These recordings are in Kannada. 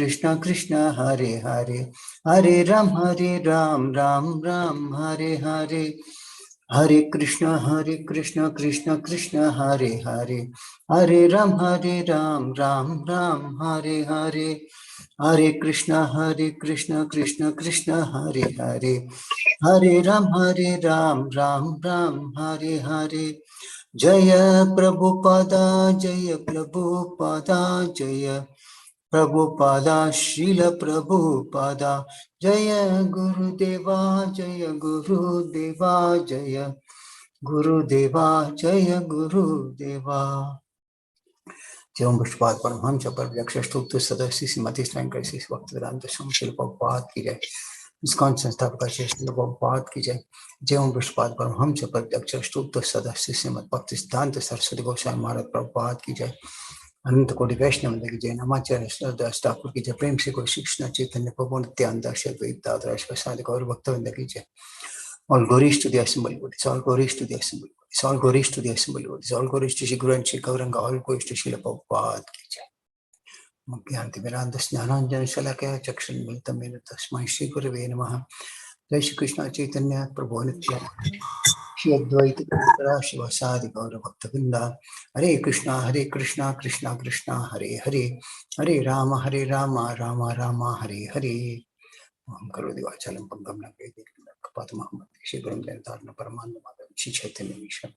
Krishna Krishna Hare Hare, Hare Ram Ram Hare Hare, Hare Krishna Krishna Krishna Hare Hare, Hare Ram Ram Hare Hare, Hare Krishna Krishna Krishna Hare Hare, Hare Ram Ram Hare Hare. Jaya Prabhupada, Jaya Prabhupada, Jaya Prabhupada, Srila Prabhupada, Jaya Gurudeva, Jaya Gurudeva, Jaya Gurudeva, Jaya Gurudeva. Jai Om Vishwad Paramhamsa Parvyaksha Sadasi Simati Strankaisi Bhaktivedanta Swami Srila Prabhupada ki jai. ISKCON संस्थापक श्रील प्रभुपाद की जय. जय ओम विश्वपाद परमहंस प्रत्यक्ष सदस्य श्रीमद् भक्तिसिद्धांत सरस्वती गोस्वामी महाराज प्रभुपाद की जय. अनंत कोटि वैष्णव की जय. नमाचार्य दास ठाकुर की जय. प्रेम से कोई शिक्षण चैतन्य प्रभु नित्यानंद श्री गौर भक्तवृंद की जय. All glories to the assembled bodies, all glories to the assembled bodies, all glories to the assembled bodies, all glories to Shri Guru and Shri Gauranga, all glories to Srila Prabhupada ki jay. Mukyanti Vedanta Jnananjana Shalakaya Chakshanmilitam Yena Tasmai Shri Gurave Namaha. Jai Shri Krishna Chaitanya Prabhu Nityananda Shri Advaita Acharya Shivasadi Gaura Bhaktavinda. Hare Krishna Krishna Krishna Hare Hare, Hare Rama Rama Rama Hare Hare. Om Karodi Vachalam Pangam Nagayati Kapata Muhammad Shri Gurum Jantarna Paramanda Madam Shri Chaitanya Mission.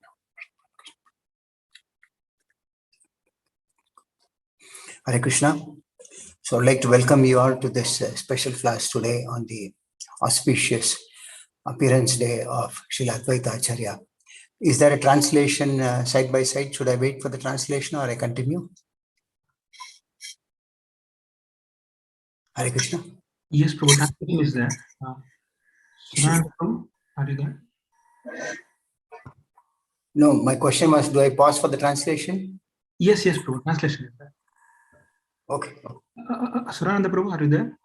Hare Krishna. So I'd like to welcome you all to this special class today on the auspicious appearance day of Srila Advaita Acharya. Is there a translation side by side? Should I wait for the translation or I continue? Hare Krishna. Yes, Prabhu, translation is there. Are you there? No, my question was, do I pause for the translation? Yes, Prabhu, translation is there. Okay. Surananda Prabhu, are you there?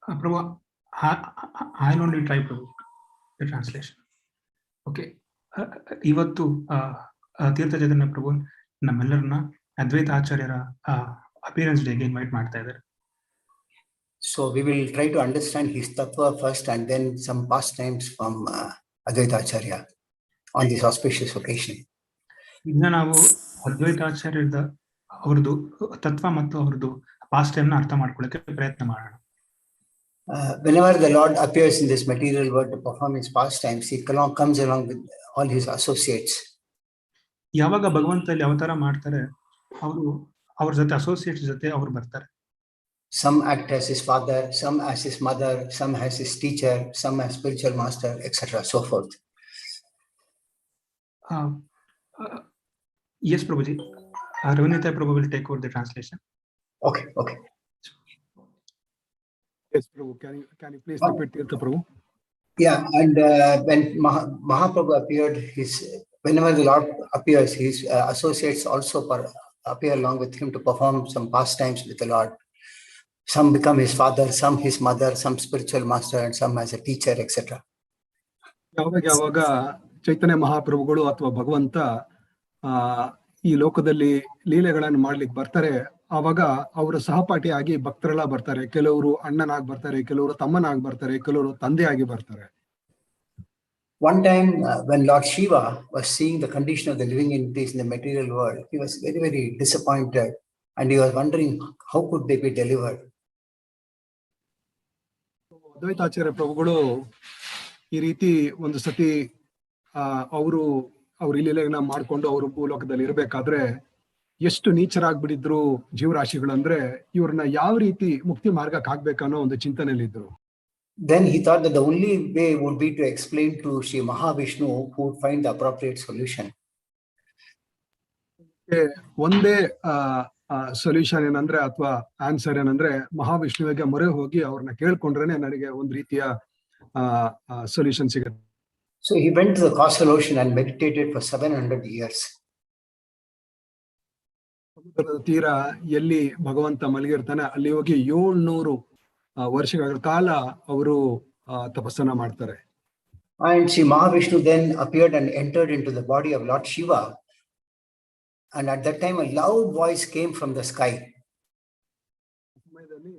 Prabhu, I'll only try, Prabhu, the translation. Okay. Ivattu Tirtha Chaitanya Prabhu nammellarna Advaita Acharyara appearance day invite ಮಾಡ್ತಾ ಇದ್ದಾರೆ. So we will try to understand his tattva first and then some pastimes from Advaita Acharya on this auspicious occasion. ಈಗ ನಾವು ಅದ್ವೈತ ಆಚಾರ್ಯದ ಅವರದು ತತ್ವ ಮತ್ತು ಅವರದು ಪಾಸ್ಟ್ ಟೈಮ್ ನ ಅರ್ಥ ಮಾಡ್ಕೊಳ್ಳಕ್ಕೆ ಪ್ರಯತ್ನ ಮಾಡೋಣ. Whenever the Lord appears in this material world to perform his pastimes, he comes along with all his associates. ಯಾವಾಗ ಭಗವಂತ ಇಲ್ಲಿ ಅವತಾರ ಮಾಡ್ತಾರೆ, ಅವರು ಅವ್ರ ಜೊತೆ ಅಸೋಸಿಯೇಟ್ಸ್ ಜೊತೆ ಅವರು ಬರ್ತಾರೆ. Some act as his father, some as his mother, some as his teacher, some as spiritual master, etc. so forth. Yes, Prabhuji. Ravinita Prabhu will take over the translation. Okay. Yes, Prabhu. Can you please repeat Tirtha Prabhu? Yeah, and when Mahaprabhu appeared, whenever the Lord appears, his associates also appear along with him to perform some pastimes with the Lord. Some become his father, some his mother, some spiritual master, and some as a teacher, etc. ಯಾವಾಗ ಚೈತನ್ಯ ಮಹಾಪ್ರಭುಗಳು ಅಥವಾ ಭಗವಂತ ಈ ಲೋಕದಲ್ಲಿ ಲೀಲೆಗಳನ್ನು ಮಾಡ್ಲಿಕ್ಕೆ ಬರ್ತಾರೆ, ಆವಾಗ ಅವರ ಸಹಪಾಠಿಯಾಗಿ ಭಕ್ತರೆಲ್ಲ ಬರ್ತಾರೆ. ಕೆಲವರು ಅಣ್ಣನಾಗಿ ಬರ್ತಾರೆ, ಕೆಲವರು ತಮ್ಮನಾಗಿ ಬರ್ತಾರೆ, ಕೆಲವರು ತಂದೆಯಾಗಿ ಬರ್ತಾರೆ. One time when Lord Shiva was seeing the condition of the living entities in the material world, he was very, very disappointed and he was wondering how could they be delivered. ಅದ್ವೈತಾಚಾರ್ಯ ಪ್ರಭುಗಳು ಈ ರೀತಿ ಒಂದು ಸತಿ ಅವರು ಲೀಲೆಗಳನ್ನ ಮಾಡ್ಕೊಂಡು ಅವರು ಭೂಲೋಕದಲ್ಲಿ ಇರಬೇಕಾದ್ರೆ ಎಷ್ಟು ನೀಚರಾಗ್ಬಿಟ್ಟಿದ್ರು ಜೀವರಾಶಿಗಳಂದ್ರೆ ಇವ್ರನ್ನ ಯಾವ ರೀತಿ ಮುಕ್ತಿ ಮಾರ್ಗಕ್ಕೆ ಹಾಕ್ಬೇಕನ್ನೋ ಒಂದು ಚಿಂತನೆಯಲ್ಲಿ ಇದ್ರು. Then he thought that the only way would be to explain to Sri Mahavishnu who would find the appropriate solution. ಒಂದೇ ಸೊಲ್ಯೂಷನ್ ಏನಂದ್ರೆ ಅಥವಾ ಆನ್ಸರ್ ಏನಂದ್ರೆ ಮಹಾವಿಷ್ಣುವಿಗೆ ಮೊರೆ ಹೋಗಿ ಅವ್ರನ್ನ ಕೇಳ್ಕೊಂಡ್ರೇನೆ ನನಗೆ ಒಂದ್ ರೀತಿಯ ಸೊಲ್ಯೂಷನ್ ಸಿಗುತ್ತೆ. So he went to the causal ocean and meditated for 700 years. ಸಮುದ್ರದ ತೀರ ಎಲ್ಲಿ ಭಗವಂತ ಮಲಗಿರ್ತಾನೆ ಅಲ್ಲಿ ಹೋಗಿ 700 ವರ್ಷಗಳ ಕಾಲ ಅವರು ತಪಸ್ಸನ್ನ ಮಾಡ್ತಾರೆ. And Sri Mahavishnu then appeared and entered into the body of Lord Shiva. And at that time, a loud voice came from the sky. ಸಮಯದಲ್ಲಿ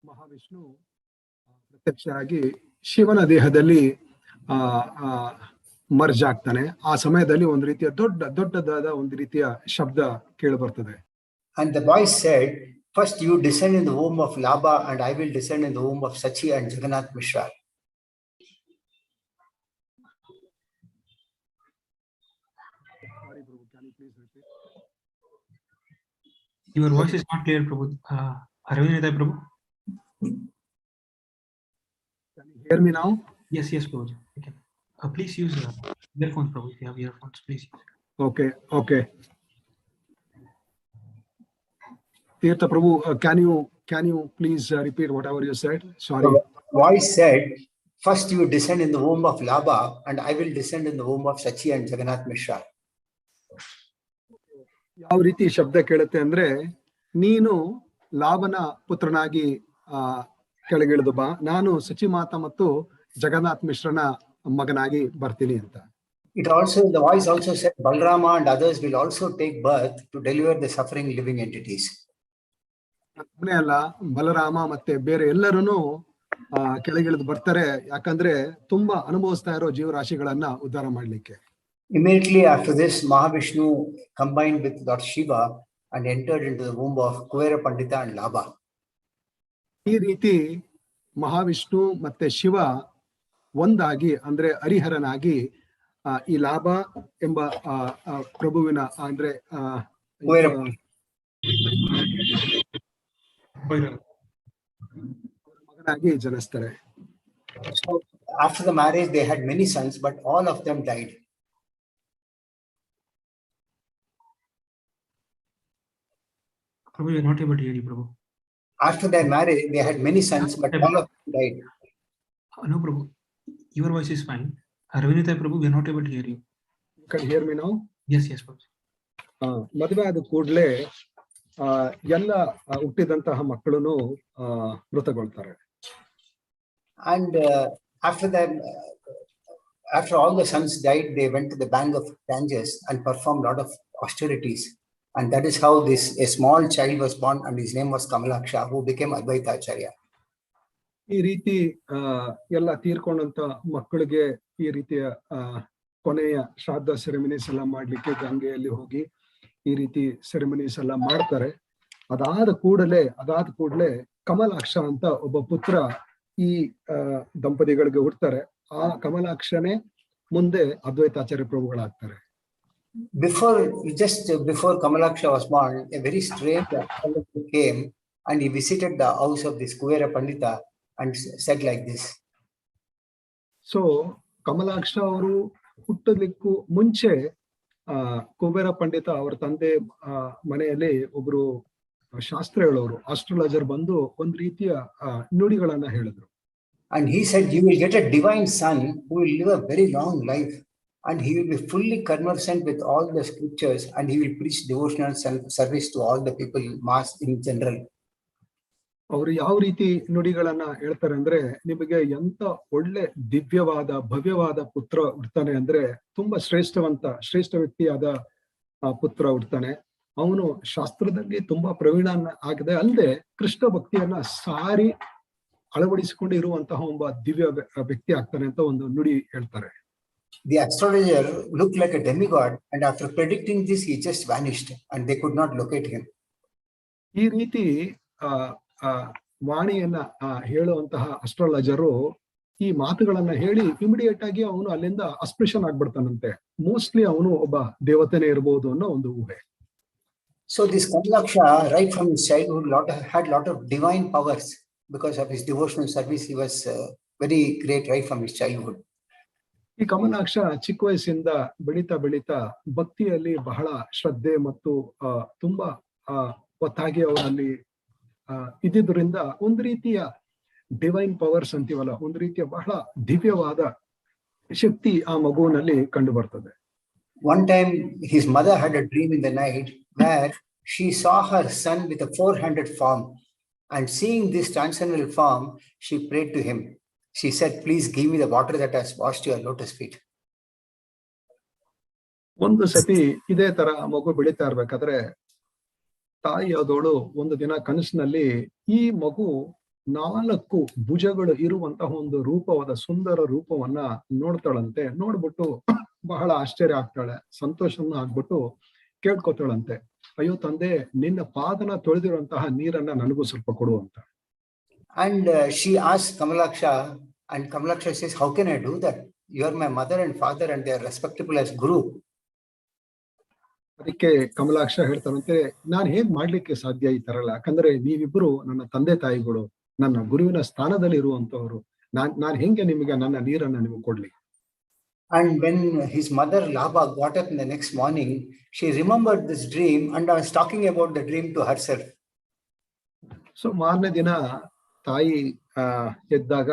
ಮಹಾವಿಷ್ಣು ಪ್ರತ್ಯಕ್ಷರಾಗಿ ಶಿವನ ದೇಹದಲ್ಲಿ ಮರ್ಜ್ ಆಗ್ತಾನೆ. ಆ ಸಮಯದಲ್ಲಿ ಒಂದು ರೀತಿಯ ದೊಡ್ಡದಾದ ಒಂದು ರೀತಿಯ ಶಬ್ದ ಕೇಳಿ ಬರ್ತದೆ. And the voice said, "First you descend in the womb of Labha, and I will descend in the womb of Sachi and Jagannath Mishra." Sorry, Prabhu, can you please repeat? Your voice is not clear, Prabhu. Arvind Prabhu. Can you hear me now? Yes, Prabhu. Okay. Please use earphones, Prabhu. If you have earphones, please use. Okay. Tirtha Prabhu, can you please repeat whatever you said? Sorry. The voice said, "First you descend in the womb of Labha, and I will descend in the womb of Sachi and Jagannath Mishra." ಯಾವ ರೀತಿ ಶಬ್ದ ಕೇಳುತ್ತೆ ಅಂದ್ರೆ, ನೀನು ಲಾಭನ ಪುತ್ರನಾಗಿ ಕೆಳಗಿಳಿದು ಬಾ, ನಾನು ಸಚಿಮಾತ ಮತ್ತು ಜಗನ್ನಾಥ್ ಮಿಶ್ರನ ಮಗನಾಗಿ ಬರ್ತೀನಿ ಅಂತ. The voice also said, "Balrama and others will also take birth to deliver the suffering living entities." ಒಬ್ಬನೇ ಅಲ್ಲ, ಬಲರಾಮ ಮತ್ತೆ ಬೇರೆ ಎಲ್ಲರೂ ಕೆಳಗಿಳಿದು ಬರ್ತಾರೆ, ಯಾಕಂದ್ರೆ ತುಂಬಾ ಅನುಭವಿಸ್ತಾ ಇರೋ ಜೀವರಾಶಿಗಳನ್ನ ಉದ್ಧಾರ ಮಾಡ್ಲಿಕ್ಕೆ. Immediately after this, Mahavishnu combined with Lord Shiva and entered into the womb of Kuvera Pandita and Labha. ಈ ರೀತಿ ಮಹಾವಿಷ್ಣು ಮತ್ತೆ ಶಿವ ಒಂದಾಗಿ, ಅಂದ್ರೆ ಹರಿಹರನಾಗಿ ಈ ಲಾಭ ಎಂಬ ಪ್ರಭುವಿನ ಅಂದ್ರೆ ಮಗನಾಗಿ ಜನಿಸ್ತಾರೆ. So after the marriage, they had many sons, but all of them died. Prabhu, you are not able to hear you, Prabhu. After their marriage, they had many sons, but all of them died. No, Prabhu. Your voice is fine. Arvind Prabhu, we are not able to hear you. Can you hear me now? Yes, Prabhu. ಮದುವೆ ಆದ ಕೂಡಲೇ ಎಲ್ಲ ಹುಟ್ಟಿದಂತಹ ಮಕ್ಕಳು ಮೃತಗೊಳ್ತಾರೆ. And after all the sons died, they went to the bank of Ganges and performed a lot of austerities. And that is how a small child was born, and his name was Kamalaksha, who became Advaita Acharya. ಈ ರೀತಿ ಎಲ್ಲ ತೀರ್ಕೊಂಡಂತ ಮಕ್ಕಳಿಗೆ ಈ ರೀತಿಯ ಕೊನೆಯ ಶ್ರಾದ್ದ ಸೆರೆಮನೀಸ್ ಎಲ್ಲ ಮಾಡ್ಲಿಕ್ಕೆ ಗಂಗೆಯಲ್ಲಿ ಹೋಗಿ ಈ ರೀತಿ ಸೆರೆಮನೀಸ್ ಎಲ್ಲ ಮಾಡ್ತಾರೆ. ಅದಾದ ಕೂಡಲೇ ಕಮಲಾಕ್ಷ ಅಂತ ಒಬ್ಬ ಪುತ್ರ ಈ ದಂಪತಿಗಳಿಗೆ ಹುಡ್ತಾರೆ. ಆ ಕಮಲಾಕ್ಷನೇ ಮುಂದೆ ಅದ್ವೈತಾಚಾರ್ಯ ಪ್ರಭುಗಳಾಗ್ತಾರೆ. Just before Kamalaksha was born, a very strange astrologer came and he visited the house of this Kuvera Pandita and said like this. So Kamalaksha ಅವರು ಹುಟ್ಟಲಿಕ್ಕೂ ಮುಂಚೆ ಕುಬೇರ ಪಂಡಿತ ಅವರ ತಂದೆ ಮನೆಯಲ್ಲಿ ಒಬ್ರು ಶಾಸ್ತ್ರ ಹೇಳೋರು, ಆಸ್ಟ್ರಾಲಜರ್ ಬಂದು ಒಂದು ರೀತಿಯ ನುಡಿಗಳನ್ನ ಹೇಳಿದ್ರು. And he said, "You will get a divine son who will live a very long life, and he will be fully conversant with all the scriptures, and he will preach devotional service to all the people, mass in general." ಅವರು ಯಾವ ರೀತಿ ನುಡಿಗಳನ್ನ ಹೇಳ್ತಾರೆ ಅಂದ್ರೆ, ನಿಮಗೆ ಎಂತ ಒಳ್ಳೆ ದಿವ್ಯವಾದ ಭವ್ಯವಾದ ಪುತ್ರ ಹುಡ್ತಾನೆ ಅಂದ್ರೆ, ತುಂಬಾ ಶ್ರೇಷ್ಠ ವ್ಯಕ್ತಿಯಾದ ಪುತ್ರ ಹುಡ್ತಾನೆ. ಅವನು ಶಾಸ್ತ್ರದಲ್ಲಿ ತುಂಬಾ ಪ್ರವೀಣ ಆಗದೆ ಅಲ್ಲದೆ ಕೃಷ್ಣ ಭಕ್ತಿಯನ್ನ ಸಾರಿ ಅಳವಡಿಸಿಕೊಂಡು ಇರುವಂತಹ ಒಬ್ಬ ದಿವ್ಯ ವ್ಯಕ್ತಿ ಆಗ್ತಾನೆ ಅಂತ ಒಂದು ನುಡಿ ಹೇಳ್ತಾರೆ. The astrologer looked like a demigod, and after predicting this, he just vanished, and they could not locate him. ಈ ರೀತಿ ವಾಣಿಯನ್ನ ಹೇಳುವಂತಹ ಅಸ್ಟ್ರಾಲಜರು ಈ ಮಾತುಗಳನ್ನ ಹೇಳಿ ಇಮಿಡಿಯೇಟ್ ಆಗಿ ಅವನು ಅಲ್ಲಿಂದ ಅಸ್ಪೃಶ್ಯನ್ ಆಗ್ಬಿಡ್ತಾನಂತೆ. ಮೋಸ್ಟ್ಲಿ ಅವನು ಒಬ್ಬ ದೇವತೆನೇ ಇರಬಹುದು ಅನ್ನೋ ಒಂದು ಊಹೆ. So this Kamalaksha, right from his childhood, had lot of divine powers because of his devotional service. He was very great right from his childhood. ಈ ಕಮಲಾಕ್ಷ ಚಿಕ್ಕ ವಯಸ್ಸಿಂದ ಬೆಳೀತಾ ಭಕ್ತಿಯಲ್ಲಿ ಬಹಳ ಶ್ರದ್ಧೆ ಮತ್ತು ತುಂಬಾ ಒತ್ತಾಗಿ ಅವರಲ್ಲಿ ಇದ್ದಿದ್ರಿಂದ ಒಂದು ರೀತಿಯ ಡಿವೈನ್ ಪವರ್ಸ್ ಅಂತೀವಲ್ಲ, ಒಂದು ರೀತಿಯ ಬಹಳ ದಿವ್ಯವಾದ ಶಕ್ತಿ ಆ ಮಗುವಿನಲ್ಲಿ ಕಂಡು ಬರ್ತದೆ. One time his mother had a dream in the night where she saw her son with a 4-handed form, And seeing this transcendental form, she prayed to him. She said, please give me the water that has washed your lotus feet. ಒಂದು ಸತಿ ಇದೇ ತರ ಮಗು ಬೆಳೀತಾ ಇರ್ಬೇಕಾದ್ರೆ ತಾಯಿಯಾದವಳು ಒಂದು ದಿನ ಕನಸಿನಲ್ಲಿ ಈ ಮಗು 4 ಭುಜಗಳು ಇರುವಂತಹ ಒಂದು ರೂಪವಾದ ಸುಂದರ ರೂಪವನ್ನ ನೋಡ್ತಾಳಂತೆ. ನೋಡ್ಬಿಟ್ಟು ಬಹಳ ಆಶ್ಚರ್ಯ ಆಗ್ತಾಳೆ, ಸಂತೋಷವನ್ನ ಆಗ್ಬಿಟ್ಟು ಕೇಳ್ಕೊತಾಳಂತೆ, ಅಯ್ಯೋ ತಂದೆ, ನಿನ್ನ ಪಾದನ ತೊಳೆದಿರುವಂತಹ ನೀರನ್ನ ನನಗೂ ಸ್ವಲ್ಪ ಕೊಡು ಅಂತ. And she asked Kamalaksha, and Kamalaksha says, how can I do that? You are my mother and father and they are respectable as guru. ಅದಕ್ಕೆ ಕಮಲಾಕ್ಷ ಹೇಳ್ತಾರಂತೆ, ನಾನ್ ಹೇಗ್ ಮಾಡ್ಲಿಕ್ಕೆ ಸಾಧ್ಯ ಈ ತರ ಎಲ್ಲ, ಯಾಕಂದ್ರೆ ನೀವಿಬ್ರು ನನ್ನ ತಂದೆ ತಾಯಿಗಳು, ನನ್ನ ಗುರುವಿನ ಸ್ಥಾನದಲ್ಲಿ ಇರುವಂತವ್ರು, ನಾನ್ ಹೆಂಗೆ ನಿಮಗೆ ನನ್ನ ನೀರನ್ನ ನಿಮಗೆ ಕೊಡ್ಲಿ. And when his mother Labha got up in the next morning, she remembered this dream and was talking about the dream to herself. So ಮಾರನೇ ದಿನ ತಾಯಿ ಎದ್ದಾಗ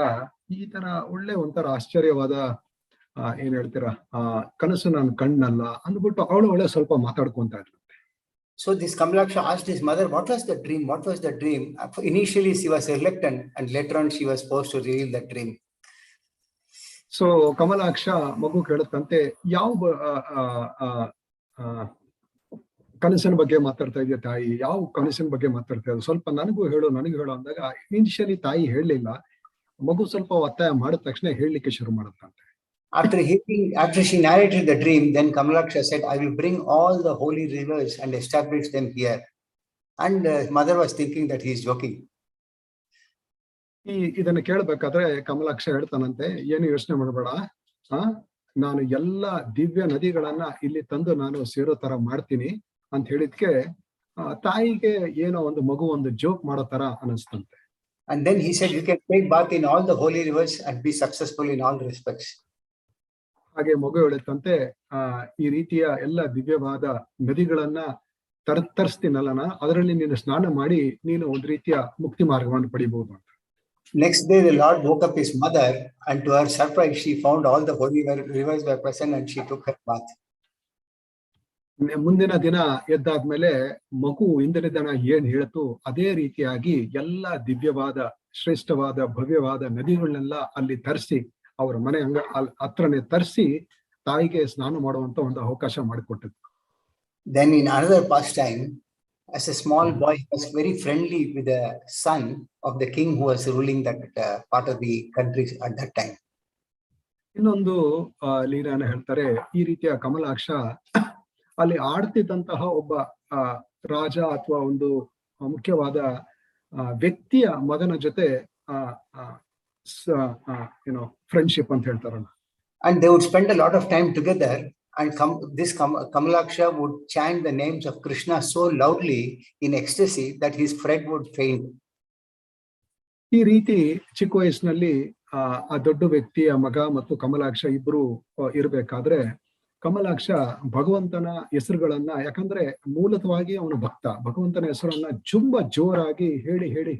ಈ ತರ ಒಳ್ಳೆ ಒಂಥರ ಆಶ್ಚರ್ಯವಾದ ಏನ್ ಹೇಳ್ತೀರಾ ಕನಸು ನಾನು ಕಣ್ಣಲ್ಲ ಅಂದ್ಬಿಟ್ಟು ಅವಳು ಒಳ್ಳೆ ಸ್ವಲ್ಪ ಮಾತಾಡ್ಕೊಂತ ಇದ್ಲಂತೆ. So this Kamalaksha asked his mother, what was the dream? What was the dream? Initially she was reluctant and later on she was forced to reveal the dream. So Kamalaksha ಮಗು ಕೇಳುತ್ತಂತೆ, ಯಾವ ಕನಸಿನ ಬಗ್ಗೆ ಮಾತಾಡ್ತಾ ಇದೆಯಾ ತಾಯಿ, ಯಾವ ಕನಸಿನ ಬಗ್ಗೆ ಮಾತಾಡ್ತಾ ಇದ್ರು, ಸ್ವಲ್ಪ ನನಗೂ ಹೇಳು ಅಂದಾಗ ಇನಿಷಿಯಲಿ ತಾಯಿ ಹೇಳಲಿಲ್ಲ. ಮಗು ಸ್ವಲ್ಪ ಒತ್ತಾಯ ಮಾಡಿದ ತಕ್ಷಣ ಹೇಳಲಿಕ್ಕೆ ಶುರು ಮಾಡುತ್ತಂತೆ. After she narrated the dream, then Kamalaksha said, I will bring all the holy rivers and establish them here. And mother was thinking that he is joking. ಇದನ್ನ ಕೇಳ್ಬೇಕಾದ್ರೆ ಕಮಲಾಕ್ಷ ಹೇಳ್ತಾನಂತೆ, ಏನು ಯೋಚನೆ ಮಾಡಬೇಡ, ನಾನು ಎಲ್ಲ ದಿವ್ಯ ನದಿಗಳನ್ನ ಇಲ್ಲಿ ತಂದು ನಾನು ಸೇರೋ ತರ ಮಾಡ್ತೀನಿ ಅಂತ ಹೇಳಿದ್ಕೆ ತಾಯಿಗೆ ಏನೋ ಒಂದು ಮಗು ಒಂದು ಜೋಕ್ ಮಾಡೋ ತರ ಅನಿಸ್ತಂತೆ. And then he said, you can take bath in all the holy rivers and be successful in all respects. ಹಾಗೆ ಮಗು ಹೇಳುತ್ತಂತೆ, ಈ ರೀತಿಯ ಎಲ್ಲ ದಿವ್ಯವಾದ ನದಿಗಳನ್ನ ತರಿಸ್ತೀನಲ್ಲ, ಅದರಲ್ಲಿ ನೀನು ಸ್ನಾನ ಮಾಡಿ ನೀನು ಒಂದು ರೀತಿಯ ಮುಕ್ತಿ ಮಾರ್ಗವನ್ನು ಪಡಿಬಹುದು ಅಂತ. Next day the Lord woke up his mother and to her surprise she found all the holy rivers were present and she took her bath. ಮುಂದಿನ ದಿನ ಎದ್ದಾದ್ಮೇಲೆ ಮಗು ಹಿಂದಿನ ದಿನ ಏನ್ ಹೇಳ್ತು ಅದೇ ರೀತಿಯಾಗಿ ಎಲ್ಲ ದಿವ್ಯವಾದ ಶ್ರೇಷ್ಠವಾದ ಭವ್ಯವಾದ ನದಿಗಳನ್ನೆಲ್ಲ ಅಲ್ಲಿ ತರಿಸಿ ಅವರ ಮನೆ ಹತ್ರನೇ ತರಿಸಿ ತಾಯಿಗೆ ಸ್ನಾನ ಮಾಡುವಂತ ಒಂದು ಅವಕಾಶ ಮಾಡಿಕೊಟ್ಟಿದ್ರು. Then in another pastime, as a small boy, he was very friendly with the son of the king who was ruling that part of the country at that time. ಇನ್ನೊಂದು ಲೀಲಾನ ಹೇಳ್ತಾರೆ, ಈ ರೀತಿಯ ಕಮಲಾಕ್ಷ ಅಲ್ಲಿ ಆಡ್ತಿದ್ದಂತಹ ಒಬ್ಬ ರಾಜ ಅಥವಾ ಒಂದು ಮುಖ್ಯವಾದ ವ್ಯಕ್ತಿಯ ಮಗನ ಜೊತೆ ಫ್ರೆಂಡ್ಶಿಪ್ ಅಂತ ಹೇಳ್ತಾರಲ್ಲ. And they would spend a lot of time together. And this Kamalaksha would chant the names of Krishna so loudly in ecstasy that his friend would faint. ಈ ರೀತಿ ಚಿಕ್ಕ ವಯಸ್ಸಿನಲ್ಲಿ ಆ ದೊಡ್ಡ ವ್ಯಕ್ತಿಯ ಮಗ ಮತ್ತು ಕಮಲಾಕ್ಷ ಇಬ್ರು ಇರ್ಬೇಕಾದ್ರೆ ಕಮಲಾಕ್ಷ ಭಗವಂತನ ಹೆಸರುಗಳನ್ನ, ಯಾಕಂದ್ರೆ ಮೂಲತವಾಗಿ ಅವನು ಭಕ್ತ, ಭಗವಂತನ ಹೆಸರನ್ನ ತುಂಬಾ ಜೋರಾಗಿ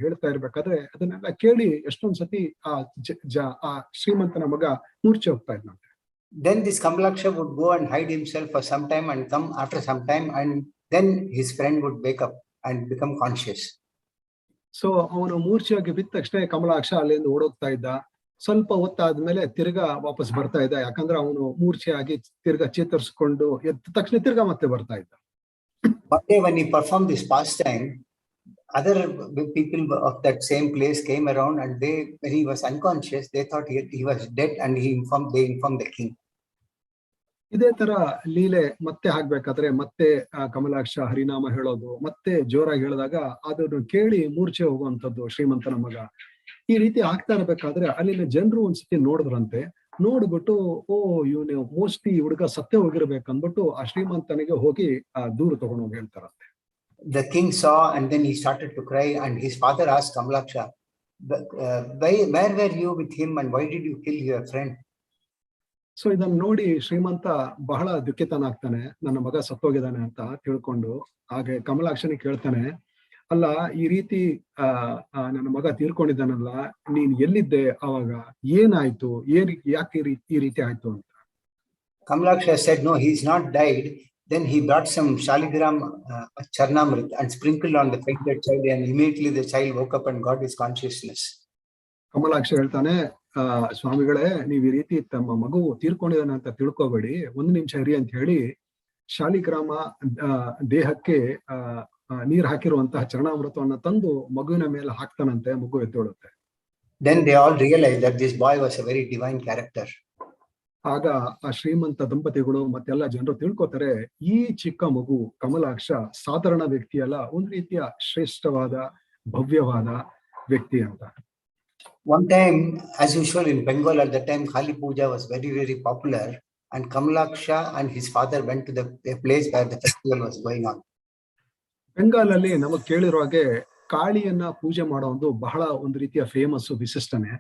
ಹೇಳ್ತಾ ಇರ್ಬೇಕಾದ್ರೆ ಅದನ್ನೆಲ್ಲ ಕೇಳಿ ಎಷ್ಟೊಂದ್ ಸತಿ ಆ ಶ್ರೀಮಂತನ ಮಗ ಮೂರ್ಛೆ ಹೋಗ್ತಾ ಇದ್ನಂತೆ. Then this Kamalaksha would go and hide himself for some time and come after some time, and then his friend would wake up and become conscious. So ಅವನು ಮೂರ್ಛೆಯಾಗಿ ಬಿದ್ದ ತಕ್ಷಣ ಕಮಲಾಕ್ಷ ಅಲ್ಲಿಂದ ಓಡೋಗ್ತಾ ಇದ್ದ. ಸ್ವಲ್ಪ ಹೊತ್ತಾದ್ಮೇಲೆ ತಿರ್ಗಾ ವಾಪಸ್ ಬರ್ತಾ ಇದ್ದ, ಯಾಕಂದ್ರೆ ಅವನು ಮೂರ್ಛೆಯಾಗಿ ತಿರ್ಗಾ ಚೇತರಿಸ್ಕೊಂಡು ಎದ್ದ ತಕ್ಷಣ ತಿರ್ಗಾ ಮತ್ತೆ ಬರ್ತಾ ಇದ್ದ. One day when he performed this pastime, other people of that same place came around and when he was unconscious, they thought he was dead and they informed the king. ಇದೇ ತರ ಲೀಲೆ ಮತ್ತೆ ಆಗ್ಬೇಕಾದ್ರೆ ಮತ್ತೆ ಕಮಲಾಕ್ಷ ಹರಿನಾಮ ಹೇಳೋದು, ಮತ್ತೆ ಜೋರಾಗಿ ಹೇಳಿದಾಗ ಅದನ್ನು ಕೇಳಿ ಮೂರ್ಛೆ ಹೋಗುವಂತದ್ದು ಶ್ರೀಮಂತನ ಮಗ. ಈ ರೀತಿ ಆಗ್ತಾ ಇರ್ಬೇಕಾದ್ರೆ ಅಲ್ಲಿನ ಜನರು ಒಂದ್ಸತಿ ನೋಡಿದ್ರಂತೆ. ನೋಡ್ಬಿಟ್ಟು ಇವನು ಮೋಸ್ಟ್ಲಿ ಹುಡುಗ ಸತ್ತೇ ಹೋಗಿರ್ಬೇಕಂದ್ಬಿಟ್ಟು ಆ ಶ್ರೀಮಂತನಿಗೆ ಹೋಗಿ ದೂರ ತಗೊಂಡು ಹೋಗಿ ಹೇಳ್ತಾರಂತೆ. The king saw and then he started to cry and his father asked Kamalaksha, where were you with him and why did you kill your friend? So ಇದನ್ನ ನೋಡಿ ಶ್ರೀಮಂತ ಬಹಳ ದುಃಖಿತನಾಗ್ತಾನೆ, ನನ್ನ ಮಗ ಸತ್ತೋಗಿದ್ದಾನೆ ಅಂತ ತಿಳ್ಕೊಂಡು. ಹಾಗೆ ಕಮಲಾಕ್ಷನಿಗೆ ಕೇಳ್ತಾನೆ, ಅಲ್ಲ ಈ ರೀತಿ ನನ್ನ ಮಗ ತೀರ್ಕೊಂಡಿದ್ದಾನಲ್ಲ, ನೀನ್ ಎಲ್ಲಿದ್ದೆ ಅವಾಗ, ಏನಾಯ್ತು, ಯಾಕೆ ಈ ರೀತಿ ಆಯ್ತು ಅಂತ. Kamalaksha said, no, he's not died. Then he brought some Shaligram Charnamrit and sprinkled on the fainted child, and immediately the child woke up and got his consciousness. Kamalaksha ಹೇಳ್ತಾನೆ, ಸ್ವಾಮಿಗಳೇ, ನೀವ್ ಈ ರೀತಿ ತಮ್ಮ ಮಗು ತೀರ್ಕೊಂಡಿದ್ದಾನೆ ಅಂತ ತಿಳ್ಕೊಬೇಡಿ, 1 ನಿಮಿಷ ಇರಿ ಅಂತ ಹೇಳಿ ಶಾಲಿಗ್ರಾಮ ದೇಹಕ್ಕೆ ನೀರ್ ಹಾಕಿರುವಂತಹ ಚರಣಾಮೃತವನ್ನ ತಂದು ಮಗುವಿನ ಮೇಲೆ ಹಾಕ್ತಾನಂತೆ. ಮಗು ಎದ್ದೋಳುತ್ತೆ. Then they all realized that this boy was a very divine character. ಆಗ ಆ ಶ್ರೀಮಂತ ದಂಪತಿಗಳು ಮತ್ತೆಲ್ಲ ಜನರು ತಿಳ್ಕೊತಾರೆ, ಈ ಚಿಕ್ಕ ಮಗು ಕಮಲಾಕ್ಷ ಸಾಧಾರಣ ವ್ಯಕ್ತಿ ಅಲ್ಲ, ಒಂದು ರೀತಿಯ ಶ್ರೇಷ್ಠವಾದ ಭವ್ಯವಾದ ವ್ಯಕ್ತಿ ಅಂತ. One time, as usual in Bengal at that time, Kali Puja was very, very popular, and Kamalaksha and his father went to the place where the festival was going on. ಬೆಂಗಾಲಲ್ಲಿ ನಮಗ್ ಕೇಳಿರೋ ಹಾಗೆ ಕಾಳಿಯನ್ನ ಪೂಜೆ ಮಾಡೋ ಬಹಳ ಒಂದು ರೀತಿಯ ಫೇಮಸ್ ವಿಶಿಷ್ಟನೆ.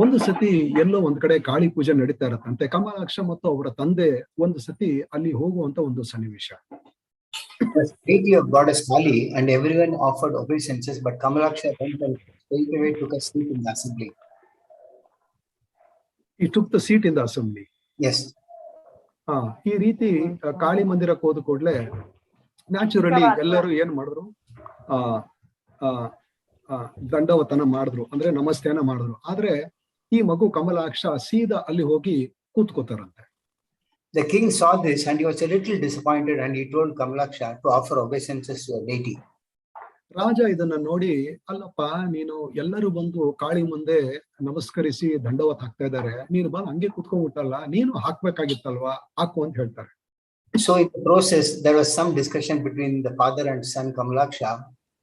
ಒಂದು ಸತಿ ಎಲ್ಲೋ ಒಂದ್ ಕಡೆ ಕಾಳಿ ಪೂಜೆ ನಡೀತಾ ಇರತ್ತಂತೆ. ಕಮಲಾಕ್ಷ ಮತ್ತು ಅವರ ತಂದೆ ಒಂದು ಸತಿ ಅಲ್ಲಿ ಹೋಗುವಂತ ಒಂದು ಸನ್ನಿವೇಶ. The deity of goddess Kali and everyone offered obeisances, but Kamalaksha went and straight away took a seat in the assembly. He took the seat in the assembly. Yes. ಈ ರೀತಿ ಕಾಳಿ ಮಂದಿರಕ್ಕೆ ಹೋದ ಕೂಡಲೇ ನ್ಯಾಚುರಲಿ ಎಲ್ಲರೂ ಏನ್ ಮಾಡಿದ್ರು, ದಂಡವತನ ಮಾಡಿದ್ರು, ಅಂದ್ರೆ ನಮಸ್ತೆನ ಮಾಡಿದ್ರು. ಆದ್ರೆ ಈ ಮಗು ಕಮಲಾಕ್ಷ ಸೀದಾ ಅಲ್ಲಿ ಹೋಗಿ ಕೂತ್ಕೋತಾರಂತೆ. The king saw this and he was a little disappointed, and he told Kamalaksha to offer obeisances to the deity. ರಾಜ ಇದನ್ನ ನೋಡಿ, ಅಲ್ಲಪ್ಪ ನೀನು ಎಲ್ಲರೂ ಬಂದು ಕಾಳಿ ಮುಂದೆ ನಮಸ್ಕರಿಸಿ ದಂಡವತ್ ಹಾಕ್ತಾ ಇದ್ದಾರೆ, ನೀನು ಬಂದು ಹಂಗೆ ಕೂತ್ಕೊಂಡ್ಬಿಟ್ಟಲ್ಲ, ನೀನು ಹಾಕ್ಬೇಕಾಗಿತ್ತಲ್ವಾ, ಹಾಕು ಅಂತ ಹೇಳ್ತಾರೆ. So in the process there was some discussion between the father and son Kamalaksha,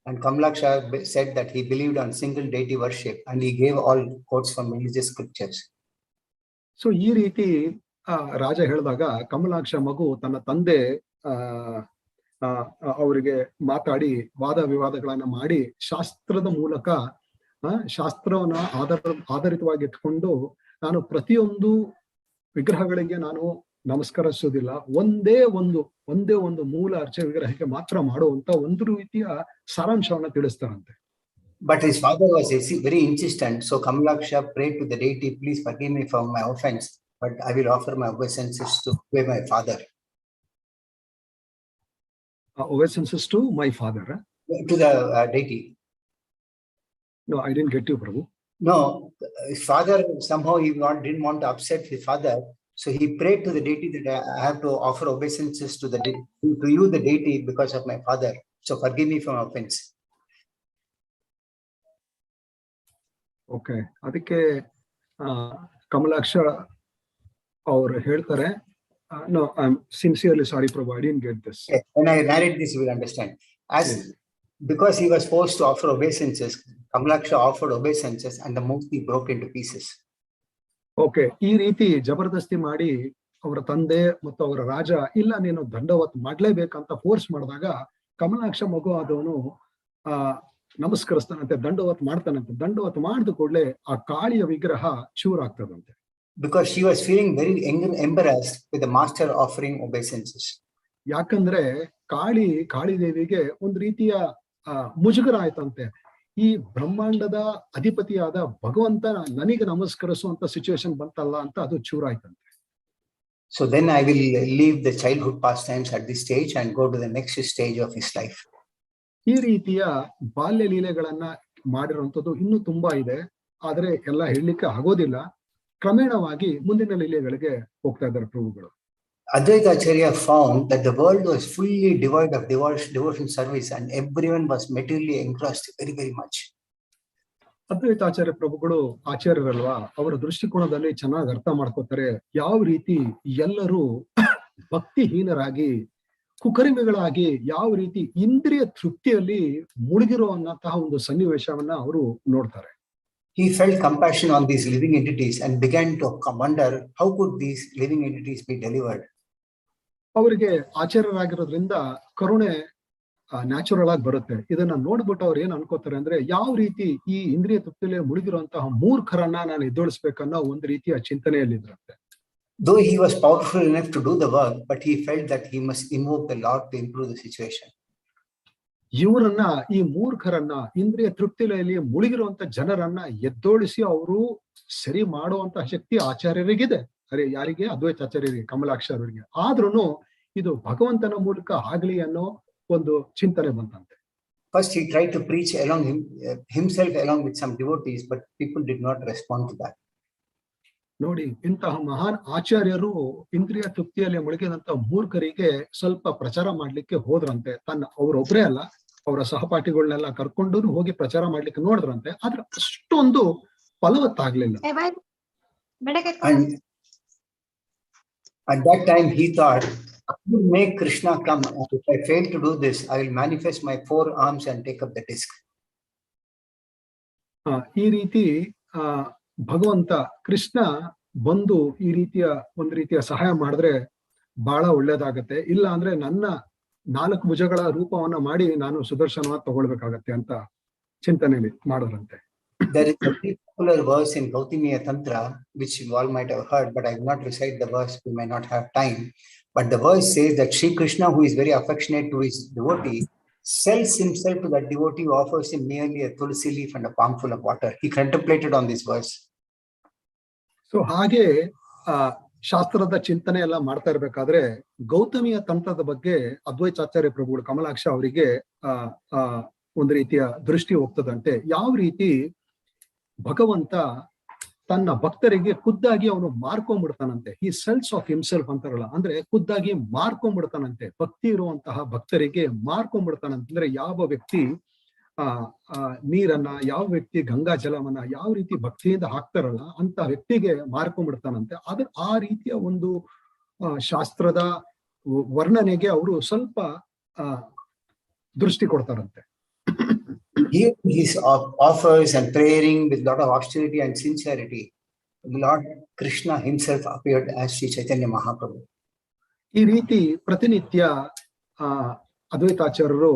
and Kamalaksha said that he believed on single deity worship, and he gave all quotes from religious scriptures. So ಈ ರೀತಿ ರಾಜ ಹೇಳಿದಾಗ ಕಮಲಾಕ್ಷ ಮಗು ತನ್ನ ತಂದೆ ಅವರಿಗೆ ಮಾತಾಡಿ ವಾದ ವಿವಾದಗಳನ್ನ ಮಾಡಿ ಶಾಸ್ತ್ರದ ಮೂಲಕ ಶಾಸ್ತ್ರವನ್ನ ಆಧಾರಿತವಾಗಿ ಇಟ್ಕೊಂಡು, ನಾನು ಪ್ರತಿಯೊಂದು ವಿಗ್ರಹಗಳಿಗೆ ನಾನು ನಮಸ್ಕರಿಸೋದಿಲ್ಲ, ಒಂದೇ ಒಂದು ಮೂಲ ಅರ್ಚ ವಿಗ್ರಹಕ್ಕೆ ಮಾತ್ರ ಮಾಡುವಂತ ಒಂದು ರೀತಿಯ ಸಾರಾಂಶವನ್ನ ತಿಳಿಸ್ತಾರಂತೆ. But his father was very insistent, so Kamalaksha prayed to the deity, please forgive me for my offense, but I will offer my obeisances to my father. Obeisances to my father? To the deity. No, I didn't get you, Prabhu. No, his father somehow didn't want to upset his father, so he prayed to the deity that I have to offer obeisances to you, the deity, because of my father. So forgive me for my offense. Okay, ಅದಕ್ಕೆ ಕಮಲಾಕ್ಷ ಅವರು ಹೇಳ್ತಾರೆ, no, I'm sincerely sorry, Prabhu, I didn't get this. When I narrate this, you will understand. Because he was forced to offer obeisances, Kamalaksha offered obeisances, and the murti broke into pieces. Okay, ಈ ರೀತಿ ಜಬರ್ದಸ್ತಿ ಮಾಡಿ ಅವರ ತಂದೆ ಮತ್ತು ಅವರ ರಾಜ ಇಲ್ಲ ನೀನು ದಂಡವತ್ ಮಾಡ್ಲೇಬೇಕಂತ ಫೋರ್ಸ್ ಮಾಡಿದಾಗ ಕಮಲಾಕ್ಷ ಮಗು ಆದವನು ನಮಸ್ಕರಿಸ್ತಾನಂತೆ, ದಂಡವತ್ ಮಾಡ್ತಾನಂತೆ. ದಂಡವತ್ ಮಾಡಿದ ಕೂಡಲೇ ಆ ಕಾಳಿಯ ವಿಗ್ರಹ ಚೂರಾಗ್ತದಂತೆ. Because she was feeling very embarrassed with the master offering obeisances. ಯಾಕಂದ್ರೆ ಕಾಳಿ ದೇವಿಗೆ ಒಂದು ರೀತಿಯ ಮುಜುಗರ ಆಯ್ತಂತೆ, ಈ ಬ್ರಹ್ಮಾಂಡದ ಅಧಿಪತಿಯಾದ ಭಗವಂತ ನನಗೆ ನಮಸ್ಕರಿಸುವಂತ ಸಿಚುವೇಶನ್ ಬಂತಲ್ಲ ಅಂತ ಅದು ಚೂರಾಯ್ತಂತೆ. So then I will leave the childhood pastimes at this stage and go to the next stage of his life. ಈ ರೀತಿಯ ಬಾಲ್ಯ ಲೀಲೆಗಳನ್ನ ಮಾಡಿರುವಂತದ್ದು ಇನ್ನೂ ತುಂಬಾ ಇದೆ, ಆದ್ರೆ ಎಲ್ಲ ಹೇಳಲಿಕ್ಕೆ ಆಗೋದಿಲ್ಲ. ಕ್ರಮೇಣವಾಗಿ ಮುಂದಿನ ಲೀಲೆಗಳಿಗೆ ಹೋಗ್ತಾ ಇದ್ದಾರೆ ಪ್ರಭುಗಳು. Advaita Acharya found that the world was fully devoid of devotion service, and everyone was materially engrossed very, very much. ಅದ್ವೈತಾಚಾರ್ಯ ಪ್ರಭುಗಳು ಆಚಾರ್ಯರಲ್ವಾ, ಅವರ ದೃಷ್ಟಿಕೋನದಲ್ಲಿ ಚೆನ್ನಾಗಿ ಅರ್ಥ ಮಾಡ್ಕೋತಾರೆ ಯಾವ ರೀತಿ ಎಲ್ಲರೂ ಭಕ್ತಿಹೀನರಾಗಿ ಕುಕರಿಮೆಗಳಾಗಿ ಯಾವ ರೀತಿ ಇಂದ್ರಿಯ ತೃಪ್ತಿಯಲ್ಲಿ ಮುಳುಗಿರುವಂತಹ ಒಂದು ಸನ್ನಿವೇಶವನ್ನ ಅವರು ನೋಡ್ತಾರೆ. He felt compassion on these living entities and began to wonder how could these living entities be delivered. ಅವರಿಗೆ ಆಚಾರ್ಯರಾಗಿರೋದ್ರಿಂದ ಕರುಣೆ ನ್ಯಾಚುರಲ್ ಆಗಿ ಬರುತ್ತೆ. ಇದನ್ನ ನೋಡ್ಬಿಟ್ಟು ಅವ್ರು ಏನ್ ಅನ್ಕೋತಾರೆ ಅಂದ್ರೆ, ಯಾವ ರೀತಿ ಈ ಇಂದ್ರಿಯ ತೃಪ್ತಿಯಲ್ಲಿ ಮುಳುಗಿರುವಂತಹ ಮೂರ್ಖರನ್ನ ನಾನು ಎದ್ದೊಳಿಸ್ಬೇಕನ್ನೋ ಒಂದು ರೀತಿಯ ಚಿಂತನೆಯಲ್ಲಿದ್ರಂತೆ. Though he was powerful enough to do the work, but he felt that he must invoke the Lord to improve the situation. ಇವರನ್ನ, ಈ ಮೂರ್ಖರನ್ನ, ಇಂದ್ರಿಯ ತೃಪ್ತಿಯಲ್ಲಿ ಮುಳುಗಿರುವಂತ ಜನರನ್ನ ಎದ್ದೋಳಿಸಿ ಅವರು ಸರಿ ಮಾಡುವಂತಹ ಶಕ್ತಿ ಆಚಾರ್ಯರಿಗಿದೆ. ಅರೆ ಯಾರಿಗೆ? ಅದ್ವೈತಾಚಾರ್ಯರಿಗೆ, ಕಮಲಾಕ್ಷರವರಿಗೆ. ಆದ್ರೂ ಇದು ಭಗವಂತನ ಮೂಲಕ ಆಗ್ಲಿ ಅನ್ನೋ ಒಂದು ಚಿಂತನೆ ಬಂತಂತೆ. First, he tried to preach himself along with some devotees, but people did not respond to that. ನೋಡಿ, ಇಂತಹ ಮಹಾನ್ ಆಚಾರ್ಯರು ಇಂದ್ರಿಯ ತೃಪ್ತಿಯಲ್ಲಿ ಮುಳುಗಿದಂತ ಮೂರ್ಖರಿಗೆ ಸ್ವಲ್ಪ ಪ್ರಚಾರ ಮಾಡ್ಲಿಕ್ಕೆ ಹೋದ್ರಂತೆ. ಅವರೊಬ್ಬರೇ ಅಲ್ಲ, ಅವರ ಸಹಪಾಠಿಗಳನ್ನೆಲ್ಲ ಕರ್ಕೊಂಡು ಹೋಗಿ ಪ್ರಚಾರ ಮಾಡ್ಲಿಕ್ಕೆ ನೋಡಿದ್ರಂತೆ. ಆದ್ರೆ ಅಷ್ಟೊಂದು ಫಲವತ್ತಾಗ್ಲಿಲ್ಲ. And at that time he thought, I will make Krishna come. If I fail to do this, I will manifest my 4 arms and take up the disc. ಈ ರೀತಿ ಭಗವಂತ ಕೃಷ್ಣ ಬಂದು ಈ ಒಂದು ರೀತಿಯ ಸಹಾಯ ಮಾಡಿದ್ರೆ ಬಹಳ ಒಳ್ಳೇದಾಗತ್ತೆ, ಇಲ್ಲ ಅಂದ್ರೆ ನನ್ನ 4 ಭುಜಗಳ ರೂಪವನ್ನ ಮಾಡಿ ನಾನು ಸುದರ್ಶನ ತಗೊಳ್ಬೇಕಾಗತ್ತೆ ಅಂತ ಚಿಂತನೆಯಲ್ಲಿ ಮಾಡೋರಂತೆ. There is a very popular verse in Gautamiya Tantra, which you all might have heard, but I will not recite the verse, we may not have time. But the verse says that Sri Krishna, who is very affectionate to his devotee, sells himself to that devotee who offers him merely a tulsi leaf and a palmful of water. He contemplated on this verse. So ಹಾಗೆ ಶಾಸ್ತ್ರದ ಚಿಂತನೆ ಎಲ್ಲ ಮಾಡ್ತಾ ಇರ್ಬೇಕಾದ್ರೆ ಗೌತಮಿಯ ತಂತ್ರದ ಬಗ್ಗೆ ಅದ್ವೈತಾಚಾರ್ಯ ಪ್ರಭುಗಳು ಕಮಲಾಕ್ಷ ಅವರಿಗೆ ಒಂದು ರೀತಿಯ ದೃಷ್ಟಿ ಹೋಗ್ತದಂತೆ. ಯಾವ ರೀತಿ ಭಗವಂತ ತನ್ನ ಭಕ್ತರಿಗೆ ಖುದ್ದಾಗಿ ಅವನು ಮಾರ್ಕೊಂಡ್ಬಿಡ್ತಾನಂತೆ. ಈ ಸೆಲ್ಸ್ ಆಫ್ ಹಿಮ್ಸೆಲ್ಫ್ ಅಂತಾರಲ್ಲ, ಅಂದ್ರೆ ಖುದ್ದಾಗಿ ಮಾರ್ಕೊಂಡ್ಬಿಡ್ತಾನಂತೆ. ಭಕ್ತಿ ಇರುವಂತಹ ಭಕ್ತರಿಗೆ ಮಾರ್ಕೊಂಡ್ಬಿಡ್ತಾನಂತೆ. ಅಂದ್ರೆ ಯಾವ ವ್ಯಕ್ತಿ ನೀರನ್ನ, ಯಾವ ವ್ಯಕ್ತಿ ಗಂಗಾ ಜಲವನ್ನ ಯಾವ ರೀತಿ ಭಕ್ತಿಯಿಂದ ಹಾಕ್ತಾರಲ್ಲ ಅಂತ ವ್ಯಕ್ತಿಗೆ ಮಾರ್ಕೊಂಡ್ಬಿಡ್ತಾನಂತೆ. ಆದ್ರೆ ಆ ರೀತಿಯ ಒಂದು ಶಾಸ್ತ್ರದ ವರ್ಣನೆಗೆ ಅವರು ಸ್ವಲ್ಪ ದೃಷ್ಟಿ ಕೊಡ್ತಾರಂತೆ. Here he offers and praying with lot of austerity and sincerity. Lord Krishna himself appeared as Sri Chaitanya Mahaprabhu. ಈ ರೀತಿ ಪ್ರತಿನಿತ್ಯ ಅದ್ವೈತಾಚಾರ್ಯರು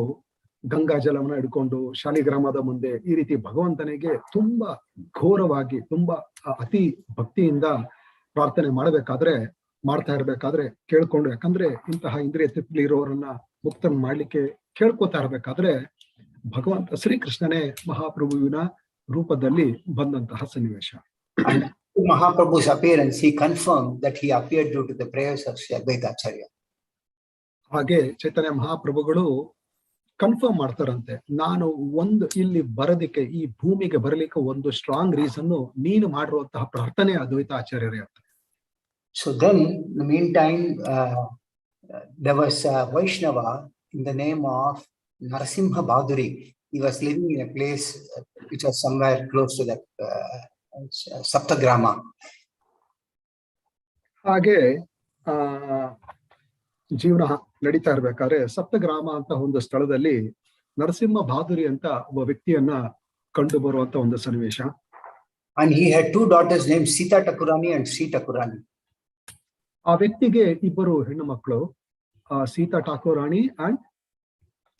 ಗಂಗಾ ಜಲವನ್ನ ಹಿಡ್ಕೊಂಡು ಶಾಲಿಗ್ರಾಮದ ಮುಂದೆ ಈ ರೀತಿ ಭಗವಂತನಿಗೆ ತುಂಬಾ ಘೋರವಾಗಿ, ತುಂಬಾ ಅತಿ ಭಕ್ತಿಯಿಂದ ಪ್ರಾರ್ಥನೆ ಮಾಡ್ತಾ ಇರ್ಬೇಕಾದ್ರೆ ಕೇಳ್ಕೊಂಡು, ಯಾಕಂದ್ರೆ ಇಂತಹ ಇಂದ್ರಿಯ ತೃಪ್ತಿ ಇರೋರನ್ನ ಮುಕ್ತನ ಮಾಡ್ಲಿಕ್ಕೆ ಕೇಳ್ಕೊತಾ ಇರ್ಬೇಕಾದ್ರೆ ಭಗವಂತ ಶ್ರೀಕೃಷ್ಣನೇ ಮಹಾಪ್ರಭುವಿನ ರೂಪದಲ್ಲಿ ಬಂದಂತಹ ಸನ್ನಿವೇಶ. And Mahaprabhu's appearance, he confirmed that he appeared due to the prayers of Srila Advaita Acharya. ಹಾಗೆ ಚೈತನ್ಯ ಮಹಾಪ್ರಭುಗಳು ಕನ್ಫರ್ಮ್ ಮಾಡ್ತಾರಂತೆ, ನಾನು ಇಲ್ಲಿ ಬರೋದಕ್ಕೆ, ಈ ಭೂಮಿಗೆ ಬರಲಿಕ್ಕೆ ಒಂದು ಸ್ಟ್ರಾಂಗ್ ರೀಸನ್ ನೀನು ಮಾಡಿರುವಂತಹ ಪ್ರಾರ್ಥನೆ ಅದ್ವೈತ ಆಚಾರ್ಯರೇ ಅಂತ. So then, in the meantime, there was a Vaishnava in the name of Narasimha Baduri. He was living in a place which was somewhere close to that Saptagrama. ಹಾಗೆ ಜೀವನ ನಡೀತಾ ಇರ್ಬೇಕಾದ್ರೆ ಸಪ್ತಗ್ರಾಮ ಅಂತ ಒಂದು ಸ್ಥಳದಲ್ಲಿ ನರಸಿಂಹ ಬಹಾದುರಿ ಅಂತ ಒಬ್ಬ ವ್ಯಕ್ತಿಯನ್ನ ಕಂಡು ಬರುವಂತ ಒಂದು ಸನ್ನಿವೇಶ. And he had 2 daughters named Sita Thakurani and Sri Thakurani. ಆ ವ್ಯಕ್ತಿಗೆ 2 ಹೆಣ್ಣು ಮಕ್ಕಳು, Sita Thakurani and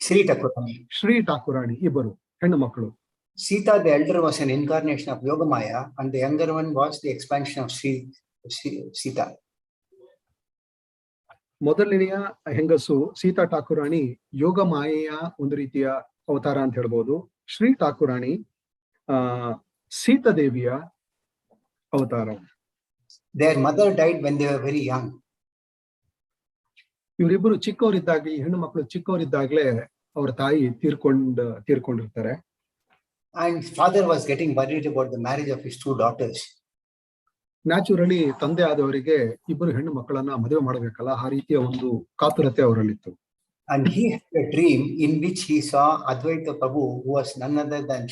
Sri Thakurani. Shri Thakurani, 2 ಹೆಣ್ಣು ಮಕ್ಕಳು. Sita, the elder, was an incarnation of Yogamaya, and the younger one was the expansion of Sita. ಮೊದಲನೆಯ ಹೆಂಗಸು ಸೀತಾ ಠಾಕೂರಾಣಿ ಯೋಗಮಾಯೆಯ ಒಂದು ರೀತಿಯ ಅವತಾರ ಅಂತ ಹೇಳ್ಬೋದು. ಶ್ರೀ ಠಾಕೂರಾಣಿ ಸೀತಾದೇವಿಯ ಅವತಾರ. Their mother died when they were very young. ಇವರಿಬ್ಬರು ಚಿಕ್ಕವರಿದ್ದಾಗಲೇ, ಈ ಹೆಣ್ಣು ಮಕ್ಕಳು ಚಿಕ್ಕವರಿದ್ದಾಗಲೇ ಅವರ ತಾಯಿ ತೀರ್ಕೊಂಡಿರ್ತಾರೆ. And father was getting worried about the marriage of his 2 daughters. Naturally ತಂದೆ ಆದವರಿಗೆ 2 ಹೆಣ್ಣು ಮಕ್ಕಳನ್ನ ಮದುವೆ ಮಾಡಬೇಕಲ್ಲ, ಆ ರೀತಿಯ ಒಂದು ಕಾತುರತೆ ಅವರಲ್ಲಿತ್ತು. And he had a dream in which he saw Advaita Prabhu, who was none other than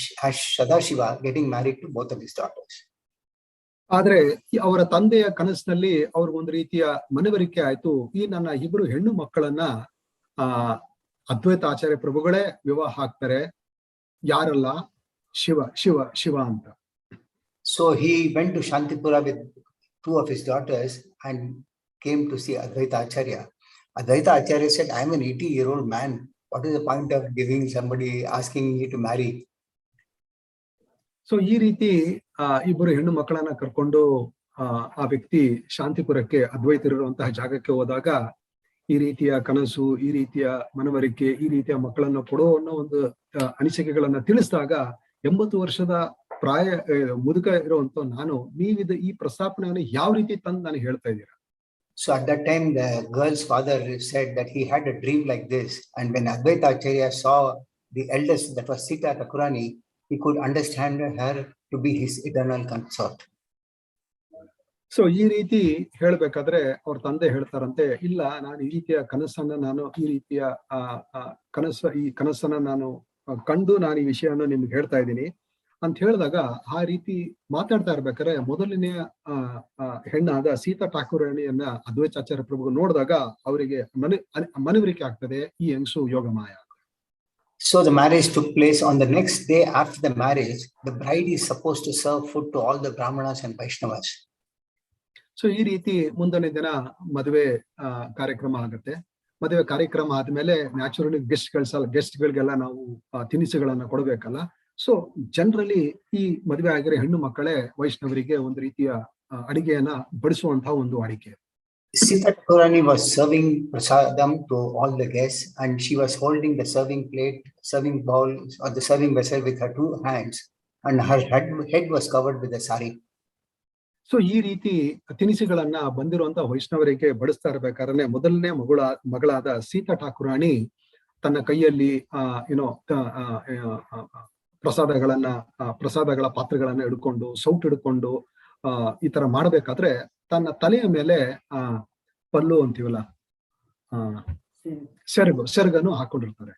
Sadashiva, getting married to both of his daughters. ಆದ್ರೆ ಅವರ ತಂದೆಯ ಕನಸಿನಲ್ಲಿ ಅವ್ರಿಗೊಂದು ರೀತಿಯ ಮನವರಿಕೆ ಆಯ್ತು, ಈ ನನ್ನ 2 ಹೆಣ್ಣು ಮಕ್ಕಳನ್ನ ಅದ್ವೈತ ಆಚಾರ್ಯ ಪ್ರಭುಗಳೇ ವಿವಾಹ ಆಗ್ತಾರೆ, ಯಾರಲ್ಲ, ಶಿವ ಶಿವ ಶಿವ ಅಂತ. So he went to Shantipura with 2 of his daughters and came to see Advaita Acharya. Advaita Acharya said, I am an 80-year-old man. What is the point of giving somebody, asking me to marry? So ಈ ರೀತಿ 2 ಹೆಣ್ಣು ಮಕ್ಕಳನ್ನ ಕರ್ಕೊಂಡು ಆ ವ್ಯಕ್ತಿ ಶಾಂತಿಪುರಕ್ಕೆ ಅದ್ವೈತರಿರುವಂತಹ ಜಾಗಕ್ಕೆ ಹೋದಾಗ ಈ ರೀತಿಯ ಕನಸು, ಈ ರೀತಿಯ ಮನವರಿಕೆ, ಈ ರೀತಿಯ ಮಕ್ಕಳನ್ನ ಕೊಡೋ ಅನ್ನೋ ಒಂದು ಅನಿಸಿಕೆಗಳನ್ನ ತಿಳಿಸಿದಾಗ 80 ವರ್ಷದ ಮುದುಕ ಇರುವಂತ ನಾನು, ನೀವಿದ ಈ ಪ್ರಸ್ತಾಪನೆಯನ್ನು ಯಾವ ರೀತಿ ತಂದು ನನಗೆ ಹೇಳ್ತಾ ಇದ್ದೀರಾ? So at that time, the girl's father said that he had a dream like this. And when Advaita Acharya saw the eldest, that was Tirtha Chaitanya, he could understand her to be his eternal consort. So ಈ ರೀತಿ ಹೇಳ್ಬೇಕಾದ್ರೆ ಅವ್ರ ತಂದೆ ಹೇಳ್ತಾರಂತೆ, ಇಲ್ಲ ನಾನು ಈ ರೀತಿಯ ಕನಸನ್ನ ನಾನು ಈ ರೀತಿಯ ಕನಸನ್ನ ನಾನು ಕಂಡು ನಾನು ಈ ವಿಷಯನ ನಿಮ್ಗೆ ಹೇಳ್ತಾ ಇದ್ದೀನಿ ಅಂತ ಹೇಳಿದಾಗ, ಆ ರೀತಿ ಮಾತಾಡ್ತಾ ಇರ್ಬೇಕಾದ್ರೆ ಮೊದಲನೆಯ ಹೆಣ್ಣಾದ ಸೀತಾ ಠಾಕುರಾಣಿಯನ್ನ ಅದ್ವೈತಾಚಾರ್ಯ ಪ್ರಭು ನೋಡಿದಾಗ ಅವರಿಗೆ ಮನವರಿಕೆ ಆಗ್ತದೆ, ಈ ಹೆಂಗಸು Yogamaya. So the marriage took place. On the next day after the marriage, the bride is supposed to serve food to all the Brahmanas and Vaishnavas. So ಈ ರೀತಿ ಮುಂದನೇ ದಿನ ಮದುವೆ ಕಾರ್ಯಕ್ರಮ ಆಗುತ್ತೆ. ಮದುವೆ ಕಾರ್ಯಕ್ರಮ ಆದ್ಮೇಲೆ ನ್ಯಾಚುರಲಿ ಗೆಸ್ಟ್ಗಳಿಗೆಲ್ಲ ನಾವು ತಿನಿಸುಗಳನ್ನ ಕೊಡಬೇಕಲ್ಲ. ಸೊ ಜನರಲಿ ಈ ಮದುವೆ ಆಗಿರೋ ಹೆಣ್ಣು ಮಕ್ಕಳೇ ವೈಷ್ಣವರಿಗೆ ಒಂದು ರೀತಿಯ ಅಡಿಗೆಯನ್ನ ಬಡಿಸುವಂತಹ ಒಂದು ಅಡಿಗೆ. Sita Chaitanya was serving prasadam to all the guests, and she was holding the serving plate, serving bowl, or the serving vessel with her two hands, and her head was covered with a sari. So ಈ ರೀತಿ ತಿನಿಸುಗಳನ್ನ ಬಂದಿರುವಂತಹ ವೈಷ್ಣವರಿಗೆ ಬಡಿಸ್ತಾ ಇರ್ಬೇಕಾದ್ರೆ ಮೊದಲನೇ ಮಗಳಾದ ಸೀತಾ ಠಾಕುರಾಣಿ ತನ್ನ ಕೈಯಲ್ಲಿ ಪ್ರಸಾದಗಳ ಪಾತ್ರೆಗಳನ್ನ ಹಿಡ್ಕೊಂಡು ಸೌಟ್ ಹಿಡ್ಕೊಂಡು ಈ ತರ ಮಾಡ್ಬೇಕಾದ್ರೆ ತನ್ನ ತಲೆಯ ಮೇಲೆ ಪಲ್ಲು ಅಂತೀವಲ್ಲ, ಸೆರಗನ್ನು ಹಾಕೊಂಡಿರ್ತಾರೆ.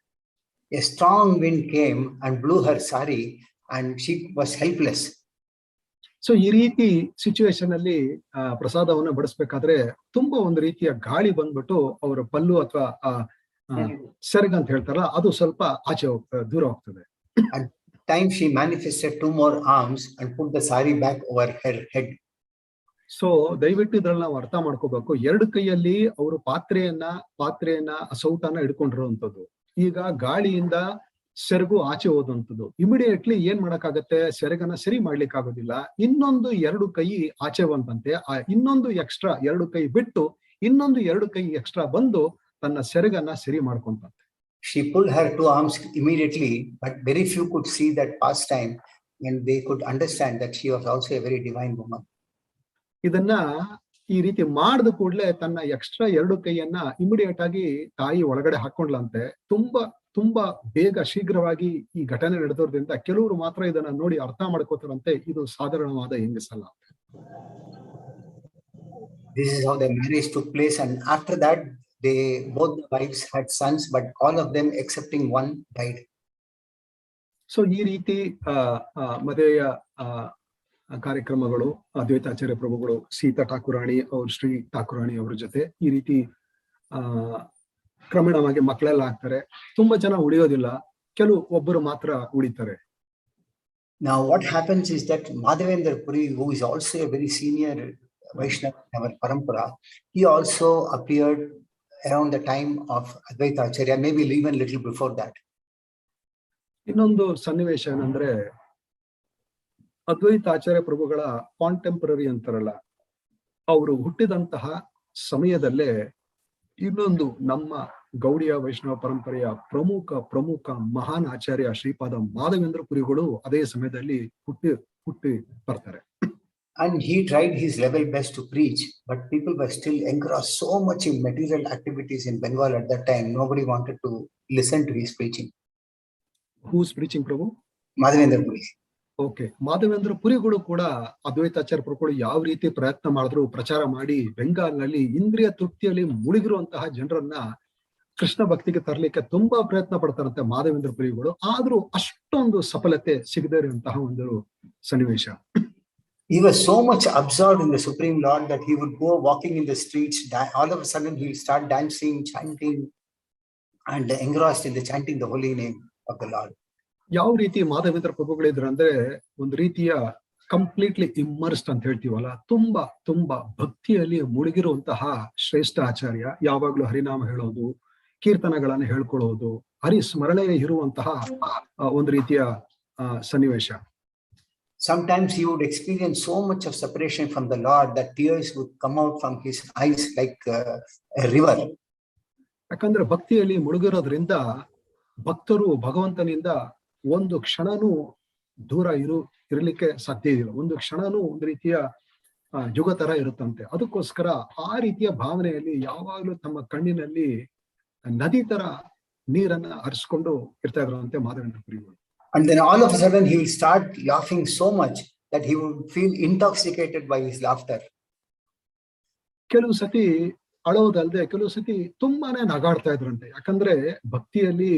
A strong wind came and blew her sari, and she was helpless. So ಈ ರೀತಿ ಸಿಚುವೇಶನ್ ಅಲ್ಲಿ ಪ್ರಸಾದವನ್ನ ಬಡಿಸ್ಬೇಕಾದ್ರೆ ತುಂಬಾ ಒಂದು ರೀತಿಯ ಗಾಳಿ ಬಂದ್ಬಿಟ್ಟು ಅವರ ಪಲ್ಲು ಅಥವಾ ಸೆರಗ ಅಂತ ಹೇಳ್ತಾರಲ್ಲ, ಅದು ಸ್ವಲ್ಪ ಆಚೆ ದೂರ ಹೋಗ್ತದೆ. At time she manifested two more arms and put the sari back over her head. So ದಯವಿಟ್ಟು ಇದ್ರಲ್ಲಿ ನಾವು ಅರ್ಥ ಮಾಡ್ಕೋಬೇಕು, ಎರಡು ಕೈಯಲ್ಲಿ ಅವರು ಪಾತ್ರೆಯನ್ನ ಸೌಟನ್ನ ಹಿಡ್ಕೊಂಡಿರುವಂತದ್ದು. ಈಗ ಗಾಳಿಯಿಂದ ಸೆರಗು ಆಚೆ ಹೋದಂಥದ್ದು. ಇಮಿಡಿಯೇಟ್ಲಿ ಏನ್ ಮಾಡಕ್ಕಾಗತ್ತೆ, ಸೆರಗನ್ನ ಸರಿ ಮಾಡ್ಲಿಕ್ಕೆ ಆಗೋದಿಲ್ಲ. ಇನ್ನೊಂದು ಎರಡು ಕೈ ಆಚೆ ಬಂತಂತೆ, ಆ ಇನ್ನೊಂದು ಎಕ್ಸ್ಟ್ರಾ ಎರಡು ಕೈ ಬಿಟ್ಟು ಇನ್ನೊಂದು ಎರಡು ಕೈ ಎಕ್ಸ್ಟ್ರಾ ಬಂದು ತನ್ನ ಸೆರಗನ್ನ ಸರಿ ಮಾಡ್ಕೊಂತಂತೆ. She pulled her two arms immediately, but very few could see that pastime, and they could understand that she was also a very divine woman. ಇದನ್ನ ಈ ರೀತಿ ಮಾಡಿದ ಕೂಡಲೇ ತನ್ನ ಎಕ್ಸ್ಟ್ರಾ ಎರಡು ಕೈಯನ್ನ ಇಮಿಡಿಯೇಟ್ ಆಗಿ ತಾಯಿ ಒಳಗಡೆ ಹಾಕೊಂಡ್ಲಂತೆ. ತುಂಬಾ ಬೇಗ ಶೀಘ್ರವಾಗಿ ಈ ಘಟನೆ ನಡೆದೋದ್ರಿಂದ ಕೆಲವರು ಮಾತ್ರ ಇದನ್ನ ನೋಡಿ ಅರ್ಥ ಮಾಡ್ಕೋತಾರಂತೆ, ಇದು ಸಾಧಾರಣವಾದ ಹೆಂಗಸಲ್ಲ. This is how the marriage took place, and after that both the wives had sons, but all of them excepting one died. So ಈ ರೀತಿ ಮದುವೆಯ ಕಾರ್ಯಕ್ರಮಗಳು ಅದ್ವೈತಾಚಾರ್ಯ ಪ್ರಭುಗಳು ಸೀತಾ ಠಾಕುರಾಣಿ ಅವ್ರ ಶ್ರೀ ಠಾಕುರಾಣಿ ಅವ್ರ ಜೊತೆ ಈ ರೀತಿ ಕ್ರಮೇಣವಾಗಿ ಮಕ್ಕಳೆಲ್ಲ ಆಗ್ತಾರೆ. ತುಂಬಾ ಜನ ಉಳಿಯೋದಿಲ್ಲ, ಒಬ್ಬರು ಮಾತ್ರ ಉಳಿತಾರೆ. Now what happens is that Madhavendra Puri, who is also a very senior Vaishnava in our parampara, he also appeared around the time of Advaita Acharya, maybe even little before that. ಇನ್ನೊಂದು ಸನ್ನಿವೇಶ ಏನಂದ್ರೆ, ಅದ್ವೈತಾಚಾರ್ಯ ಪ್ರಭುಗಳ ಕಾಂಟೆಂಪರರಿ ಅಂತಾರಲ್ಲ, ಅವರು ಹುಟ್ಟಿದಂತಹ ಸಮಯದಲ್ಲೇ ಇನ್ನೊಂದು ನಮ್ಮ ಗೌಡಿಯ ವೈಷ್ಣವ ಪರಂಪರೆಯ ಪ್ರಮುಖ ಮಹಾನ್ ಆಚಾರ್ಯ ಶ್ರೀಪಾದ ಮಾಧವೇಂದ್ರ ಪುರಿಗಳು ಅದೇ ಸಮಯದಲ್ಲಿ ಹುಟ್ಟಿ ಬರ್ತಾರೆ. And he tried his level best to preach, but people were still engrossed so much in material activities in Bengal at that time. Nobody wanted to listen to his preaching. Who's preaching, Prabhu? Madhavendra Puri. Okay, Madhavendra ಪುರಿಗಳು ಕೂಡ ಅದ್ವೈತಾಚಾರ್ಯ ಪ್ರಭುಗಳು ಯಾವ ರೀತಿ ಪ್ರಯತ್ನ ಮಾಡಿದ್ರು, ಪ್ರಚಾರ ಮಾಡಿ ಬೆಂಗಾಲ್ನಲ್ಲಿ ಇಂದ್ರಿಯ ತೃಪ್ತಿಯಲ್ಲಿ ಮುಳುಗಿರುವಂತಹ ಜನರನ್ನ ಕೃಷ್ಣ ಭಕ್ತಿಗೆ ತರಲಿಕ್ಕೆ ತುಂಬಾ ಪ್ರಯತ್ನ ಪಡ್ತಾರಂತೆ ಮಾಧವೇಂದ್ರ ಪುರಿಗಳು. ಆದ್ರೂ ಅಷ್ಟೊಂದು ಸಫಲತೆ ಸಿಗದೇ ಇರುವಂತಹ ಒಂದು ಸನ್ನಿವೇಶ. He was so much absorbed in the Supreme Lord that he would go walking in the streets. All of a sudden, he would start dancing, chanting, and engrossed in the chanting the holy name of the Lord. ಯಾವ ರೀತಿ ಮಾಧವೇಂದ್ರ ಪ್ರಭುಗಳಿದ್ರು ಅಂದ್ರೆ, ಒಂದು ರೀತಿಯ ಕಂಪ್ಲೀಟ್ಲಿ ಇಮ್ಮರ್ಸ್ಡ್ ಅಂತ ಹೇಳ್ತೀವಲ್ಲ, ತುಂಬಾ ಭಕ್ತಿಯಲ್ಲಿ ಮುಳುಗಿರುವಂತಹ ಶ್ರೇಷ್ಠ ಆಚಾರ್ಯ. ಯಾವಾಗ್ಲೂ ಹರಿನಾಮ ಹೇಳೋದು, ಕೀರ್ತನಗಳನ್ನ ಹೇಳ್ಕೊಳ್ಳೋದು, ಹರಿಸ್ಮರಣೆ ಇರುವಂತಹ ಒಂದು ರೀತಿಯ ಸನ್ನಿವೇಶ. Sometimes he would experience so much of separation from the Lord that tears would come out from his eyes like a river. ಯಾಕಂದ್ರೆ ಭಕ್ತಿಯಲ್ಲಿ ಮುಳುಗಿರೋದ್ರಿಂದ ಭಕ್ತರು ಭಗವಂತನಿಂದ ಒಂದು ಕ್ಷಣನೂ ದೂರ ಇರಲಿಕ್ಕೆ ಸಾಧ್ಯ ಇಲ್ಲ. ಒಂದು ಕ್ಷಣನೂ ಒಂದು ರೀತಿಯ ಯುಗ ತರ ಇರುತ್ತಂತೆ. ಅದಕ್ಕೋಸ್ಕರ ಆ ರೀತಿಯ ಭಾವನೆಯಲ್ಲಿ ಯಾವಾಗ್ಲೂ ತಮ್ಮ ಕಣ್ಣಿನಲ್ಲಿ ನದಿ ತರ ನೀರನ್ನ ಹರಿಸ್ಕೊಂಡು ಇರ್ತಾ ಇದ್ರಂತೆ Madhavendra ಪುರಿಗಳು. And then all of a sudden he will start laughing so much that he would feel intoxicated by his laughter. ಕೆಲವು ಸತಿ ಅಳೋದಲ್ದೆ ಕೆಲವು ಸತಿ ತುಂಬಾನೇ ನಗಾಡ್ತಾ ಇದ್ರಂತೆ. ಯಾಕಂದ್ರೆ ಭಕ್ತಿಯಲ್ಲಿ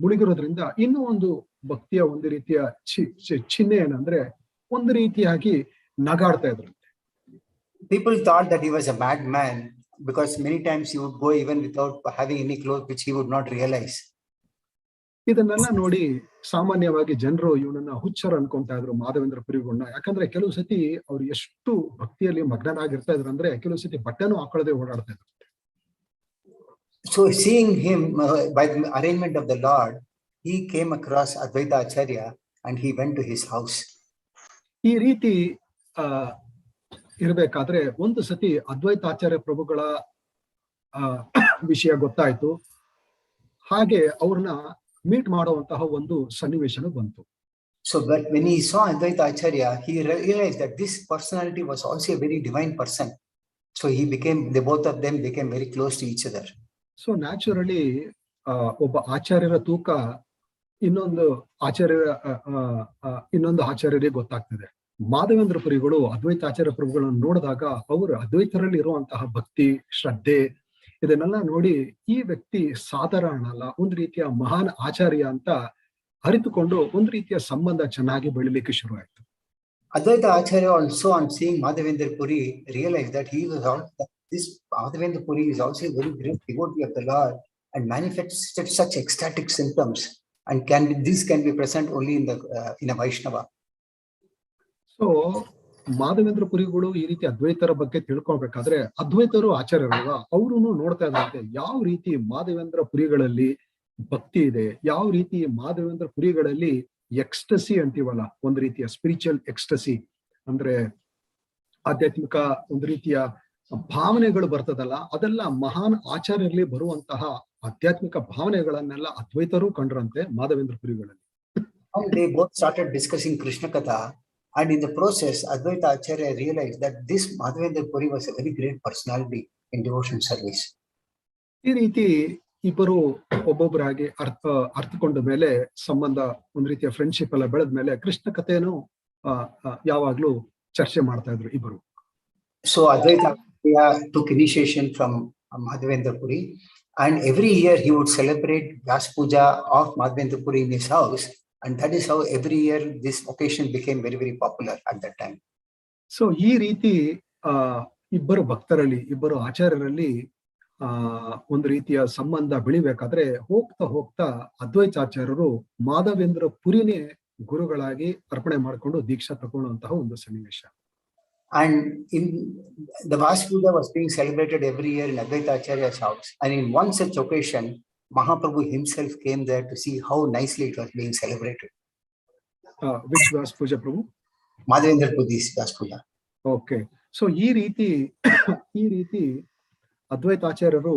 ಮುಳುಗಿರೋದ್ರಿಂದ ಇನ್ನೂ ಒಂದು ಭಕ್ತಿಯ ಒಂದು ರೀತಿಯ ಚಿಹ್ನೆ ಏನಂದ್ರೆ ಒಂದು ರೀತಿಯಾಗಿ ನಗಾಡ್ತಾ ಇದ್ರಂತೆ. People thought that he was a mad man because many times he would go even without having any clothes, which he would not realize. ಇದನ್ನೆಲ್ಲ ನೋಡಿ ಸಾಮಾನ್ಯವಾಗಿ ಜನರು ಇವನನ್ನ ಹುಚ್ಚರು ಅನ್ಕೊಂತಾ ಇದ್ರು ಮಾಧವೇಂದ್ರ ಪುರಿಗಳನ್ನ. ಯಾಕಂದ್ರೆ ಕೆಲವು ಸತಿ ಅವ್ರು ಎಷ್ಟು ಭಕ್ತಿಯಲ್ಲಿ ಮಗ್ನರಾಗಿರ್ತಾ ಇದ್ರು ಅಂದ್ರೆ ಕೆಲವು ಸತಿ ಬಟ್ಟೆನೂ ಹಾಕೊಳ್ಳದೆ ಓಡಾಡ್ತಾ ಇದ್ರು. So seeing him by the arrangement of the Lord, he came across Advaita Acharya and he went to his house. ಈ ರೀತಿ ಇರ್ಬೇಕಾದ್ರೆ ಒಂದು ಸತಿ ಅದ್ವೈತಾಚಾರ್ಯ ಪ್ರಭುಗಳ ವಿಷಯ ಗೊತ್ತಾಯ್ತು. ಹಾಗೆ ಅವ್ರನ್ನ ಮೀಟ್ ಮಾಡುವಂತಹ ಒಂದು ಸನ್ನಿವೇಶನೂ ಬಂತು. So but when he saw Advaita Acharya, he realized that this personality was also a very divine person. So they both of them became very close to each other. So naturally ಒಬ್ಬ ಆಚಾರ್ಯರ ತೂಕ ಇನ್ನೊಂದು ಆಚಾರ್ಯರಿಗೆ ಗೊತ್ತಾಗ್ತದೆ. ಮಾಧವೇಂದ್ರ ಪುರಿಗಳು ಅದ್ವೈತಾಚಾರ್ಯ ಪ್ರಭುಗಳನ್ನು ನೋಡಿದಾಗ ಅವರು ಅದ್ವೈತರಲ್ಲಿ ಇರುವಂತಹ ಭಕ್ತಿ, ಶ್ರದ್ಧೆ ಇದನ್ನೆಲ್ಲ ನೋಡಿ ಈ ವ್ಯಕ್ತಿ ಸಾಧಾರಣ ಅಲ್ಲ, ಒಂದು ರೀತಿಯ ಮಹಾನ್ ಆಚಾರ್ಯ ಅಂತ ಅರಿತುಕೊಂಡು ಒಂದು ರೀತಿಯ ಸಂಬಂಧ ಚೆನ್ನಾಗಿ ಬೆಳಿಲಿಕ್ಕೆ ಶುರು ಆಯ್ತು. Advaita Acharya also, on seeing Madhavendra Puri, realized that this Madhavendra Puri is also a very great devotee of the Lord and manifested such ecstatic symptoms, and this can be present only in a Vaishnava. So Madhavendra ಪುರಿಗಳು ಈ ರೀತಿ ಅದ್ವೈತರ ಬಗ್ಗೆ ತಿಳ್ಕೊಳ್ಬೇಕಾದ್ರೆ ಅದ್ವೈತರು ಆಚಾರ್ಯರಲ್ವಾ, ಅವರು ನೋಡ್ತಾ ಇದ್ದಂತೆ ಯಾವ ರೀತಿ ಮಾಧವೇಂದ್ರ ಪುರಿಗಳಲ್ಲಿ ಭಕ್ತಿ ಇದೆ, ಯಾವ ರೀತಿ ಮಾಧವೇಂದ್ರ ಪುರಿಗಳಲ್ಲಿ ಎಕ್ಸ್ಟಸಿ ಅಂತೀವಲ್ಲ, ಒಂದು ರೀತಿಯ ಸ್ಪಿರಿಚುವಲ್ ಎಕ್ಸ್ಟಸಿ ಅಂದ್ರೆ ಆಧ್ಯಾತ್ಮಿಕ ಒಂದು ರೀತಿಯ ಭಾವನೆಗಳು ಬರ್ತದಲ್ಲ, ಅದೆಲ್ಲ ಮಹಾನ್ ಆಚಾರ್ಯರಲ್ಲಿ ಬರುವಂತಹ ಆಧ್ಯಾತ್ಮಿಕ ಭಾವನೆಗಳನ್ನೆಲ್ಲ ಅದ್ವೈತರು ಕಂಡ್ರಂತೆ Madhavendra ಪುರಿಗಳಲ್ಲಿ. And they both started discussing Krishna Katha. And in the process, Advaita Acharya realized that this Madhavendra Puri was a very great personality in devotion service. ಈ ರೀತಿ ಇಬ್ಬರು ಒಬ್ಬೊಬ್ಬರಾಗಿ ಅರ್ಥಕೊಂಡ ಮೇಲೆ ಸಂಬಂಧ ಒಂದು ರೀತಿಯ ಫ್ರೆಂಡ್ಶಿಪ್ ಎಲ್ಲ ಬೆಳೆದ ಮೇಲೆ ಕೃಷ್ಣ ಕಥೆಯನ್ನು ಯಾವಾಗ್ಲೂ ಚರ್ಚೆ ಮಾಡ್ತಾ ಇದ್ರು ಇಬ್ಬರು. So Advaita Acharya took initiation from Madhavendra Puri, and every year he would celebrate Vyas Puja of Madhavendra Puri in his house. And that is how every year this occasion became very, very popular at that time. So ಈ ರೀತಿ ಇಬ್ಬರು ಭಕ್ತರಲ್ಲಿ, ಇಬ್ಬರು ಆಚಾರ್ಯರಲ್ಲಿ ಒಂದು ರೀತಿಯ ಸಂಬಂಧ ಬೆಳಿಬೇಕಾದ್ರೆ ಹೋಗ್ತಾ ಅದ್ವೈತಾಚಾರ್ಯರು ಮಾಧವೇಂದ್ರ ಪುರಿನೇ ಗುರುಗಳಾಗಿ ಅರ್ಪಣೆ ಮಾಡಿಕೊಂಡು ದೀಕ್ಷಾ ತಗೊಳ್ಳುವಂತಹ ಒಂದು ಸನ್ನಿವೇಶ. And the Vyas Puja was being celebrated every year in Advaita Acharya's house. And in one such occasion, Mahaprabhu himself came there to see how nicely it was being celebrated. Which Vyas Puja, Prabhu? Madhavendra Puri's Vyas Puja. Okay. So ಈ ರೀತಿ ಅದ್ವೈತಾಚಾರ್ಯರು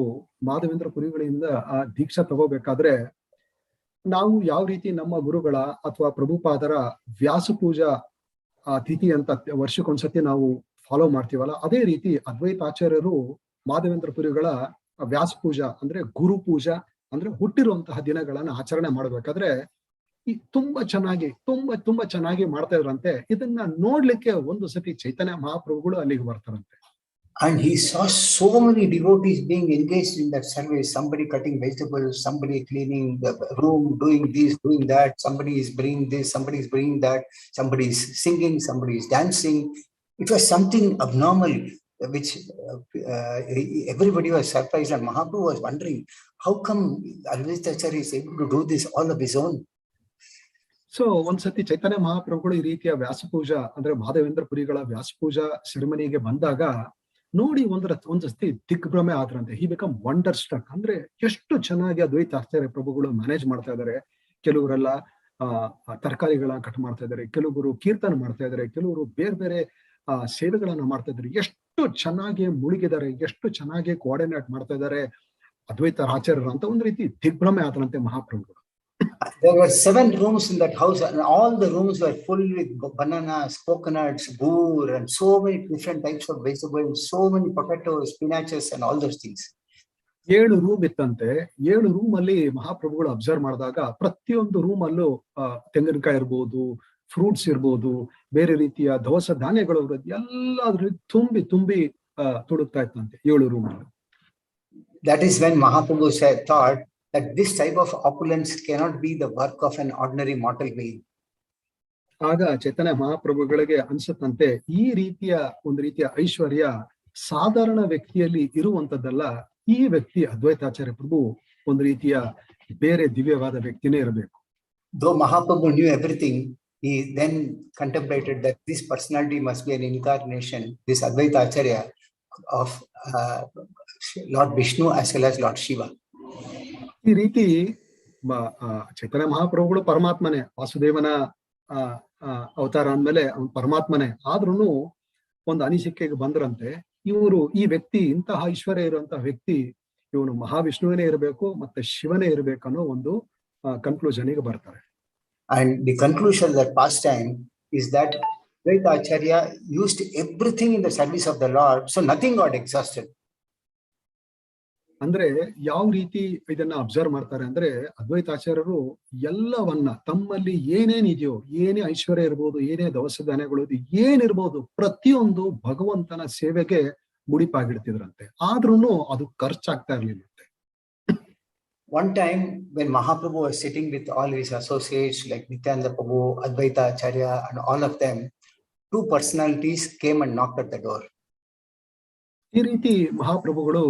ಮಾಧವೇಂದ್ರ ಪುರಿಗಳಿಂದ ಆ ದೀಕ್ಷಾ ತಗೋಬೇಕಾದ್ರೆ ನಾವು ಯಾವ ರೀತಿ ನಮ್ಮ ಗುರುಗಳ ಅಥವಾ ಪ್ರಭುಪಾದರ ವ್ಯಾಸ ಪೂಜಾ ತಿಥಿ ಅಂತ ವರ್ಷಕ್ಕೊಂದ್ಸತಿ ನಾವು ಫಾಲೋ ಮಾಡ್ತೀವಲ್ಲ, ಅದೇ ರೀತಿ ಅದ್ವೈತಾಚಾರ್ಯರು ಮಾಧವೇಂದ್ರ ಪುರಿಗಳ ವ್ಯಾಸ ಪೂಜಾ ಅಂದ್ರೆ ಗುರು ಪೂಜಾ ಅಂದ್ರೆ ಹುಟ್ಟಿರುವಂತಹ ದಿನಗಳನ್ನ ಆಚರಣೆ ಮಾಡಬೇಕಾದ್ರೆ ತುಂಬಾ ಚೆನ್ನಾಗಿ ಮಾಡ್ತಾ ಇದ್ರಂತೆ. ಇದನ್ನ ನೋಡ್ಲಿಕ್ಕೆ ಒಂದು ಸತಿ ಚೈತನ್ಯ ಮಹಾಪ್ರಭುಗಳು ಅಲ್ಲಿಗೆ ಬರ್ತಾರಂತೆ. And he saw so many devotees being engaged in that service. Somebody cutting vegetables, somebody cleaning the room, doing this, doing that. Somebody is bringing this, somebody is bringing that. Somebody is singing, somebody is dancing. It was something abnormal, which everybody was surprised, and Mahaprabhu was wondering, how come Advaita Acharya is able to do this all of his own? So ಒಂದ್ಸತಿ ಚೈತನ್ಯ ಮಹಾಪ್ರಭುಗಳು ಈ ರೀತಿಯ ವ್ಯಾಸಪೂಜಾ ಅಂದ್ರೆ ಮಾಧವೇಂದ್ರ ಪುರಿಗಳ ವ್ಯಾಸಪೂಜಾ ಸೆರೆಮನಿಗೆ ಬಂದಾಗ ನೋಡಿ ಒಂದ್ಸತಿ ದಿಗ್ಭ್ರಮೆ ಆದ್ರಂತೆ. He become wonderstruck. ಅಂದ್ರೆ ಎಷ್ಟು ಚೆನ್ನಾಗಿ ಅದ್ವೈತಾಚಾರ್ಯ ಪ್ರಭುಗಳು ಮ್ಯಾನೇಜ್ ಮಾಡ್ತಾ ಇದ್ದಾರೆ. ಕೆಲವರೆಲ್ಲ ತರಕಾರಿಗಳನ್ನ ಕಟ್ ಮಾಡ್ತಾ ಇದ್ದಾರೆ, ಕೆಲವರು ಕೀರ್ತನ ಮಾಡ್ತಾ ಇದ್ದಾರೆ, ಕೆಲವರು ಬೇರೆ ಬೇರೆ ಸೇವೆಗಳನ್ನ ಮಾಡ್ತಾ ಇದ್ದಾರೆ. ಎಷ್ಟು ಚೆನ್ನಾಗಿ ಮುಳುಗಿದ್ದಾರೆ, ಎಷ್ಟು ಚೆನ್ನಾಗಿ ಕೋಆರ್ಡಿನೇಟ್ ಮಾಡ್ತಾ ಇದ್ದಾರೆ ಅದ್ವೈತ ಆಚಾರ್ಯರು ಅಂತ ಒಂದು ರೀತಿ ದಿಗ್ಭ್ರಮೆ ಆದ್ರಂತೆ ಮಹಾಪ್ರಭುಗಳು. There were 7 rooms in that house, and all the rooms were full with bananas, coconuts, boor, and so many different types of vegetables, so many potatoes, spinaches, and all those things. 7 room ಇತ್ತಂತೆ. 7 ರೂಮ್ ಅಲ್ಲಿ ಮಹಾಪ್ರಭುಗಳು ಅಬ್ಸರ್ವ್ ಮಾಡಿದಾಗ ಪ್ರತಿಯೊಂದು ರೂಮ್ ಅಲ್ಲೂ ತೆಂಗಿನಕಾಯಿ ಇರ್ಬೋದು, ಫ್ರೂಟ್ಸ್ ಇರ್ಬೋದು, ಬೇರೆ ರೀತಿಯ ದವಸ ಧಾನ್ಯಗಳು ಎಲ್ಲಾದ್ರೂ ತುಂಬಿ ತುಂಬಿ ತುಡುಕ್ತಾ ಇತ್ತಂತೆ 7 ರೂಮ್ ಅಲ್ಲಿ. That is when Mahaprabhu thought that this type of opulence cannot be the work of an ordinary mortal being. ಆಗ ಚೈತನ್ಯ ಮಹಾಪ್ರಭುಗಳಿಗೆ ಅನ್ಸುತ್ತಂತೆ, ಈ ರೀತಿಯ ಒಂದು ರೀತಿಯ ಐಶ್ವರ್ಯ ಸಾಧಾರಣ ವ್ಯಕ್ತಿಯಲ್ಲಿ ಇರುವಂತದ್ದಲ್ಲ, ಈ ವ್ಯಕ್ತಿ ಅದ್ವೈತಾಚಾರ್ಯ ಪ್ರಭು ಒಂದು ರೀತಿಯ ಬೇರೆ ದಿವ್ಯವಾದ ವ್ಯಕ್ತಿನೇ ಇರಬೇಕು. Though Mahaprabhu knew everything, he then contemplated that this personality must be an incarnation, this Advaita Acharya of Lord Vishnu as well as Lord Shiva. ಈ ರೀತಿ ಚೈತನ್ಯ ಮಹಾಪ್ರಭುಗಳು ಪರಮಾತ್ಮನೇ, ವಾಸುದೇವನ ಅವತಾರ ಅಂದ್ಮೇಲೆ ಅವನು ಪರಮಾತ್ಮನೇ. ಆದ್ರೂ ಒಂದು ಅನಿಸಿಕೆಗೆ ಬಂದ್ರಂತೆ, ಈ ವ್ಯಕ್ತಿ ಇಂತಹ ಐಶ್ವರ್ಯ ಇರುವಂತಹ ವ್ಯಕ್ತಿ ಇವನು ಮಹಾವಿಷ್ಣುವನೇ ಇರಬೇಕು ಮತ್ತೆ ಶಿವನೇ ಇರಬೇಕು ಅನ್ನೋ ಒಂದು ಕನ್ಕ್ಲೂಷನ್ ಗೆ ಬರ್ತಾರೆ. And the conclusion of that pastime is that Advaita Acharya used everything in the service of the Lord, so nothing got exhausted. ಅಂದ್ರೆ ಯಾವ ರೀತಿ ಇದನ್ನ ಅಬ್ಸರ್ವ್ ಮಾಡ್ತಾರೆ ಅಂದ್ರೆ, ಅದ್ವೈತಾಚಾರ್ಯರು ಎಲ್ಲವನ್ನ ತಮ್ಮಲ್ಲಿ ಏನೇನಿದೆಯೋ, ಏನೇ ಐಶ್ವರ್ಯ ಇರ್ಬೋದು, ಏನೇ ದವಸ ಧಾನ್ಯಗಳು ಏನಿರ್ಬೋದು, ಪ್ರತಿಯೊಂದು ಭಗವಂತನ ಸೇವೆಗೆ ಮುಡಿಪಾಗಿಡ್ತಿದ್ರಂತೆ. ಆದ್ರೂ ಅದು ಖರ್ಚಾಗ್ತಾ ಇರ್ಲಿಲ್ಲಂತೆ. One time when Mahaprabhu was sitting with all his associates like Nityananda Prabhu, Advaita Acharya, and all of them, 2 personalities came and knocked at the door. ಈ ರೀತಿ ಮಹಾಪ್ರಭುಗಳು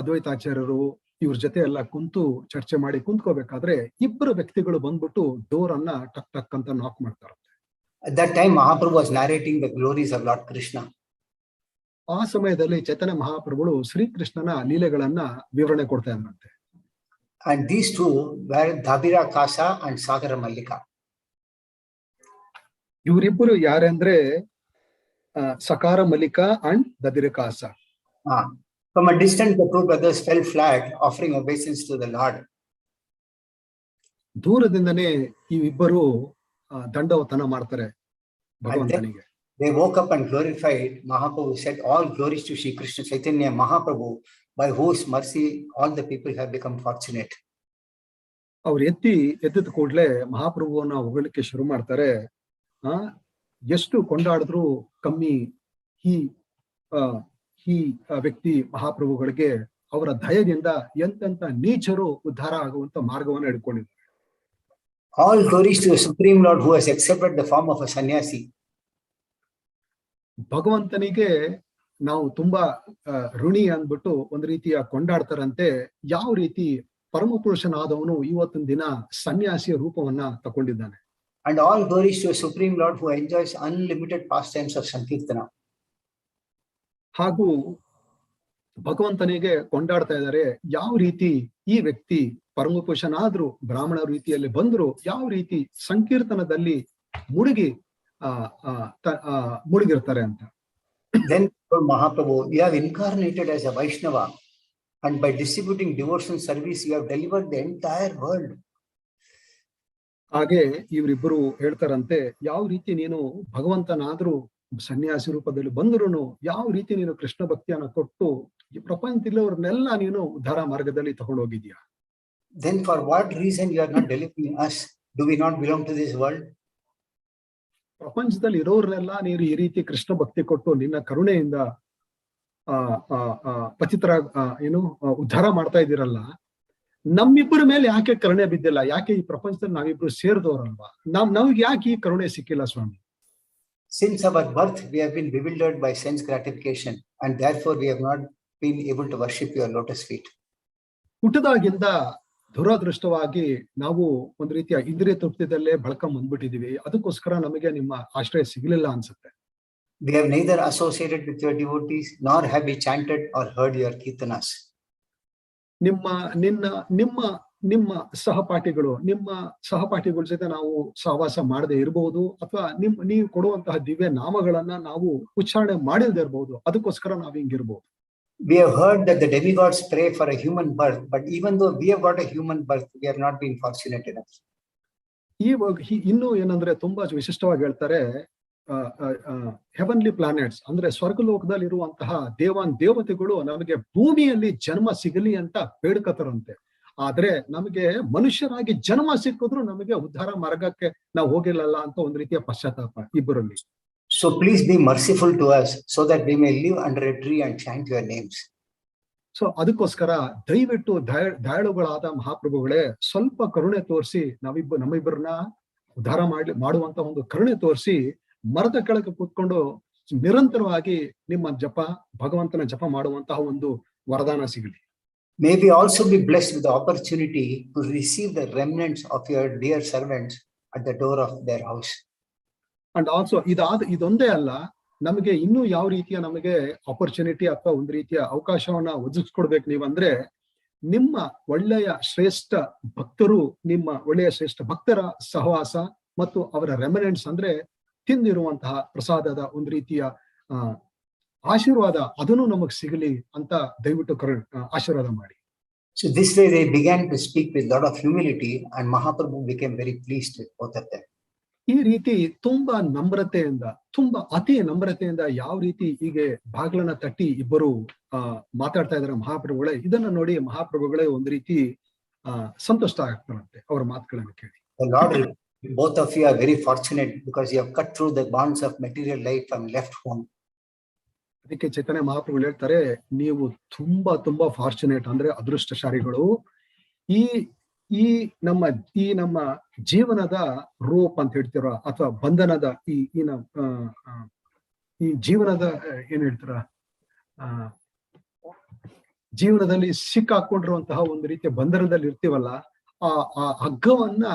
ಅದ್ವೈತಾಚಾರ್ಯರು ಇವ್ರ ಜೊತೆ ಎಲ್ಲ ಕುಂತು ಚರ್ಚೆ ಮಾಡಿ ಕುಂತ್ಕೋಬೇಕಾದ್ರೆ 2 ವ್ಯಕ್ತಿಗಳು ಬಂದ್ಬಿಟ್ಟು ಡೋರ್ ಅನ್ನ ಟಕ್ ಟಕ್ ಅಂತ ನಾಕ್ ಮಾಡ್ತಾರಂತೆ. At that time Mahaprabhu was narrating the glories of Lord Krishna. ಆ ಸಮಯದಲ್ಲಿ ಚೈತನ್ಯ ಮಹಾಪ್ರಭುಗಳು ಶ್ರೀಕೃಷ್ಣನ ಲೀಲೆಗಳನ್ನ ವಿವರಣೆ ಕೊಡ್ತಾ ಇದ್ರಂತೆ. And these 2 were Dabira Kasa and Sagara Mallika. ಇವರಿಬ್ಬರು ಯಾರಂದ್ರೆ ಸಕಾರ ಮಲ್ಲಿಕಾ ಅಂಡ್ ದದಿರ ಕಾಸ. From a distance the 2 brothers fell flat offering obeisance to the Lord. ದೂರದಿಂದನೇ ಇವಿಬ್ಬರು ದಂಡವತನ ಮಾಡ್ತಾರೆ ಭಗವಂತನಿಗೆ. They woke up and glorified Mahaprabhu, said all glories to Sri Krishna Chaitanya Mahaprabhu, by whose mercy all the people have become fortunate. ಅವ್ರು ಎದ್ದ ಕೂಡಲೇ ಮಹಾಪ್ರಭುವನ್ನ ಹೊಗಳಿಕೆ ಶುರು ಮಾಡ್ತಾರೆ. ಎಷ್ಟು ಕೊಂಡಾಡಿದ್ರು ಕಮ್ಮಿ ಈ ವ್ಯಕ್ತಿ ಮಹಾಪ್ರಭುಗಳಿಗೆ ಅವರ ದಯದಿಂದ ಎಂತೆಂತ ನೀಚರು ಉದ್ಧಾರ ಆಗುವಂತ ಮಾರ್ಗವನ್ನು ಹಿಡ್ಕೊಂಡಿದ್ದಾರೆ. All glories to the Supreme Lord who has accepted the form of a sannyasi. ಭಗವಂತನಿಗೆ ನಾವು ತುಂಬಾ ಋಣಿ ಅಂದ್ಬಿಟ್ಟು ಒಂದು ರೀತಿಯ ಕೊಂಡಾಡ್ತಾರಂತೆ. ಯಾವ ರೀತಿ ಪರಮ ಪುರುಷನಾದವನು ಇವತ್ತಿನ ದಿನ ಸನ್ಯಾಸಿಯ ರೂಪವನ್ನ ತಗೊಂಡಿದ್ದಾನೆ. And all glories to the Supreme Lord who enjoys unlimited pastimes of Sankirtana. ಹಾಗೂ ಭಗವಂತನಿಗೆ ಕೊಂಡಾಡ್ತಾ ಇದ್ದಾರೆ. ಯಾವ ರೀತಿ ಈ ವ್ಯಕ್ತಿ ಪರಮ ಪುರುಷನಾದ್ರೂ ಬ್ರಾಹ್ಮಣ ರೀತಿಯಲ್ಲಿ ಬಂದ್ರು ಯಾವ ರೀತಿ ಸಂಕೀರ್ತನದಲ್ಲಿ ಮುಳುಗಿರ್ತಾರೆ ಅಂತ. Then Mahaprabhu, you have incarnated as a Vaishnava, and by distributing devotion service you have delivered the entire world. ಹಾಗೆ ಇವರಿಬ್ಬರು ಹೇಳ್ತಾರಂತೆ, ಯಾವ ರೀತಿ ನೀನು ಭಗವಂತನಾದ್ರೂ ಸನ್ಯಾಸಿ ರೂಪದಲ್ಲಿ ಬಂದ್ರು ಯಾವ ರೀತಿ ನೀನು ಕೃಷ್ಣ ಭಕ್ತಿಯನ್ನ ಕೊಟ್ಟು ಈ ಪ್ರಪಂಚದಲ್ಲಿವ್ರನ್ನೆಲ್ಲ ನೀನು ಉದ್ಧಾರ ಮಾರ್ಗದಲ್ಲಿ ತಗೊಂಡೋಗಿದ್ಯಾ. Then for what reason you are not delivering us? Do we not belong to this world? ಪ್ರಪಂಚದಲ್ಲಿ ಇರೋರ್ನೆಲ್ಲ ನೀನು ಈ ರೀತಿ ಕೃಷ್ಣ ಭಕ್ತಿ ಕೊಟ್ಟು ನಿನ್ನ ಕರುಣೆಯಿಂದ ಪತಿತರ ಉದ್ಧಾರ ಮಾಡ್ತಾ ಇದ್ದೀರಲ್ಲ, ನಮ್ಮಿಬ್ಬರ ಮೇಲೆ ಯಾಕೆ ಕರುಣೆ ಬಿದ್ದಿಲ್ಲ? ಯಾಕೆ ಈ ಪ್ರಪಂಚದಲ್ಲಿ ನಾವಿಬ್ರು ಸೇರಿದವರಲ್ವಾ? ನಮ್ಗೆ ಯಾಕೆ ಈ ಕರುಣೆ ಸಿಕ್ಕಿಲ್ಲ ಸ್ವಾಮಿ? Since our birth we have been bewildered by sense gratification, and therefore we have not been able to worship your lotus feet. ಹುಟ್ಟದಾಗಿಂದ ದುರದೃಷ್ಟವಾಗಿ ನಾವು ಒಂದು ರೀತಿಯ ಇಂದ್ರಿಯ ತೃಪ್ತಿದಲ್ಲೇ ಬಳಕ ಬಂದ್ಬಿಟ್ಟಿದೀವಿ. ಅದಕ್ಕೋಸ್ಕರ ನಮಗೆ ನಿಮ್ಮ ಆಶ್ರಯ ಸಿಗಲಿಲ್ಲ ಅನ್ಸುತ್ತೆ. We have neither associated with your devotees nor have we chanted or heard your kirtanas. ನಿಮ್ಮ ಸಹಪಾಠಿಗಳ ಜೊತೆ ನಾವು ಸಹವಾಸ ಮಾಡದೆ ಇರಬಹುದು, ಅಥವಾ ನೀವು ಕೊಡುವಂತಹ ದಿವ್ಯ ನಾಮಗಳನ್ನ ನಾವು ಉಚ್ಚಾರಣೆ ಮಾಡದೇ ಇರಬಹುದು. ಅದಕ್ಕೋಸ್ಕರ ನಾವು ಹಿಂಗಿರ್ಬಹುದು. We have heard that the demigods pray for a human birth, but even though we have got a human birth, we have not been fortunate enough. ಇನ್ನು ಏನಂದ್ರೆ ತುಂಬಾ ವಿಶಿಷ್ಟವಾಗಿ ಹೇಳ್ತಾರೆ, ಹೆವನ್ಲಿ ಪ್ಲಾನೆಟ್ಸ್ ಅಂದ್ರೆ ಸ್ವರ್ಗಲೋಕದಲ್ಲಿ ಇರುವಂತಹ ದೇವತೆಗಳು ನಮಗೆ ಭೂಮಿಯಲ್ಲಿ ಜನ್ಮ ಸಿಗಲಿ ಅಂತ ಬೇಡ್ಕತಾರಂತೆ. ಆದ್ರೆ ನಮಗೆ ಮನುಷ್ಯರಾಗಿ ಜನ್ಮ ಸಿಕ್ಕಿದ್ರು ನಮಗೆ ಉದ್ಧಾರ ಮಾರ್ಗಕ್ಕೆ ನಾವು ಹೋಗಿಲ್ಲಲ್ಲ ಅಂತ ಒಂದ್ ರೀತಿಯ ಪಶ್ಚಾತ್ತಾಪ ಇಬ್ಬರಲ್ಲಿ. So please be merciful to us so that we may live under a tree and chant your names. So ಅದಕ್ಕೋಸ್ಕರ ದಯವಿಟ್ಟು ದಯಾಳುಗಳಾದ ಮಹಾಪ್ರಭುಗಳೇ ಸ್ವಲ್ಪ ಕರುಣೆ ತೋರಿಸಿ ನಮ್ಮಿಬ್ಬರನ್ನ ಉದ್ಧಾರ ಮಾಡುವಂತ ಒಂದು ಕರುಣೆ ತೋರಿಸಿ ಮರದ ಕೆಳಗೆ ಕೂತ್ಕೊಂಡು ನಿರಂತರವಾಗಿ ನಿಮ್ಮ ಭಗವಂತನ ಜಪ ಮಾಡುವಂತಹ ಒಂದು ವರದಾನ ಸಿಗಲಿ. May we also be blessed with the opportunity to receive the remnants of your dear servants at the door of their house. And also ಇದೊಂದೇ ಅಲ್ಲ, ನಮಗೆ ಇನ್ನೂ ಯಾವ ರೀತಿಯ ನಮಗೆ ಆಪರ್ಚುನಿಟಿ ಅಥವಾ ಒಂದು ರೀತಿಯ ಅವಕಾಶವನ್ನ ಒದಗಿಸ್ಕೊಡ್ಬೇಕು ನೀವಂದ್ರೆ, ನಿಮ್ಮ ಒಳ್ಳೆಯ ಶ್ರೇಷ್ಠ ಭಕ್ತರು, ನಿಮ್ಮ ಒಳ್ಳೆಯ ಶ್ರೇಷ್ಠ ಭಕ್ತರ ಸಹವಾಸ ಮತ್ತು ಅವರ ರೆಮಿನೆಂಟ್ಸ್ ಅಂದ್ರೆ ತಿಂದಿರುವಂತಹ ಪ್ರಸಾದದ ಒಂದು ರೀತಿಯ ಆಶೀರ್ವಾದ ಅದನ್ನು ನಮಗ್ ಸಿಗಲಿ ಅಂತ ದಯವಿಟ್ಟು ಆಶೀರ್ವಾದ ಮಾಡಿ. So this way they began to speak with a lot of humility and Mahaprabhu became very pleased with both of them. ಈ ರೀತಿ ತುಂಬಾ ನಮ್ರತೆಯಿಂದ, ಅತಿ ನಮ್ರತೆಯಿಂದ ಯಾವ ರೀತಿ ಹೀಗೆ ಬಾಗ್ಲನ್ನ ತಟ್ಟಿ ಇಬ್ಬರು ಮಾತಾಡ್ತಾ ಇದಾರೆ ಮಹಾಪ್ರಭುಗಳೇ, ಇದನ್ನ ನೋಡಿ ಮಹಾಪ್ರಭುಗಳೇ ಒಂದು ರೀತಿ ಸಂತೋಷ ಆಗ್ತಾರಂತೆ ಅವರ ಮಾತುಗಳನ್ನು ಕೇಳಿ. The Lord, both of you are very fortunate because you have cut through the bonds of material life and left home. ಅದಕ್ಕೆ ಚೈತನ್ಯ ಮಹಾಪ್ರಭುಗಳು ಹೇಳ್ತಾರೆ, ನೀವು ತುಂಬಾ ಫಾರ್ಚುನೇಟ್ ಅಂದ್ರೆ ಅದೃಷ್ಟಶಾಲಿಗಳು. ಈ ನಮ್ಮ ಜೀವನದ ರೂಪ್ ಅಂತ ಹೇಳ್ತೀರ ಅಥವಾ ಬಂಧನದ ಈ ಜೀವನದ ಏನ್ ಹೇಳ್ತೀರ, ಜೀವನದಲ್ಲಿ ಸಿಕ್ಕಾಕೊಂಡಿರುವಂತಹ ಒಂದು ರೀತಿಯ ಬಂಧನದಲ್ಲಿ ಇರ್ತೀವಲ್ಲ, ಆ ಹಗ್ಗವನ್ನ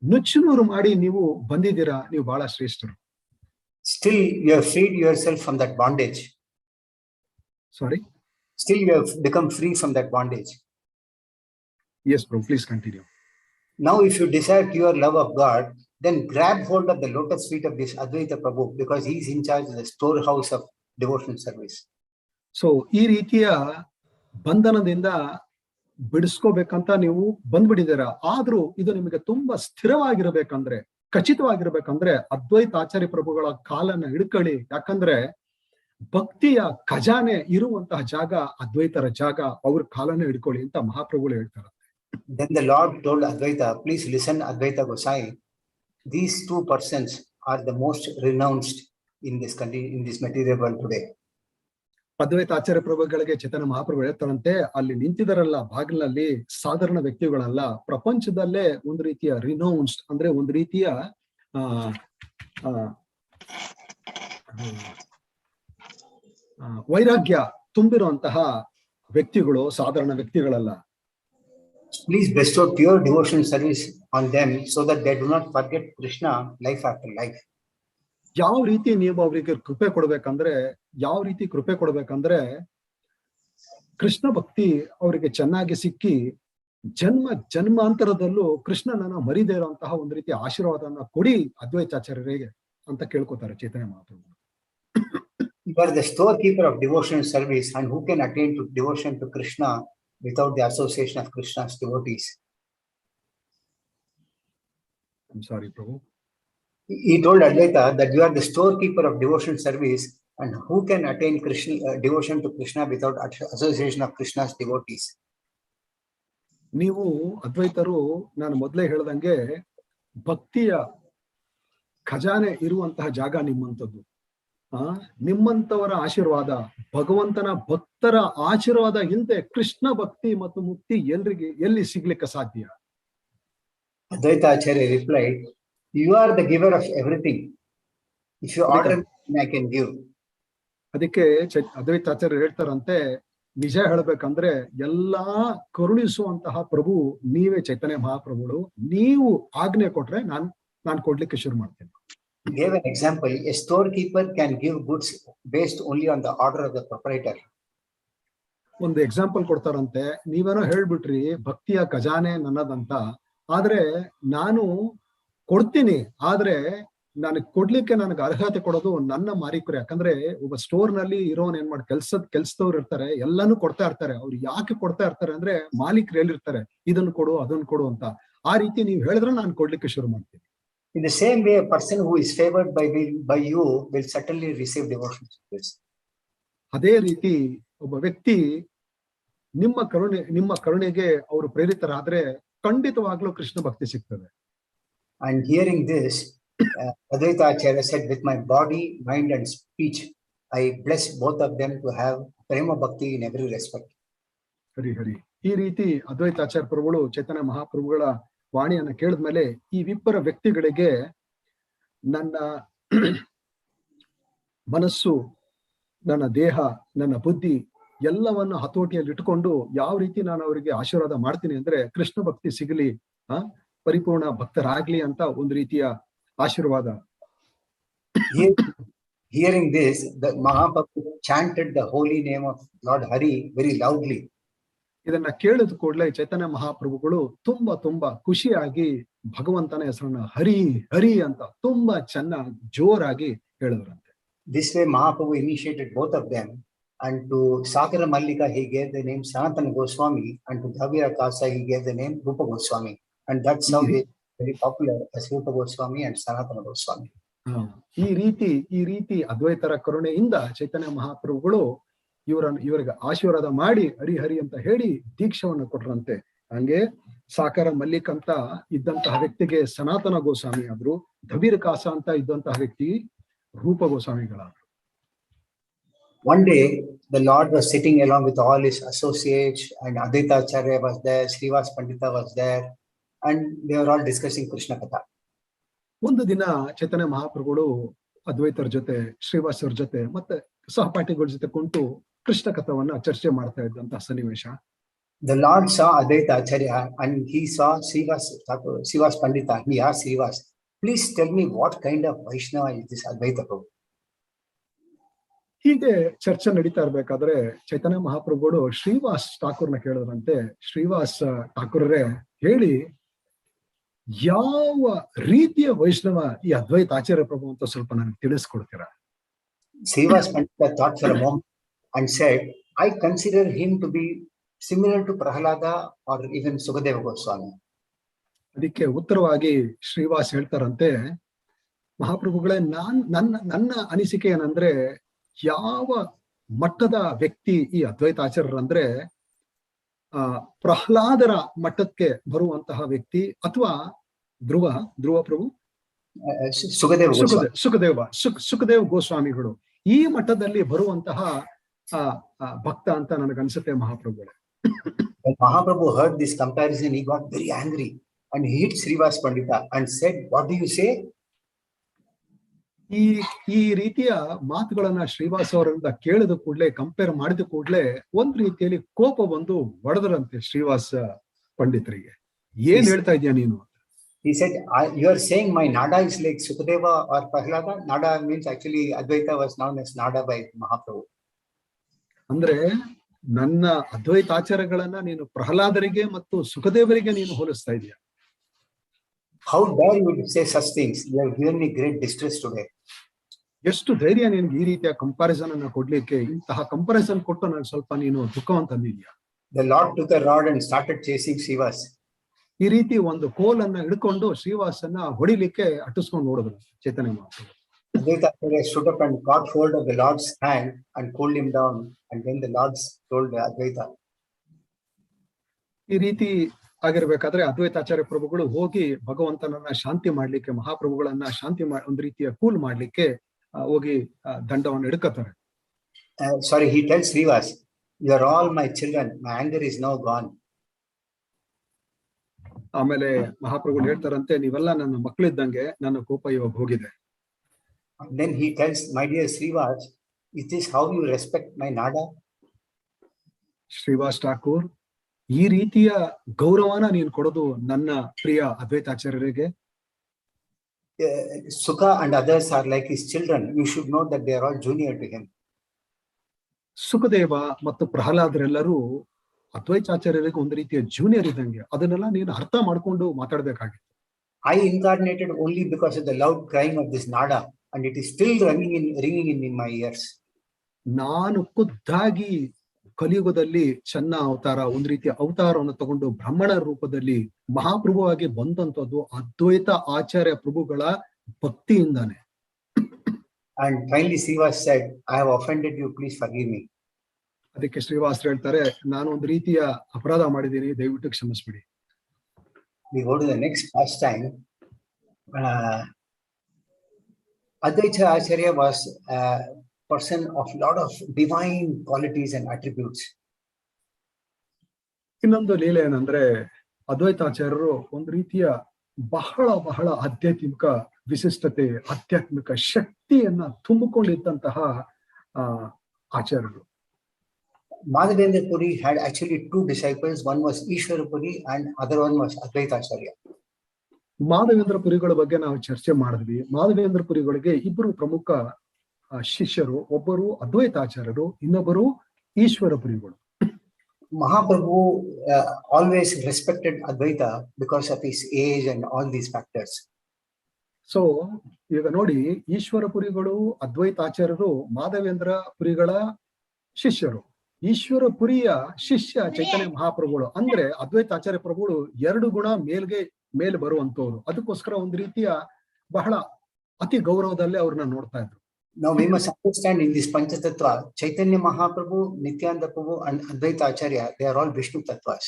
ನುಚ್ಚುನೂರು ಮಾಡಿ ನೀವು ಬಂದಿದ್ದೀರಾ, ನೀವು ಬಹಳ ಶ್ರೇಷ್ಠರು. Still you have freed yourself from that bondage. Sorry? Still you have become free from that bondage. Yes, bro, please continue. Now if you desire pure love of God, then grab hold of the lotus feet of this Advaita Prabhu because he is in charge of the storehouse of devotional service. So ಈ ರೀತಿಯ ಬಂಧನದಿಂದ ಬಿಡಿಸ್ಕೋಬೇಕಂತ ನೀವು ಬಂದ್ಬಿಟ್ಟಿದ್ದೀರಾ. ಆದ್ರೂ ಇದು ನಿಮಗೆ ತುಂಬಾ ಸ್ಥಿರವಾಗಿರ್ಬೇಕಂದ್ರೆ, ಖಚಿತವಾಗಿರ್ಬೇಕಂದ್ರೆ ಅದ್ವೈತ ಆಚಾರ್ಯ ಪ್ರಭುಗಳ ಕಾಲನ್ನ ಹಿಡ್ಕೊಳ್ಳಿ. ಯಾಕಂದ್ರೆ ಭಕ್ತಿಯ ಖಜಾನೆ ಇರುವಂತಹ ಜಾಗ ಅದ್ವೈತರ ಜಾಗ, ಅವ್ರ ಕಾಲನ್ನ ಹಿಡ್ಕೊಳ್ಳಿ ಅಂತ ಮಹಾಪ್ರಭುಗಳು ಹೇಳ್ತಾರೆ. Then the Lord told Advaita, please listen Advaita Gosai, these two persons are the most renounced in this material world today. ಅದ್ವೈತ ಆಚಾರ್ಯ ಪ್ರಭುಗಳಿಗೆ ಚೈತನ್ಯ ಮಹಾಪ್ರಭು ಹೇಳ್ತಾರಂತೆ, ಅಲ್ಲಿ ನಿಂತಿದಾರಲ್ಲ ಬಾಗಿಲಲ್ಲಿ ಸಾಧಾರಣ ವ್ಯಕ್ತಿಗಳಲ್ಲ, ಪ್ರಪಂಚದಲ್ಲೇ ಒಂದು ರೀತಿಯ ರಿನೌನ್ಸ್ಡ್ ಅಂದ್ರೆ ಒಂದು ರೀತಿಯ ವೈರಾಗ್ಯ ತುಂಬಿರುವಂತಹ ವ್ಯಕ್ತಿಗಳು ಸಾಧಾರಣ ವ್ಯಕ್ತಿಗಳಲ್ಲ. Please bestow pure devotional service on them so that they do not forget Krishna life after life. ಯಾವ ರೀತಿ ನೀವು ಅವರಿಗೆ ಕೃಪೆ ಕೊಡ್ಬೇಕಂದ್ರೆ ಕೃಷ್ಣ ಭಕ್ತಿ ಅವರಿಗೆ ಚೆನ್ನಾಗಿ ಸಿಕ್ಕಿ ಜನ್ಮಾಂತರದಲ್ಲೂ ಕೃಷ್ಣನನ್ನ ಮರಿದೇ ಇರುವಂತಹ ಒಂದು ರೀತಿಯ ಆಶೀರ್ವಾದನ ಕೊಡಿ ಅದ್ವೈತಾಚಾರ್ಯರಿಗೆ ಅಂತ ಕೇಳ್ಕೊತಾರೆ ಚೈತನ್ಯ ಮಹಾಪ್ರಭು. You are the storekeeper of devotional service, and who can attain to devotion to Krishna without the association of Krishna's devotees? I'm sorry, Prabhu. He told Advaita that you are the storekeeper of devotional service, and who can attain devotion to Krishna without association of Krishna's devotees? ನೀವು ಅದ್ವೈತರು ನಾನು ಮೊದಲೇ ಹೇಳ್ದಂಗೆ ಭಕ್ತಿಯ ಖಜಾನೆ ಇರುವಂತಹ ಜಾಗ ನಿಮ್ಮಂಥದ್ದು. ನಿಮ್ಮಂತವರ ಆಶೀರ್ವಾದ, ಭಗವಂತನ ಭಕ್ತರ ಆಶೀರ್ವಾದ ಇಲ್ಲದೆ ಕೃಷ್ಣ ಭಕ್ತಿ ಮತ್ತು ಮುಕ್ತಿ ಎಲ್ಲಿ ಸಿಗ್ಲಿಕ್ಕೆ ಸಾಧ್ಯ? Advaita Acharya replied, you are the giver of everything. If you order me, I can give. ಅದಕ್ಕೆ ಅದ್ವೈತ ಆಚಾರ್ಯ ಹೇಳ್ತಾರಂತೆ, ನಿಜ ಹೇಳ್ಬೇಕಂದ್ರೆ ಎಲ್ಲಾ ಕರುಣಿಸುವಂತಹ ಪ್ರಭು ನೀವೇ ಚೈತನ್ಯ ಮಹಾಪ್ರಭುಗಳು, ನೀವು ಆಜ್ಞೆ ಕೊಟ್ರೆ ನಾನ್ ಕೊಡ್ಲಿಕ್ಕೆ ಶುರು ಮಾಡ್ತೇನೆ. He gave an example. A storekeeper can give goods based only on the order of the proprietor. ಒಂದು ಎಕ್ಸಾಂಪಲ್ ಕೊಡ್ತಾರಂತೆ, ನೀವೇನೋ ಹೇಳ್ಬಿಟ್ರಿ ಭಕ್ತಿಯ ಖಜಾನೆ ನನ್ನದಂತ, ಆದ್ರೆ ನಾನು ಕೊಡ್ತೀನಿ, ಆದ್ರೆ ಕೊಡ್ಲಿಕ್ಕೆ ನನಗೆ ಅರ್ಹತೆ ಕೊಡೋದು ನನ್ನ ಮಾಲೀಕರು. ಯಾಕಂದ್ರೆ ಒಬ್ಬ ಸ್ಟೋರ್ ನಲ್ಲಿ ಇರೋನ್ ಏನ್ ಮಾಡಿ ಕೆಲ್ಸದವ್ರು ಇರ್ತಾರೆ, ಎಲ್ಲಾನು ಕೊಡ್ತಾ ಇರ್ತಾರೆ. ಅವ್ರು ಯಾಕೆ ಕೊಡ್ತಾ ಇರ್ತಾರೆ ಅಂದ್ರೆ ಮಾಲೀಕರು ಹೇಳಿರ್ತಾರೆ ಇದನ್ನು ಕೊಡು ಅದನ್ನು ಕೊಡು ಅಂತ. ಆ ರೀತಿ ನೀವು ಹೇಳಿದ್ರೆ ನಾನು ಕೊಡ್ಲಿಕ್ಕೆ ಶುರು ಮಾಡ್ತೀನಿ. In the same way, a person who is favored by you will certainly receive devotional service. ಅದೇ ರೀತಿ ಒಬ್ಬ ವ್ಯಕ್ತಿ ನಿಮ್ಮ ಕರುಣೆಗೆ ಅವರು ಪ್ರೇರಿತರಾದ್ರೆ ಖಂಡಿತವಾಗ್ಲೂ ಕೃಷ್ಣ ಭಕ್ತಿ ಸಿಗ್ತದೆ. And hearing this, Advaita Acharya said, with my body, mind and speech, I bless both of them to have prema bhakti in every respect. ಹರಿ ಹರಿ. ಈ ರೀತಿ ಅದ್ವೈತಾಚಾರ್ಯ ಪ್ರಭುಗಳು ಚೈತನ್ಯ ಮಹಾಪ್ರಭುಗಳ ವಾಣಿಯನ್ನ ಕೇಳಿದ್ಮೇಲೆ ಈ ಇಬ್ಬರ ವ್ಯಕ್ತಿಗಳಿಗೆ ನನ್ನ ಮನಸ್ಸು, ನನ್ನ ದೇಹ, ನನ್ನ ಬುದ್ಧಿ ಎಲ್ಲವನ್ನು ಹತೋಟಿಯಲ್ಲಿ ಇಟ್ಕೊಂಡು ಯಾವ ರೀತಿ ನಾನು ಅವರಿಗೆ ಆಶೀರ್ವಾದ ಮಾಡ್ತೀನಿ ಅಂದ್ರೆ ಕೃಷ್ಣ ಭಕ್ತಿ ಸಿಗಲಿ, ಪರಿಪೂರ್ಣ ಭಕ್ತರಾಗ್ಲಿ ಅಂತ ಒಂದು ರೀತಿಯ ಆಶೀರ್ವಾದ. Hearing this, the Mahaprabhu chanted the holy name of Lord Hari very loudly. ಇದನ್ನ ಕೇಳಿದ ಕೂಡಲೇ ಚೈತನ್ಯ ಮಹಾಪ್ರಭುಗಳು ತುಂಬಾ ಖುಷಿಯಾಗಿ ಭಗವಂತನ ಹೆಸರನ್ನ ಹರಿ ಹರಿ ಅಂತ ತುಂಬಾ ಚೆನ್ನಾಗಿ ಜೋರಾಗಿ ಹೇಳಿದ್ರಂತೆ. This way Mahaprabhu initiated both of them, and to Sakara Mallika he gave the name Sanatana Goswami, and to Dhavira Kasa he gave the name Rupa Goswami, and that's how he is very popular as Rupa Goswami and Sanatana Goswami. ಈ ರೀತಿ ಅದ್ವೈತರ ಕರುಣೆಯಿಂದ ಚೈತನ್ಯ ಮಹಾಪ್ರಭುಗಳು ಇವರಿಗೆ ಆಶೀರ್ವಾದ ಮಾಡಿ ಹರಿಹರಿ ಅಂತ ಹೇಳಿ ದೀಕ್ಷವನ್ನು ಕೊಟ್ರಂತೆ. ಹಂಗೆ ಸಾಕಾರ ಮಲ್ಲಿಕ್ ಅಂತ ಇದ್ದಂತಹ ವ್ಯಕ್ತಿಗೆ ಸನಾತನ ಗೋಸ್ವಾಮಿ ಆದ್ರು, ಧಬೀರ್ ಕಾಸ ಅಂತ ಇದ್ದಂತಹ ವ್ಯಕ್ತಿ ರೂಪ ಗೋಸ್ವಾಮಿಗಳಾದ್ರು. One day the Lord was sitting along with all his associates, and Advaita Acharya was there, Srivas Pandita was there, and they were all discussing Krishna Katha. ಒಂದು ದಿನ ಚೈತನ್ಯ ಮಹಾಪ್ರಭುಗಳು ಅದ್ವೈತರ ಜೊತೆ, ಶ್ರೀವಾಸರ ಜೊತೆ ಮತ್ತೆ ಸಹಪಾಠಿಗಳ ಜೊತೆ ಕುಂತು ಕೃಷ್ಣ ಕಥವನ್ನ ಚರ್ಚೆ ಮಾಡ್ತಾ ಇದ್ದಂತಹ ಸನ್ನಿವೇಶ. The Lord saw Advaita Acharya and he saw Srivas Pandita. He asked Srivas, please tell me what kind of Vaishnava is this Advaita Prabhu? ಹೀಗೆ ಚರ್ಚೆ ನಡೀತಾ ಇರ್ಬೇಕಾದ್ರೆ ಚೈತನ್ಯ ಮಹಾಪ್ರಭುಗಳು ಶ್ರೀವಾಸ್ ಠಾಕೂರ್ನ ಕೇಳಿದ್ರಂತೆ, ಶ್ರೀವಾಸ್ ಠಾಕೂರರೇ ಹೇಳಿ ಯಾವ ರೀತಿಯ ವೈಷ್ಣವ ಈ ಅದ್ವೈತ ಆಚಾರ್ಯ ಪ್ರಭು ಅಂತ ಸ್ವಲ್ಪ ನನಗೆ ತಿಳಿಸ್ಕೊಡ್ತೀರಾ? Srivas Pandita thought for a moment and said, I consider him to be similar to Prahalada or even Sukadeva Goswami. ಅದಕ್ಕೆ ಉತ್ತರವಾಗಿ ಶ್ರೀವಾಸ್ ಹೇಳ್ತಾರಂತೆ, ಮಹಾಪ್ರಭುಗಳೇ, ನನ್ನ ಅನಿಸಿಕೆ ಏನಂದ್ರೆ ಯಾವ ಮಟ್ಟದ ವ್ಯಕ್ತಿ ಈ ಅದ್ವೈತ ಆಚಾರ್ಯರಂದ್ರೆ ಪ್ರಹ್ಲಾದರ ಮಟ್ಟಕ್ಕೆ ಬರುವಂತಹ ವ್ಯಕ್ತಿ, ಅಥವಾ ಧ್ರುವ ಪ್ರಭು ಸುಖದೇವ್ ಗೋಸ್ವಾಮಿಗಳು ಈ ಮಟ್ಟದಲ್ಲಿ ಬರುವಂತಹ ಭಕ್ತ ಅಂತ ನನಗನ್ಸುತ್ತೆ ಮಹಾಪ್ರಭುಗಳೇ. Mahaprabhu heard this comparison, he got very angry and he hit Srivas Pandita and said, what do you say? ಈ ರೀತಿಯ ಮಾತುಗಳನ್ನ ಶ್ರೀವಾಸ್ ಅವರಿಂದ ಕೇಳಿದ ಕೂಡಲೇ, ಕಂಪೇರ್ ಮಾಡಿದ ಕೂಡಲೇ ಒಂದ್ ರೀತಿಯಲ್ಲಿ ಕೋಪ ಬಂದು ಹೊಡೆದ್ರಂತೆ ಶ್ರೀವಾಸ್ ಪಂಡಿತರಿಗೆ. ಏನ್ ಹೇಳ್ತಾ ಇದೀಯ ನೀನು? He said, you are saying my Nada is like Sukadeva or Prahlada? Nada means actually Advaita was known as Nada by Mahaprabhu. ಅಂದ್ರೆ ನನ್ನ ಅದ್ವೈತಾಚಾರ್ಯಗಳನ್ನ ನೀನು ಪ್ರಹ್ಲಾದರಿಗೆ ಮತ್ತು ಸುಖದೇವರಿಗೆ ನೀನು ಹೋಲಿಸ್ತಾ ಇದೀಯ. How dare you say such things? You have given me great distress today. ಎಷ್ಟು ಧೈರ್ಯ ನಿನ್ಗೆ ಈ ರೀತಿಯ ಕಂಪಾರಿಸನ್ ಅನ್ನ ಕೊಡ್ಲಿಕ್ಕೆ? ಇಂತಹ ಕಂಪಾರಿಸನ್ ಕೊಟ್ಟು ನನಗೆ ಸ್ವಲ್ಪ ನೀನು ದುಃಖವನ್ನು ತಂದಿದ್ಯಾ? The Lord took a rod and started chasing Srivas. ಈ ರೀತಿ ಒಂದು ಕೋಲನ್ನ ಹಿಡ್ಕೊಂಡು ಶ್ರೀವಾಸನ್ನ ಹೊಡಿಲಿಕ್ಕೆ ಅಟ್ಟಿಸ್ಕೊಂಡು ನೋಡಿದ್ರು ಚೈತನ್ಯ ಮಹಾಪ್ರಭು. Advaita Acharya stood up and caught hold of the Lord's hand and pulled him down, and then the Lord told Advaita. ಈ ರೀತಿ ಆಗಿರ್ಬೇಕಾದ್ರೆ ಅದ್ವೈತಾಚಾರ್ಯ ಪ್ರಭುಗಳು ಹೋಗಿ ಭಗವಂತನನ್ನ ಶಾಂತಿ ಮಾಡ್ಲಿಕ್ಕೆ, ಮಹಾಪ್ರಭುಗಳನ್ನ ಶಾಂತಿ ಒಂದು ರೀತಿಯ ಕೂಲ್ ಮಾಡ್ಲಿಕ್ಕೆ ಹೋಗಿ ದಂಡವನ್ನು ಹಿಡ್ಕತಾರೆ. Sorry, he tells Srivas, you are all my children, my anger is now gone. ಆಮೇಲೆ ಮಹಾಪ್ರಭುಗಳು ಹೇಳ್ತಾರಂತೆ, ನೀವೆಲ್ಲ ನನ್ನ ಮಕ್ಕಳಿದ್ದಂಗೆ, ನನ್ನ ಕೋಪ ಇವಾಗ ಹೋಗಿದೆ. Then he tells, my dear Srivas, is this how you respect my Nada? Srivas Thakur, ಈ ರೀತಿಯ ಗೌರವನ ನೀನು ಕೊಡೋದು ನನ್ನ ಪ್ರಿಯ ಅದ್ವೈತಾಚಾರ್ಯರಿಗೆ? Sukha and others are like his children. You should know that they are all junior to him. Sukhdev ಮತ್ತು ಪ್ರಹ್ಲಾದರೆಲ್ಲರೂ ಅದ್ವೈತಾಚಾರ್ಯರಿಗೆ ಒಂದು ರೀತಿಯ ಜೂನಿಯರ್ ಇದ್ದಂಗೆ. ಅದನ್ನೆಲ್ಲ ನೀನು ಅರ್ಥ ಮಾಡ್ಕೊಂಡು ಮಾತಾಡ್ಬೇಕಾಗಿತ್ತು. I incarnated only because of the loud crying of this Nada, and it is still ringing in my ears. ನಾನು ಖುದ್ದಾಗಿ ಕಲಿಯುಗದಲ್ಲಿ ಚೆನ್ನ ಅವತಾರ, ಒಂದು ರೀತಿಯ ಅವತಾರವನ್ನು ತಗೊಂಡು ಬ್ರಾಹ್ಮಣ ರೂಪದಲ್ಲಿ ಮಹಾಪ್ರಭುವಾಗಿ ಬಂದಂತದ್ದು ಅದ್ವೈತ ಆಚಾರ್ಯ ಪ್ರಭುಗಳ ಭಕ್ತಿಯಿಂದಾನೆ. And finally Srivas said, I have offended you, please forgive me. ಅದಕ್ಕೆ ಶ್ರೀವಾಸ್ ಹೇಳ್ತಾರೆ, ನಾನು ಒಂದು ರೀತಿಯ ಅಪರಾಧ ಮಾಡಿದ್ದೀನಿ, ದಯವಿಟ್ಟು ಕ್ಷಮಿಸ್ಬಿಡಿ. We go to the next pastime. Advaita Acharya was a person of lot of divine qualities and attributes. ಇನ್ನೊಂದು ಲೀಲೆ ಏನಂದ್ರೆ, ಅದ್ವೈತಾಚಾರ್ಯರು ಒಂದು ರೀತಿಯ ಬಹಳ ಬಹಳ ಆಧ್ಯಾತ್ಮಿಕ ವಿಶಿಷ್ಟತೆ, ಆಧ್ಯಾತ್ಮಿಕ ಶಕ್ತಿಯನ್ನ ತುಂಬಿಕೊಂಡಿದ್ದಂತಹ ಆಚಾರ್ಯರು. Madhavendra Puri had actually two disciples. One was Ishwara Puri and other one was Advaita Acharya. Madhavendra ಪುರಿಗಳ ಬಗ್ಗೆ ನಾವು ಚರ್ಚೆ ಮಾಡಿದ್ವಿ. ಮಾಧವೇಂದ್ರ ಪುರಿಗಳಿಗೆ ಇಬ್ಬರು ಪ್ರಮುಖ ಶಿಷ್ಯರು, ಒಬ್ಬರು ಅದ್ವೈತಾಚಾರ್ಯರು, ಇನ್ನೊಬ್ಬರು Ishwara ಪುರಿಗಳು. Mahaprabhu always respected Advaita because of his age and all these factors. So ಈಗ ನೋಡಿ, ಈಶ್ವರ ಪುರಿಗಳು ಅದ್ವೈತಾಚಾರ್ಯರು ಮಾಧವೇಂದ್ರ ಪುರಿಗಳ ಶಿಷ್ಯರು. ಈಶ್ವರ ಪುರಿಯ ಶಿಷ್ಯ ಚೈತನ್ಯ ಮಹಾಪ್ರಭುಗಳು. ಅಂದ್ರೆ ಅದ್ವೈತಾಚಾರ್ಯ ಪ್ರಭುಗಳು 2 ಗುಣ ಮೇಲೆ ಬರುವಂತವ್ರು. ಅದಕ್ಕೋಸ್ಕರ ಒಂದು ರೀತಿಯ ಬಹಳ ಅತಿ ಗೌರವದಲ್ಲಿ ಅವ್ರನ್ನ ನೋಡ್ತಾ ಇದ್ರು. Now we must understand in this Panchatattva, Chaitanya Mahaprabhu, Nityananda Prabhu and Advaita Acharya, they are all Vishnu Tattvas.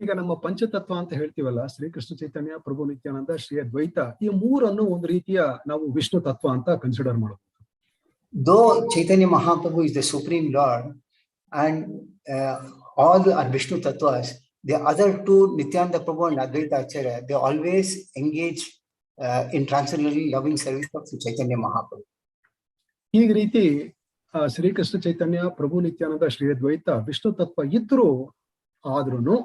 ಈಗ ನಮ್ಮ ಪಂಚತತ್ವ ಅಂತ ಹೇಳ್ತೀವಲ್ಲ, ಶ್ರೀಕೃಷ್ಣ ಚೈತನ್ಯ, ಪ್ರಭು ನಿತ್ಯಾನಂದ, ಶ್ರೀ ಅದ್ವೈತ, ಈ ಮೂರನ್ನು ಒಂದು ರೀತಿಯ ನಾವು ವಿಷ್ಣು ತತ್ವ ಅಂತ ಕನ್ಸಿಡರ್ ಮಾಡಬಹುದು. Though Chaitanya Mahaprabhu is the Supreme Lord and all are Vishnu Tattvas, the other two, Nityananda Prabhu and Advaita Acharya, they always engage in transcendental loving service of Chaitanya Mahaprabhu. ಈ ರೀತಿ ಶ್ರೀಕೃಷ್ಣ ಚೈತನ್ಯ, ಪ್ರಭು ನಿತ್ಯಾನಂದ, ಶ್ರೀ ಅದ್ವೈತ ವಿಷ್ಣು ತತ್ವ ಇದ್ರು, ಆದ್ರೂ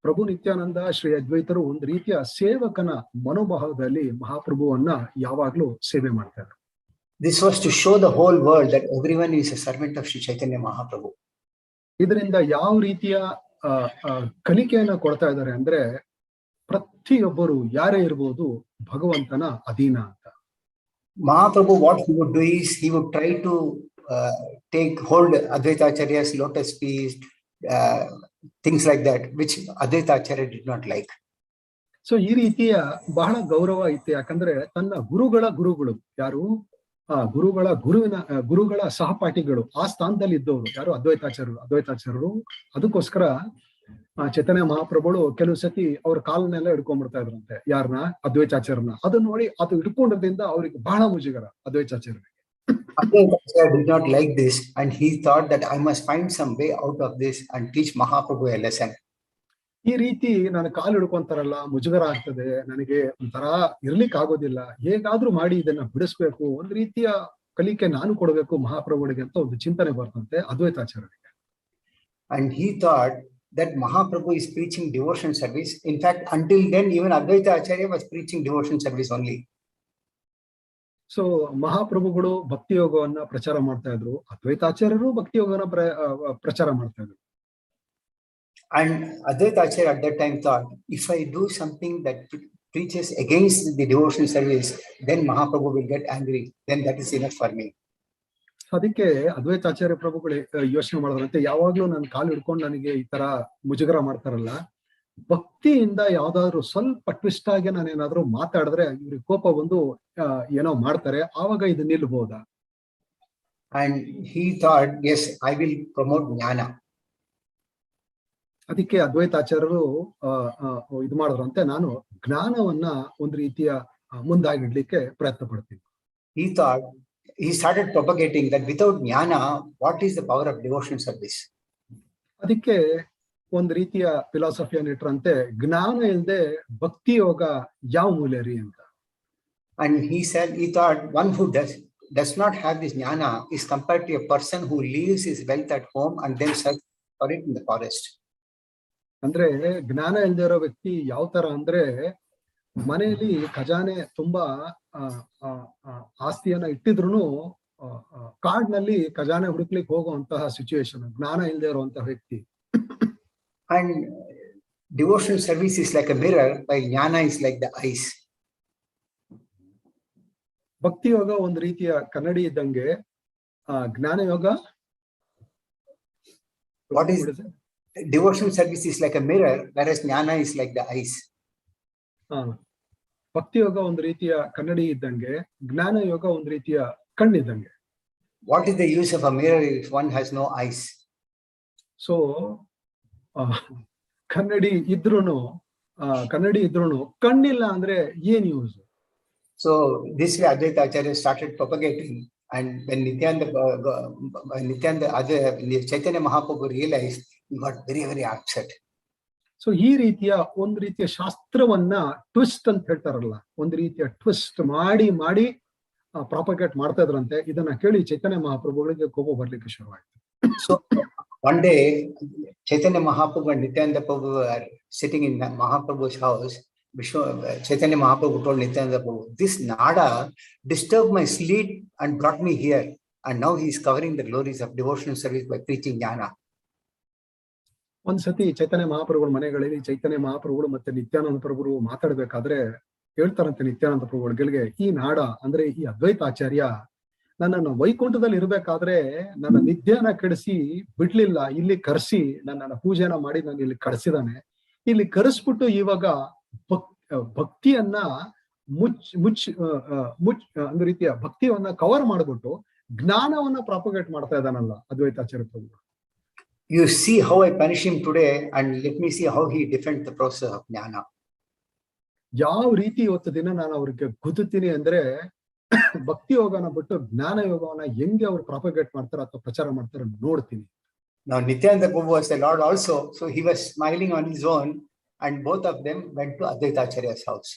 ಪ್ರಭು ನಿತ್ಯಾನಂದ, ಶ್ರೀ ಅದ್ವೈತರು ಒಂದು ರೀತಿಯ ಸೇವಕನ ಮನೋಭಾವದಲ್ಲಿ ಮಹಾಪ್ರಭುವನ್ನ ಯಾವಾಗ್ಲೂ ಸೇವೆ ಮಾಡ್ತಾರೆ. This was to show the whole world that everyone is a servant of Sri Chaitanya Mahaprabhu. ಇದರಿಂದ ಯಾವ ರೀತಿಯ ಕಲಿಕೆಯನ್ನ ಕೊಡ್ತಾ ಇದ್ದಾರೆ ಅಂದ್ರೆ, ಪ್ರತಿಯೊಬ್ಬರು ಯಾರೇ ಇರ್ಬೋದು ಭಗವಂತನ ಅಧೀನ ಅಂತ. Mahaprabhu, what he would do is he would try to hold Advaita Acharya's lotus feet, things like that, which Advaita Acharya did not like. So ಈ ರೀತಿಯ ಬಹಳ ಗೌರವ ಐತೆ. ಯಾಕಂದ್ರೆ ತನ್ನ ಗುರುಗಳು ಯಾರು, ಗುರುಗಳ ಸಹಪಾಠಿಗಳು ಆ ಸ್ಥಾನದಲ್ಲಿ ಇದ್ದವರು ಯಾರು, ಅದ್ವೈತಾಚಾರ್ಯರು. ಅದಕ್ಕೋಸ್ಕರ ಚೈತನ್ಯ ಮಹಾಪ್ರಭುಗಳು ಕೆಲವು ಸತಿ ಅವ್ರ ಕಾಲನ್ನೆಲ್ಲ ಹಿಡ್ಕೊಂಡ್ಬಿಡ್ತಾ ಇದ್ರಂತೆ, ಯಾರನ್ನ, ಅದ್ವೈತಾಚಾರ್ಯರನ್ನ. ಅದನ್ನ ನೋಡಿ ಅದು ಹಿಡ್ಕೊಂಡ್ರಿಂದ ಅವ್ರಿಗೆ ಬಹಳ ಮುಜುಗರ ಅದ್ವೈತಾಚಾರ್ಯರಿಗೆ. Advaita did not like this and he thought that I must find some way out of this and teach Mahaprabhu a lesson. ಈ ರೀತಿ ನನ್ನ ಕಾಲು ಹಿಡ್ಕೊಂತಾರಲ್ಲ, ಮುಜುಗರ ಆಗ್ತದೆ, ನನಗೆ ಒಂಥರ ಇರ್ಲಿಕ್ಕೆ ಆಗೋದಿಲ್ಲ, ಹೇಗಾದ್ರೂ ಮಾಡಿ ಇದನ್ನ ಬಿಡಿಸ್ಬೇಕು, ಒಂದು ರೀತಿಯ ಕಲಿಕೆ ನಾನು ಕೊಡಬೇಕು ಮಹಾಪ್ರಭುಗಳಿಗೆ ಅಂತ ಒಂದು ಚಿಂತನೆ ಬರ್ತಂತೆ ಅದ್ವೈತಾಚಾರ್ಯರಿಗೆ. And he thought that Mahaprabhu is preaching devotion service. In fact, until then even Advaita Acharya was preaching devotion service only. So ಮಹಾಪ್ರಭುಗಳು ಭಕ್ತಿ ಯೋಗವನ್ನ ಪ್ರಚಾರ ಮಾಡ್ತಾ ಇದ್ರು, ಅದ್ವೈತಾಚಾರ್ಯರು ಭಕ್ತಿ ಯೋಗವನ್ನ ಪ್ರಚಾರ ಮಾಡ್ತಾ ಇದ್ರು. And Advaita Acharya at that time thought, if I do something that preaches against the devotion service, then Mahaprabhu will get angry. Then that is enough for me. ಅದಕ್ಕೆ ಅದ್ವೈತಾಚಾರ್ಯ ಪ್ರಭುಗಳು ಯೋಚನೆ ಮಾಡಿದ್ರಂತೆ, ಯಾವಾಗ್ಲೂ ನನ್ನ ಕಾಲು ಹಿಡ್ಕೊಂಡು ನನಗೆ ಈ ತರ ಮುಜುಗರ ಮಾಡ್ತಾರಲ್ಲ, ಭಕ್ತಿಯಿಂದ ಯಾವ್ದಾದ್ರು ಸ್ವಲ್ಪ ಟ್ವಿಸ್ಟ್ ಆಗಿ ನಾನೇನಾದ್ರೂ ಮಾತಾಡಿದ್ರೆ ಇವ್ರಿಗೆ ಕೋಪ ಬಂದು ಏನೋ ಮಾಡ್ತಾರೆ, ಆವಾಗ ಇದು ನಿಲ್ಬಹುದಾ? And he thought, yes, I will promote ಜ್ಞಾನ. ಅದಕ್ಕೆ ಅದ್ವೈತಾಚಾರ್ಯರು ಇದು ಮಾಡಿದ್ರಂತೆ, ನಾನು ಜ್ಞಾನವನ್ನ ಒಂದು ರೀತಿಯ ಮುಂದಾಗಿಡ್ಲಿಕ್ಕೆ ಪ್ರಯತ್ನ ಪಡ್ತೀನಿ. He thought, he started propagating that without ಜ್ಞಾನ, what is the power of devotion service? ಅದಕ್ಕೆ ಒಂದು ರೀತಿಯ ಫಿಲಾಸಫಿಯನ್ನು ಇಟ್ರಂತೆ, ಜ್ಞಾನ ಇಲ್ಲದೆ ಭಕ್ತಿ ಯೋಗ ಯಾವ ಮೂಲೆ ರೀ ಅಂತ. And he said, he thought one who does not have this jnana is compared to a person who leaves his wealth at home and then searches for it in the forest. ಅಂದ್ರೆ ಜ್ಞಾನ ಇಲ್ಲದೆ ಇರೋ ವ್ಯಕ್ತಿ ಯಾವ ತರ ಅಂದ್ರೆ, ಮನೆಯಲ್ಲಿ ಖಜಾನೆ ತುಂಬಾ ಆಸ್ತಿಯನ್ನ ಇಟ್ಟಿದ್ರು ಕಾಡ್ನಲ್ಲಿ ಖಜಾನೆ ಹುಡುಕ್ಲಿಕ್ಕೆ ಹೋಗುವಂತಹ ಸಿಚುವೇಶನ್ ಜ್ಞಾನ ಇಲ್ಲದೆ ಇರುವಂತಹ ವ್ಯಕ್ತಿ. And devotional service is like a mirror, while jnana is like the eyes. ಭಕ್ತಿ ಯೋಗ ಒಂದು ರೀತಿಯ ಕನ್ನಡಿ ಇದ್ದಂಗೆ, ಜ್ಞಾನ ಯೋಗ What is devotional service is like a mirror, whereas jnana is like the eyes. ಭಕ್ತಿ ಯೋಗ ಒಂದು ರೀತಿಯ ಕನ್ನಡಿ ಇದ್ದಂಗೆ, ಜ್ಞಾನ ಯೋಗ ಒಂದು ರೀತಿಯ ಕಣ್ಣಿದ್ದಂಗೆ. What is the use of a mirror if one has no eyes? So ಕನ್ನಡಿ ಇದ್ರೂನು ಕಣ್ಣಿಲ್ಲ ಅಂದ್ರೆ ಏನ್ use? So this way Advaita Acharya started propagating, and when Nityananda Chaitanya Mahaprabhu realized, he got very, very upset. So ಈ ರೀತಿಯ ಒಂದು ರೀತಿಯ ಶಾಸ್ತ್ರವನ್ನ ಟ್ವಿಸ್ಟ್ ಅಂತ ಹೇಳ್ತಾರಲ್ಲ, ಒಂದು ರೀತಿಯ ಟ್ವಿಸ್ಟ್ ಮಾಡಿ ಪ್ರಾಪಗೇಟ್ ಮಾಡ್ತಾ ಇದ್ರಂತೆ. ಇದನ್ನ ಕೇಳಿ ಚೈತನ್ಯ ಮಹಾಪ್ರಭುಗಳಿಗೆ ಕೋಪ ಬರ್ಲಿಕ್ಕೆ ಶುರುವಾಯ್ತು. So one day Chaitanya Mahaprabhu and Nityananda Prabhu were sitting in Mahaprabhu's house. Chaitanya Mahaprabhu told Nityananda Prabhu, this nada disturbed my sleep and brought me here, and now he is covering the glories of devotional service by preaching jnana. ಒಂದ್ಸತಿ ಚೈತನ್ಯ ಮಹಾಪ್ರಭುಗಳ ಮನೆಗಳಲ್ಲಿ ಚೈತನ್ಯ ಮಹಾಪ್ರಭುಗಳು ಮತ್ತೆ ನಿತ್ಯಾನಂದ ಪ್ರಭುಗಳು ಮಾತಾಡ್ಬೇಕಾದ್ರೆ ಹೇಳ್ತಾರಂತೆ ನಿತ್ಯಾನಂದ ಪ್ರಭುಗಳಿಗೆ, ಈ ನಾಡ ಅಂದ್ರೆ ಈ ಅದ್ವೈತ ಆಚಾರ್ಯ ನನ್ನನ್ನು ವೈಕುಂಠದಲ್ಲಿ ಇರ್ಬೇಕಾದ್ರೆ ನನ್ನ ನಿದ್ಯೆನ ಕೆಡಿಸಿ ಬಿಡ್ಲಿಲ್ಲ, ಇಲ್ಲಿ ಕರೆಸಿ ನನ್ನನ್ನ ಪೂಜೆನ ಮಾಡಿ ನಾನು ಇಲ್ಲಿ ಕರೆಸಿದಾನೆ. ಇಲ್ಲಿ ಕರೆಸ್ಬಿಟ್ಟು ಇವಾಗ ಭಕ್ತಿಯನ್ನ ಒಂದು ರೀತಿಯ ಭಕ್ತಿಯನ್ನ ಕವರ್ ಮಾಡ್ಬಿಟ್ಟು ಜ್ಞಾನವನ್ನ ಪ್ರಾಪಗೇಟ್ ಮಾಡ್ತಾ ಇದ್ದಾನಲ್ಲ ಅದ್ವೈತಾಚಾರ್ಯ ಪ್ರಭುಗಳು. You see how I punish him today, and let me see how he defends the process of jnana. ಯಾವ ರೀತಿ ಇವತ್ತು ದಿನ ನಾನು ಅವ್ರಿಗೆ ಗುದ್ದುತ್ತೀನಿ ಅಂದ್ರೆ ಭಕ್ತಿ ಯೋಗನ ಬಿಟ್ಟು ಜ್ಞಾನ ಯೋಗವನ್ನ ಹೆಂಗೆ ಅವ್ರು ಪ್ರಾಪಗೇಟ್ ಮಾಡ್ತಾರ ಅಥವಾ ಪ್ರಚಾರ ಮಾಡ್ತಾರ ನೋಡ್ತೀನಿ. Now Nityananda Prabhu was the Lord also, so he was smiling on his own, and both of them went to Advaita Acharya's house.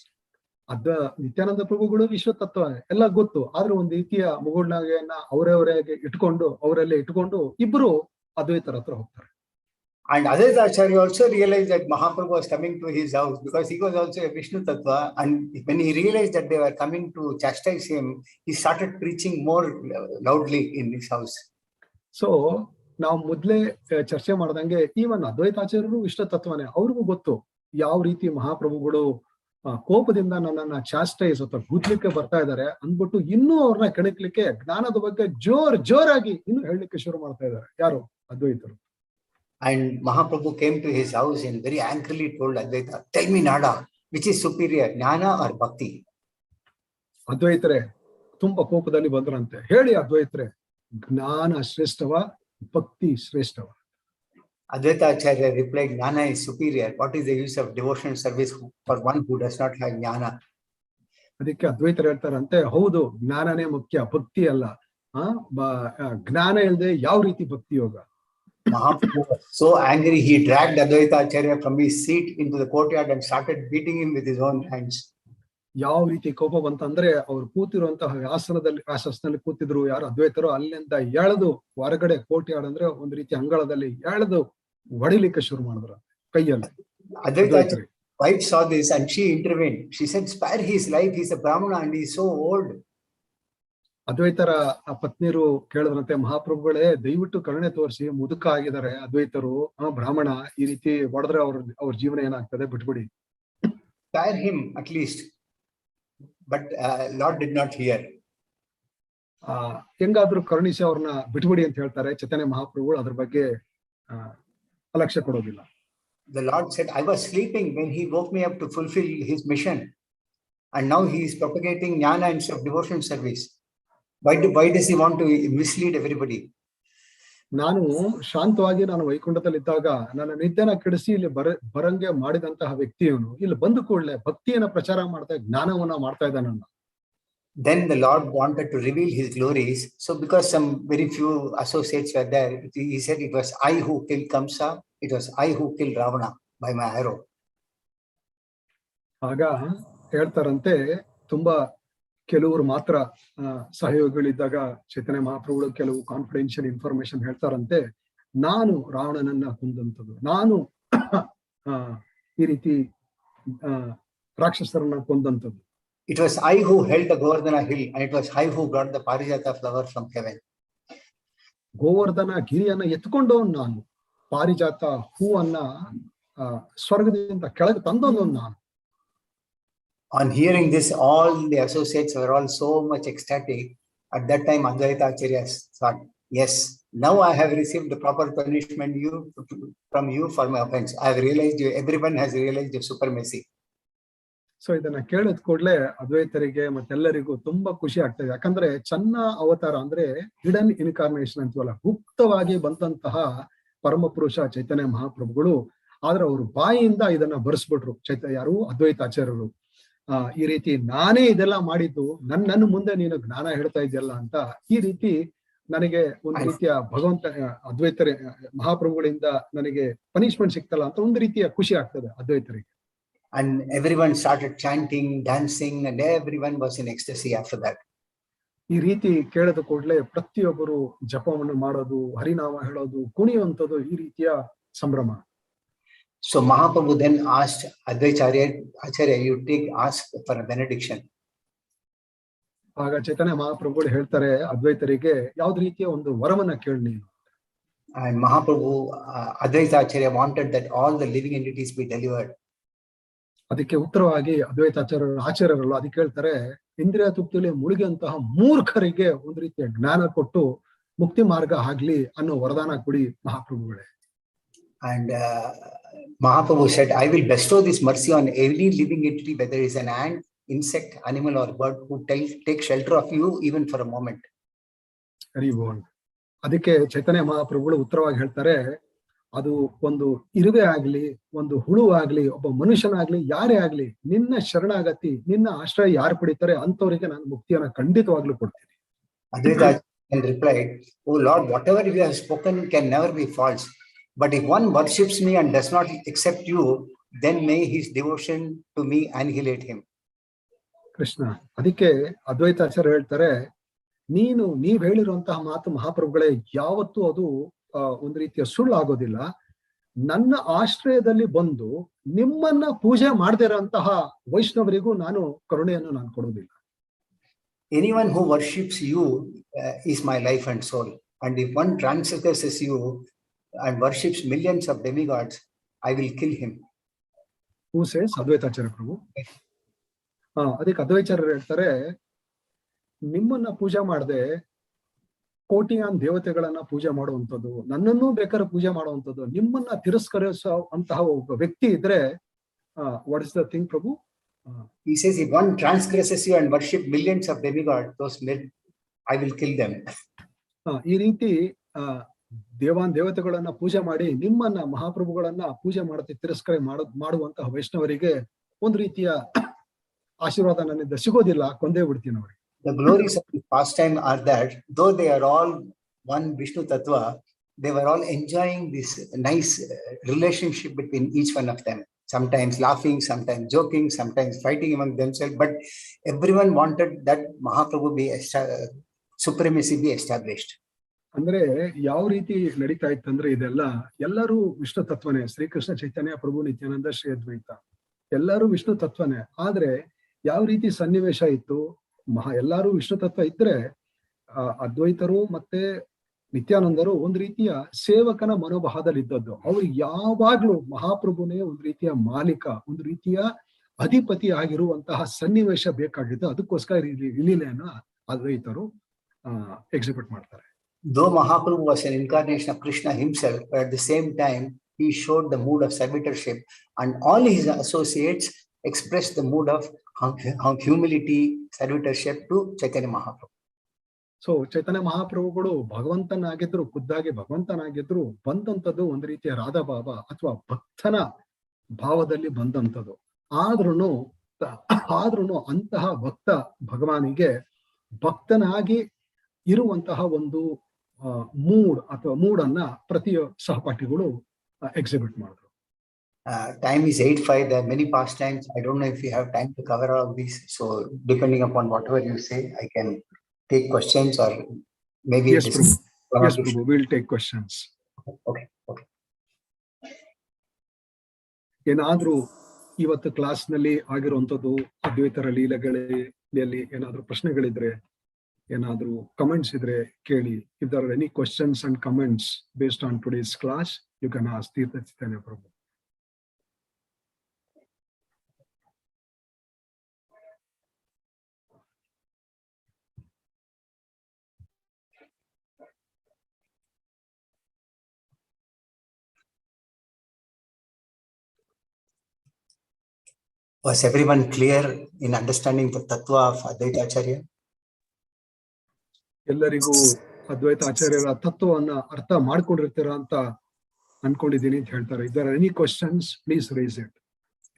Nithyananda ಪ್ರಭುಗಳು ವಿಶ್ವ ತತ್ವ ಎಲ್ಲ ಗೊತ್ತು, ಆದ್ರೆ ಒಂದು ರೀತಿಯ ಮುಗುಳ್ನಾಗೆಯನ್ನ ಅವರವರಿಗೆ ಅವರಲ್ಲೇ ಇಟ್ಕೊಂಡು ಇಬ್ರು ಅದ್ವೈತರ ಹತ್ರ ಹೋಗ್ತಾರೆ. And Advaita Acharya also realized that Mahaprabhu was coming to his house because he was also a Vishnu Tattva, and when he realized that they were coming to chastise him, he started preaching more loudly in his house. So ನಾವು ಮೊದ್ಲೇ ಚರ್ಚೆ ಮಾಡ್ದಂಗೆ ಈವನ್ ಅದ್ವೈತಾಚಾರ್ಯರು ವಿಶ್ವ ತತ್ವನೇ, ಅವ್ರಿಗೂ ಗೊತ್ತು ಯಾವ ರೀತಿ ಮಹಾಪ್ರಭುಗಳು ಕೋಪದಿಂದ ನನ್ನನ್ನ ಚಾಸ್ಟೈಸ್ ಅಥವಾ ಗುದ್ಲಿಕ್ಕೆ ಬರ್ತಾ ಇದ್ದಾರೆ ಅಂದ್ಬಿಟ್ಟು ಇನ್ನೂ ಅವ್ರನ್ನ ಕೆಣಕ್ಲಿಕ್ಕೆ ಜ್ಞಾನದ ಬಗ್ಗೆ ಜೋರಾಗಿ ಇನ್ನು ಹೇಳಲಿಕ್ಕೆ ಶುರು ಮಾಡ್ತಾ ಇದ್ದಾರೆ ಯಾರು? ಅದ್ವೈತರು. And Mahaprabhu came to his house and very angrily told Advaita, tell me Nada, which is superior, jnana or bhakti? ಅದ್ವೈತರೇ ತುಂಬಾ ಕೋಪದಲ್ಲಿ ಬಂದ್ರಂತೆ, ಹೇಳಿ ಅದ್ವೈತರೇ, ಜ್ಞಾನ ಶ್ರೇಷ್ಠವ ಭಕ್ತಿ ಶ್ರೇಷ್ಠವ? Advaita Acharya replied, jnana is superior. What is the use of devotional service for one who does not have jnana? ಅದಕ್ಕೆ ಅದ್ವೈತರು ಹೇಳ್ತಾರಂತೆ, ಹೌದು ಜ್ಞಾನನೇ ಮುಖ್ಯ, ಭಕ್ತಿ ಅಲ್ಲ. ಜ್ಞಾನ ಇಲ್ಲದೆ ಯಾವ ರೀತಿ ಭಕ್ತಿ ಯೋಗ? Mahaprabhu was so angry, he dragged Advaita Acharya from his seat into the courtyard and started beating him with his own hands. ಯಾವ ರೀತಿ ಕೋಪ ಬಂತಂದ್ರೆ ಅವ್ರು ಕೂತಿರುವಂತಹ ವ್ಯಾಸದಲ್ಲಿ ಕೂತಿದ್ರು ಯಾರು ಅದ್ವೈತರು, ಅಲ್ಲಿಂದ ಎಳೆದು ಹೊರಗಡೆ ಕೋರ್ಟ್ಯಾರ್ಡ್ ಅಂದ್ರೆ ಒಂದು ರೀತಿ ಅಂಗಳದಲ್ಲಿ ಎಳೆದು ಹೊಡಿಲಿಕ್ಕೆ ಶುರು ಮಾಡಿದ್ರು ಕೈಯಲ್ಲಿ. Advaita wife saw this and she intervened. She said, spare his life, he's a Brahmana and he's so old. ಅದ್ವೈತರ ಪತ್ನಿಯರು ಕೇಳಿದ್ರಂತೆ, ಮಹಾಪ್ರಭುಗಳೇ ದಯವಿಟ್ಟು ಕರುಣೆ ತೋರಿಸಿ, ಮುದುಕ ಆಗಿದ್ದಾರೆ ಅದ್ವೈತರು, ಬ್ರಾಹ್ಮಣ, ಈ ರೀತಿ ಹೊಡೆದ್ರೆ ಅವ್ರ ಜೀವನ ಏನಾಗ್ತದೆ, ಬಿಟ್ಬಿಡಿ. Spare him at least. But Lord did not hear. ಹೆಂಗಾದ್ರೂ ಕರುಣಿಸಿ ಅವ್ರನ್ನ ಬಿಟ್ಬಿಡಿ ಅಂತ ಹೇಳ್ತಾರೆ. ಚೈತನ್ಯ ಮಹಾಪ್ರಭುಗಳು ಅದ್ರ ಬಗ್ಗೆ ಅಲಕ್ಷ್ಯ ಕೊಡೋದಿಲ್ಲ. The Lord said, I was sleeping when he woke me up to fulfill his mission, and now he is propagating jnana instead of devotional service. Why does he want to mislead everybody? ನಾನು ಶಾಂತವಾಗಿ ನಾನು ವೈಕುಂಠದಲ್ಲಿದ್ದಾಗ ನನ್ನ ನಿದ್ದೆನ ಕೆಡಿಸಿ ಇಲ್ಲಿ ಬರಂಗೆ ಮಾಡಿದಂತಹ ವ್ಯಕ್ತಿಯವನು ಇಲ್ಲಿ ಬಂದು ಕೂಡಲೇ ಭಕ್ತಿಯನ್ನ ಪ್ರಚಾರ ಮಾಡ್ತಾ ಜ್ಞಾನವನ್ನ ಮಾಡ್ತಾ ಇದ್ದಾನನ್ನ. Then the Lord wanted to reveal his glories. So because some very few associates were there, he said, it was I who killed Kamsa, it was I who killed Ravana by my arrow. ಆಗ ಹೇಳ್ತಾರಂತೆ, ತುಂಬಾ ಕೆಲವರು ಮಾತ್ರ ಸಹಯೋಗಿಗಳಿದ್ದಾಗ ಚೈತನ್ಯ ಮಹಾಪ್ರಭುಗಳು ಕೆಲವು ಕಾನ್ಫಿಡೆನ್ಷಿಯಲ್ ಇನ್ಫಾರ್ಮೇಶನ್ ಹೇಳ್ತಾರಂತೆ, ನಾನು ರಾವಣನನ್ನ ಕೊಂದಂಥದ್ದು, ನಾನು ಈ ರೀತಿ ರಾಕ್ಷಸರನ್ನ ಕೊಂದಂಥದ್ದು. It was I who held the Govardhana hill, and it was I who brought the Parijata flower from heaven. Govardhana ಗಿರಿಯನ್ನ ಎತ್ಕೊಂಡವನು ನಾನು, ಪಾರಿಜಾತ ಹೂವನ್ನ ಸ್ವರ್ಗದಿಂದ ಕೆಳಗೆ ತಂದವನು ನಾನು. On hearing this, all the associates were all so much ecstatic. At that time, Advaita Acharya thought, yes, Now I have received the proper punishment from you for my offense. I have realized everyone has realized your supremacy. So ಇದನ್ನ ಕೇಳಿದ ಕೂಡಲೇ ಅದ್ವೈತರಿಗೆ ಮತ್ತೆಲ್ಲರಿಗೂ ತುಂಬಾ ಖುಷಿ ಆಗ್ತದೆ. ಯಾಕಂದ್ರೆ ಚನ್ನ ಅವತಾರ ಅಂದ್ರೆ ಹಿಡನ್ ಇನ್ಕಾರ್ನೇಷನ್ ಅಂತೀವಲ್ಲ, ಗುಪ್ತವಾಗಿ ಬಂದಂತಹ ಪರಮ ಪುರುಷ ಚೈತನ್ಯ ಮಹಾಪ್ರಭುಗಳು. ಆದ್ರೆ ಅವರು ಬಾಯಿಯಿಂದ ಇದನ್ನ ಬರೆಸ್ಬಿಟ್ರು. ಯಾರು? ಅದ್ವೈತ ಆಚಾರ್ಯರು. ಈ ರೀತಿ ನಾನೇ ಇದೆಲ್ಲ ಮಾಡಿದ್ದು, ನನ್ನ ಮುಂದೆ ನೀನು ಜ್ಞಾನ ಹೇಳ್ತಾ ಇದೆಯಲ್ಲ ಅಂತ. ಈ ರೀತಿ ನನಗೆ ಒಂದು ರೀತಿಯ ಭಗವಂತ ಅದ್ವೈತರ ಮಹಾಪ್ರಭುಗಳಿಂದ ನನಗೆ ಪನಿಷ್ಮೆಂಟ್ ಸಿಕ್ತಲ್ಲ ಅಂತ ಒಂದು ರೀತಿಯ ಖುಷಿ ಆಗ್ತದೆ ಅದ್ವೈತರಿಗೆ. And everyone started chanting, dancing, and everyone was in ecstasy after that. ಈ ರೀತಿ ಕೇಳಿದ ಕೂಡಲೇ ಪ್ರತಿಯೊಬ್ಬರು ಜಪವನ್ನು ಮಾಡೋದು, ಹರಿನಾಮ ಹೇಳೋದು, ಕುಣಿಯುವಂಥದ್ದು, ಈ ರೀತಿಯ ಸಂಭ್ರಮ. So Mahaprabhu then asked Advaita Acharya, you ask for a benediction. ಆಗ ಚೈತನ್ಯ ಮಹಾಪ್ರಭುಗಳು ಹೇಳ್ತಾರೆ ಅದ್ವೈತರಿಗೆ, ಯಾವ್ದು ರೀತಿಯ ಒಂದು ವರವನ್ನ ಕೇಳಿ ನೀನು. And Mahaprabhu, Advaita Acharya wanted that all the living entities be delivered. ಅದಕ್ಕೆ ಉತ್ತರವಾಗಿ ಅದ್ವೈತ ಆಚಾರ್ಯರಲ್ಲ ಅದಕ್ಕೆ ಹೇಳ್ತಾರೆ, ಇಂದ್ರಿಯ ತೃಪ್ತಿಯಲ್ಲಿ ಮುಳುಗಿದಂತಹ ಮೂರ್ಖರಿಗೆ ಒಂದು ರೀತಿಯ ಜ್ಞಾನ ಕೊಟ್ಟು ಮುಕ್ತಿ ಮಾರ್ಗ ಆಗ್ಲಿ ಅನ್ನೋ ವರದಾನ ಕೊಡಿ ಮಹಾಪ್ರಭುಗಳೇ. And Mahaprabhu said, I will bestow this mercy on every living entity, whether it is an ant, insect, animal or bird, who take shelter of you even for a moment. ಹರಿ ಬೋಲ್. ಅದಕ್ಕೆ ಚೈತನ್ಯ ಮಹಾಪ್ರಭುಗಳು ಉತ್ತರವಾಗಿ ಹೇಳ್ತಾರೆ, ಅದು ಒಂದು ಇರುವೆ ಆಗ್ಲಿ, ಒಂದು ಹುಳು ಆಗ್ಲಿ, ಒಬ್ಬ ಮನುಷ್ಯನಾಗ್ಲಿ, ಯಾರೇ ಆಗ್ಲಿ, ನಿನ್ನ ಶರಣಾಗತಿ, ನಿನ್ನ ಆಶ್ರಯ ಯಾರು ಪಡಿತಾರೆ ಅಂತವರಿಗೆ ನಾನು ಮುಕ್ತಿಯನ್ನ ಖಂಡಿತವಾಗ್ಲೂ ಕೊಡ್ತೀನಿ. Advaita replied, Oh Lord, whatever you have spoken can never be false. But if one worships me and does not accept you, then may his devotion to me annihilate him. Krishna. ಅದಕ್ಕೆ ಅದ್ವೈತಾಚಾರ್ಯ ಹೇಳ್ತಾರೆ, ನೀವ್ ಹೇಳಿರುವಂತಹ ಮಾತು ಮಹಾಪ್ರಭುಗಳೇ ಯಾವತ್ತೂ ಅದು ಒಂದು ರೀತಿಯ ಸುಳ್ಳು ಆಗೋದಿಲ್ಲ. ನನ್ನ ಆಶ್ರಯದಲ್ಲಿ ಬಂದು ನಿಮ್ಮನ್ನ ಪೂಜೆ ಮಾಡದೇ ಇರೋಂತಹ ವೈಷ್ಣವರಿಗೂ ನಾನು ಕರುಣೆಯನ್ನು ನಾನು ಕೊಡೋದಿಲ್ಲ. Anyone who worships you is my life and soul. And if one transgresses you and worships millions of demigods, I will kill him. Who says? ಅದ್ವೈತಾಚಾರ್ಯ ಪ್ರಭು. ಅದಕ್ಕೆ ಅದ್ವೈತಾಚಾರ್ಯರು ಹೇಳ್ತಾರೆ, ನಿಮ್ಮನ್ನ ಪೂಜೆ ಮಾಡದೆ ಕೋಟಿಯಾನ್ ದೇವತೆಗಳನ್ನ ಪೂಜೆ ಮಾಡುವಂಥದ್ದು, ನನ್ನನ್ನು ಬೇಕಾದ್ರೆ ಪೂಜೆ ಮಾಡುವಂಥದ್ದು, ನಿಮ್ಮನ್ನ ತಿರಸ್ಕರಿಸುವಂತಹ ಒಬ್ಬ ವ್ಯಕ್ತಿ ಇದ್ರೆ, what is the thing Prabhu? He says, if one transgresses you and worship millions of demigods, those men, I will kill them. ಈ ರೀತಿ ದೇವತೆಗಳನ್ನ ಪೂಜೆ ಮಾಡಿ ನಿಮ್ಮನ್ನ ಮಹಾಪ್ರಭುಗಳನ್ನ ಪೂಜೆ ಮಾಡುತ್ತೆ ತಿರಸ್ಕಾರ ಮಾಡುವಂತಹ ವೈಷ್ಣವರಿಗೆ ಒಂದು ರೀತಿಯ ಆಶೀರ್ವಾದ ನನ್ನಿಂದ ಸಿಗೋದಿಲ್ಲ, ಕೊಂದೇ ಬಿಡ್ತೀನಿ ಅವ್ರಿಗೆ. The glories of the pastime are that though they are all one Vishnu Tattva, they were all enjoying this nice relationship between each one of them. Sometimes laughing, sometimes joking, sometimes fighting among themselves, but everyone wanted that Mahaprabhu be supremacy be established. ಅಂದ್ರೆ ಯಾವ ರೀತಿ ನಡೀತಾ ಇತ್ತಂದ್ರೆ ಇದೆಲ್ಲ ಎಲ್ಲರೂ ವಿಷ್ಣು ತತ್ವನೇ. ಶ್ರೀಕೃಷ್ಣ ಚೈತನ್ಯ ಪ್ರಭು ನಿತ್ಯಾನಂದ ಶ್ರೀ ಅದ್ವೈತ ಎಲ್ಲರೂ ವಿಷ್ಣು ತತ್ವನೇ. ಆದ್ರೆ ಯಾವ ರೀತಿ ಸನ್ನಿವೇಶ ಇತ್ತು, ಎಲ್ಲಾರು ವಿಷ್ಣು ತತ್ವ ಇದ್ರೆ ಅದ್ವೈತರು ಮತ್ತೆ ನಿತ್ಯಾನಂದರು ಒಂದು ರೀತಿಯ ಸೇವಕನ ಮನೋಭಾವದಲ್ಲಿ ಇದ್ದದ್ದು. ಅವ್ರು ಯಾವಾಗ್ಲೂ ಮಹಾಪ್ರಭುನೇ ಒಂದು ರೀತಿಯ ಮಾಲೀಕ, ಒಂದು ರೀತಿಯ ಅಧಿಪತಿ ಆಗಿರುವಂತಹ ಸನ್ನಿವೇಶ ಬೇಕಾಗಿದ್ದು. ಅದಕ್ಕೋಸ್ಕರ ಲೀಲೆಯನ್ನ ಅದ್ವೈತರು ಎಕ್ಸಿಕ್ಯೂಟ್ ಮಾಡ್ತಾರೆ. Though Mahaprabhu was an incarnation of Krishna himself, but at the same time he showed the mood of servitorship, and all his associates expressed the mood of humility, servitorship to Chaitanya Mahaprabhu. So Chaitanya ಮಹಾಪ್ರಭುಗಳು ಭಗವಂತನಾಗಿದ್ರು, ಖುದ್ದಾಗಿ ಭಗವಂತನಾಗಿದ್ರು, ಬಂದಂಥದ್ದು ಒಂದು ರೀತಿಯ ರಾಧಾಭಾವ ಅಥವಾ ಭಕ್ತನ ಭಾವದಲ್ಲಿ ಬಂದಂಥದ್ದು. ಆದ್ರೂ ಅಂತಹ ಭಕ್ತ ಭಗವಾನಿಗೆ ಭಕ್ತನಾಗಿ ಇರುವಂತಹ ಒಂದು ಮೂಡ್ ಅಥವಾ ಮೂಡನ್ನ ಪ್ರತಿ ಸಹಪಾಠಿಗಳು ಎಕ್ಸಿಬಿಟ್ ಮಾಡಿದ್ರು. Time is 8:05. There are many pastimes. I don't know if you have time to cover all these. So depending upon whatever you say, I can take questions or maybe. Yes, Prabhu. Yes, Prabhu. We'll take questions. Okay. ಏನಾದ್ರೂ ಇವತ್ತು ಕ್ಲಾಸ್ ನಲ್ಲಿ ಆಗಿರುವಂತದ್ದು ಅದ್ವೈತರ ಲೀಲೆಗಳಲ್ಲಿ ಏನಾದ್ರೂ ಪ್ರಶ್ನೆಗಳಿದ್ರೆ, ಏನಾದ್ರೂ ಕಮೆಂಟ್ಸ್ ಇದ್ರೆ ಕೇಳಿ. If there are any questions and comments based on today's class, you can ask Tirtha Chaitanya Prabhu. Was everyone clear in understanding the tattva of Advaita Acharya? ಎಲ್ಲರಿಗೂ ಅದ್ವೈತ ಆಚಾರ್ಯರ ತತ್ವವನ್ನ ಅರ್ಥ ಮಾಡ್ಕೊಂಡಿರ್ತೀರ ಅಂತ ಅನ್ಕೊಂಡಿದ್ದೀನಿ ಅಂತ ಹೇಳ್ತಾರೆ. If there are any questions, please raise it.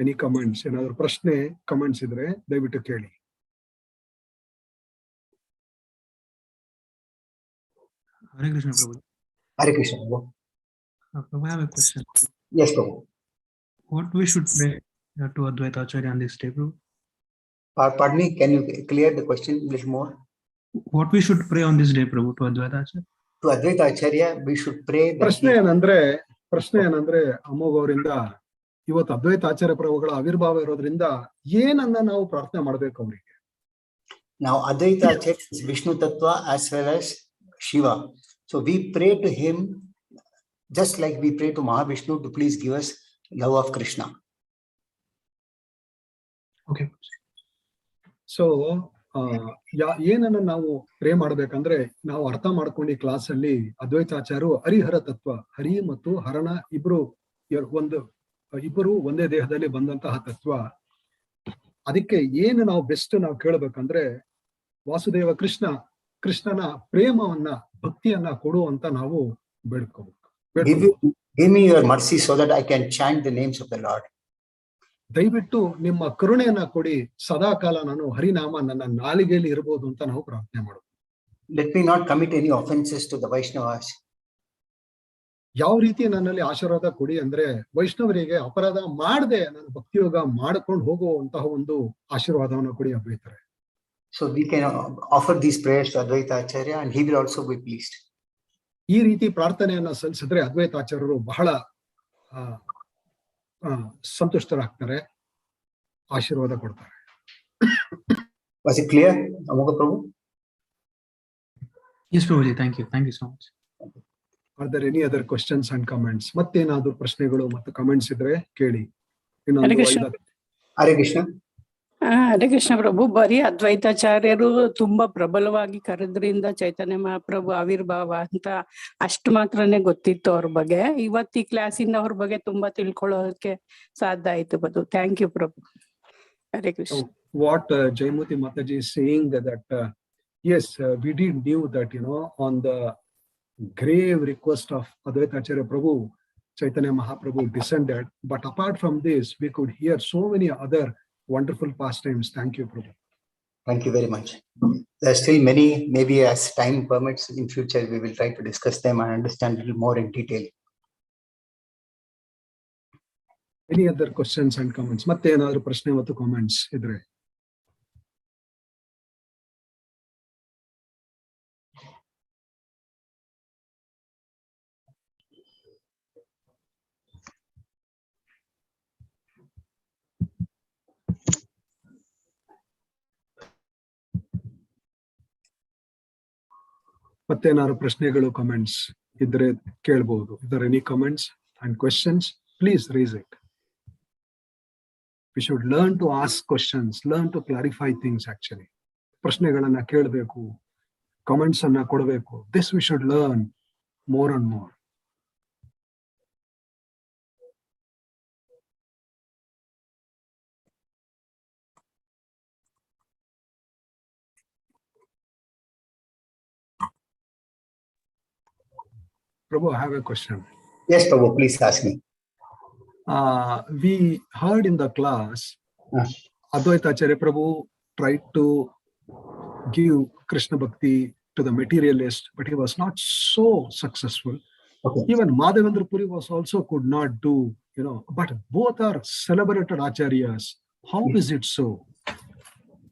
Any comments? ಏನಾದ್ರು ಪ್ರಶ್ನೆ ಕಮೆಂಟ್ಸ್ ಇದ್ರೆ ದಯವಿಟ್ಟು ಕೇಳಿ. Hare Krishna Prabhu. Hare Krishna Prabhu. Prabhu, I have a question. Yes, Prabhu. What we should pray to Advaita Acharya on this day, Prabhu? Pardon me, can you clear the question a little more? What we should pray on this day, Prabhu, to Advaita Acharya? To Advaita Acharya, we should pray. ಪ್ರಶ್ನೆ ಏನಂದ್ರೆ ಅಮೋಘ್ ಅವರಿಂದ ಇವತ್ತು ಅದ್ವೈತ ಆಚಾರ್ಯ ಪ್ರಭುಗಳ ಆವಿರ್ಭಾವ ಇರೋದ್ರಿಂದ ಏನನ್ನ ನಾವು ಪ್ರಾರ್ಥನೆ ಮಾಡ್ಬೇಕು ಅವರಿಗೆ? Now Advaita Acharya is Vishnu Tattva as well as Shiva. So we pray to him just like we pray to Mahavishnu to please give us love of Krishna. Okay. So ಏನನ್ನ ನಾವು ಪ್ರೇ ಮಾಡ್ಬೇಕಂದ್ರೆ ನಾವು ಅರ್ಥ ಮಾಡ್ಕೊಂಡು ಈ ಕ್ಲಾಸ್ ಅಲ್ಲಿ ಅದ್ವೈತಾಚಾರ್ಯರು ಹರಿಹರ ತತ್ವ, ಹರಿ ಮತ್ತು ಹರನ ಇಬ್ರು ಒಂದೇ ದೇಹದಲ್ಲಿ ಬಂದಂತಹ ತತ್ವ. ಅದಕ್ಕೆ ಏನು ನಾವು ಬೆಸ್ಟ್ ನಾವು ಕೇಳ್ಬೇಕಂದ್ರೆ ವಾಸುದೇವ ಕೃಷ್ಣನ ಪ್ರೇಮವನ್ನ ಭಕ್ತಿಯನ್ನ ಕೊಡು ಅಂತ ನಾವು ಬೇಡ್ಕೋಬೇಕು. Give me your mercy so that I can chant the names of the Lord. ದಯವಿಟ್ಟು ನಿಮ್ಮ ಕರುಣೆಯನ್ನ ಕೊಡಿ, ಸದಾ ಕಾಲ ನಾನು ಹರಿನಾಮ ನನ್ನ ನಾಲಿಗೆಯಲ್ಲಿ ಇರಬಹುದು ಅಂತ ನಾವು ಪ್ರಾರ್ಥನೆ ಮಾಡೋದು. Let me not commit any offenses to the Vaishnavas. ಯಾವ ರೀತಿ ನನ್ನಲ್ಲಿ ಆಶೀರ್ವಾದ ಕೊಡಿ ಅಂದ್ರೆ ವೈಷ್ಣವರಿಗೆ ಅಪರಾಧ ಮಾಡದೆ ನಾನು ಭಕ್ತಿಯೋಗ ಮಾಡ್ಕೊಂಡು ಹೋಗುವಂತಹ ಒಂದು ಆಶೀರ್ವಾದವನ್ನು ಕೊಡಿ ಅದ್ವೈತರೆ. So we can offer these prayers to Advaita Acharya and he will also be pleased. ಈ ರೀತಿ ಪ್ರಾರ್ಥನೆಯನ್ನ ಸಲ್ಲಿಸಿದ್ರೆ ಅದ್ವೈತಾಚಾರ್ಯರು ಬಹಳ ಸಂತುಷ್ಟರಾಗ್ತಾರೆ, ಆಶೀರ್ವಾದ ಕೊಡ್ತಾರೆ. Was it clear, Amogha Prabhu? Yes, Prabhuji. Thank you so much. Are there any other questions and comments? ಮತ್ತೇನಾದ್ರೂ ಪ್ರಶ್ನೆಗಳು ಮತ್ತು ಕಮೆಂಟ್ಸ್ ಇದ್ರೆ ಕೇಳಿ. ಹರೇ ಕೃಷ್ಣ. ಹರೇ ಕೃಷ್ಣ. ಹರೇ ಕೃಷ್ಣ ಪ್ರಭು, ಬರೀ ಅದ್ವೈತಾಚಾರ್ಯರು ತುಂಬಾ ಪ್ರಬಲವಾಗಿ ಕರೆದ್ರಿಂದ ಚೈತನ್ಯ ಮಹಾಪ್ರಭು ಆವಿರ್ಭಾವ ಅಂತ ಅಷ್ಟು ಮಾತ್ರನೇ ಗೊತ್ತಿತ್ತು ಅವ್ರ ಬಗ್ಗೆ. ಇವತ್ತು ಈ ಕ್ಲಾಸಿಂದ ಅವ್ರ ಬಗ್ಗೆ ತುಂಬಾ ತಿಳ್ಕೊಳ್ಳೋಕೆ ಸಾಧ್ಯ ಆಯ್ತು ಬದು. ಥ್ಯಾಂಕ್ ಯು ಪ್ರಭು. Hare Krishna. What Jayamati Mataji is saying that yes, we did knew that on the grave request of Advaita Acharya Prabhu, Chaitanya Mahaprabhu descended, but apart from this we could hear so many other wonderful pastimes. Thank you, Prabhu. Thank you very much. There are still many, maybe as time permits in future, we will try to discuss them and understand a little more in detail. Any other questions and comments? ಮತ್ತೆ ಏನಾದರೂ ಪ್ರಶ್ನೆ ಮತ್ತು ಕಾಮೆಂಟ್ಸ್ ಇದ್ರೆ? ಮತ್ತೇನಾದ್ರು ಪ್ರಶ್ನೆಗಳು ಕಮೆಂಟ್ಸ್ ಇದ್ರೆ ಕೇಳಬಹುದು. If any comments and questions, please raise it. We should learn to ask questions, learn to clarify things actually. ಪ್ರಶ್ನೆಗಳನ್ನ ಕೇಳಬೇಕು, ಕಮೆಂಟ್ಸ್ ಅನ್ನ ಕೊಡಬೇಕು. This we should learn more and more. Prabhu, I have a question. Yes, Prabhu, please ask me. We heard in the class, Advaita Acharya Prabhu tried to give Krishna Bhakti to the materialist, but he was not so successful. Okay. Even Madhavendra Puri was also could not do, but both are celebrated Acharyas. How is it so?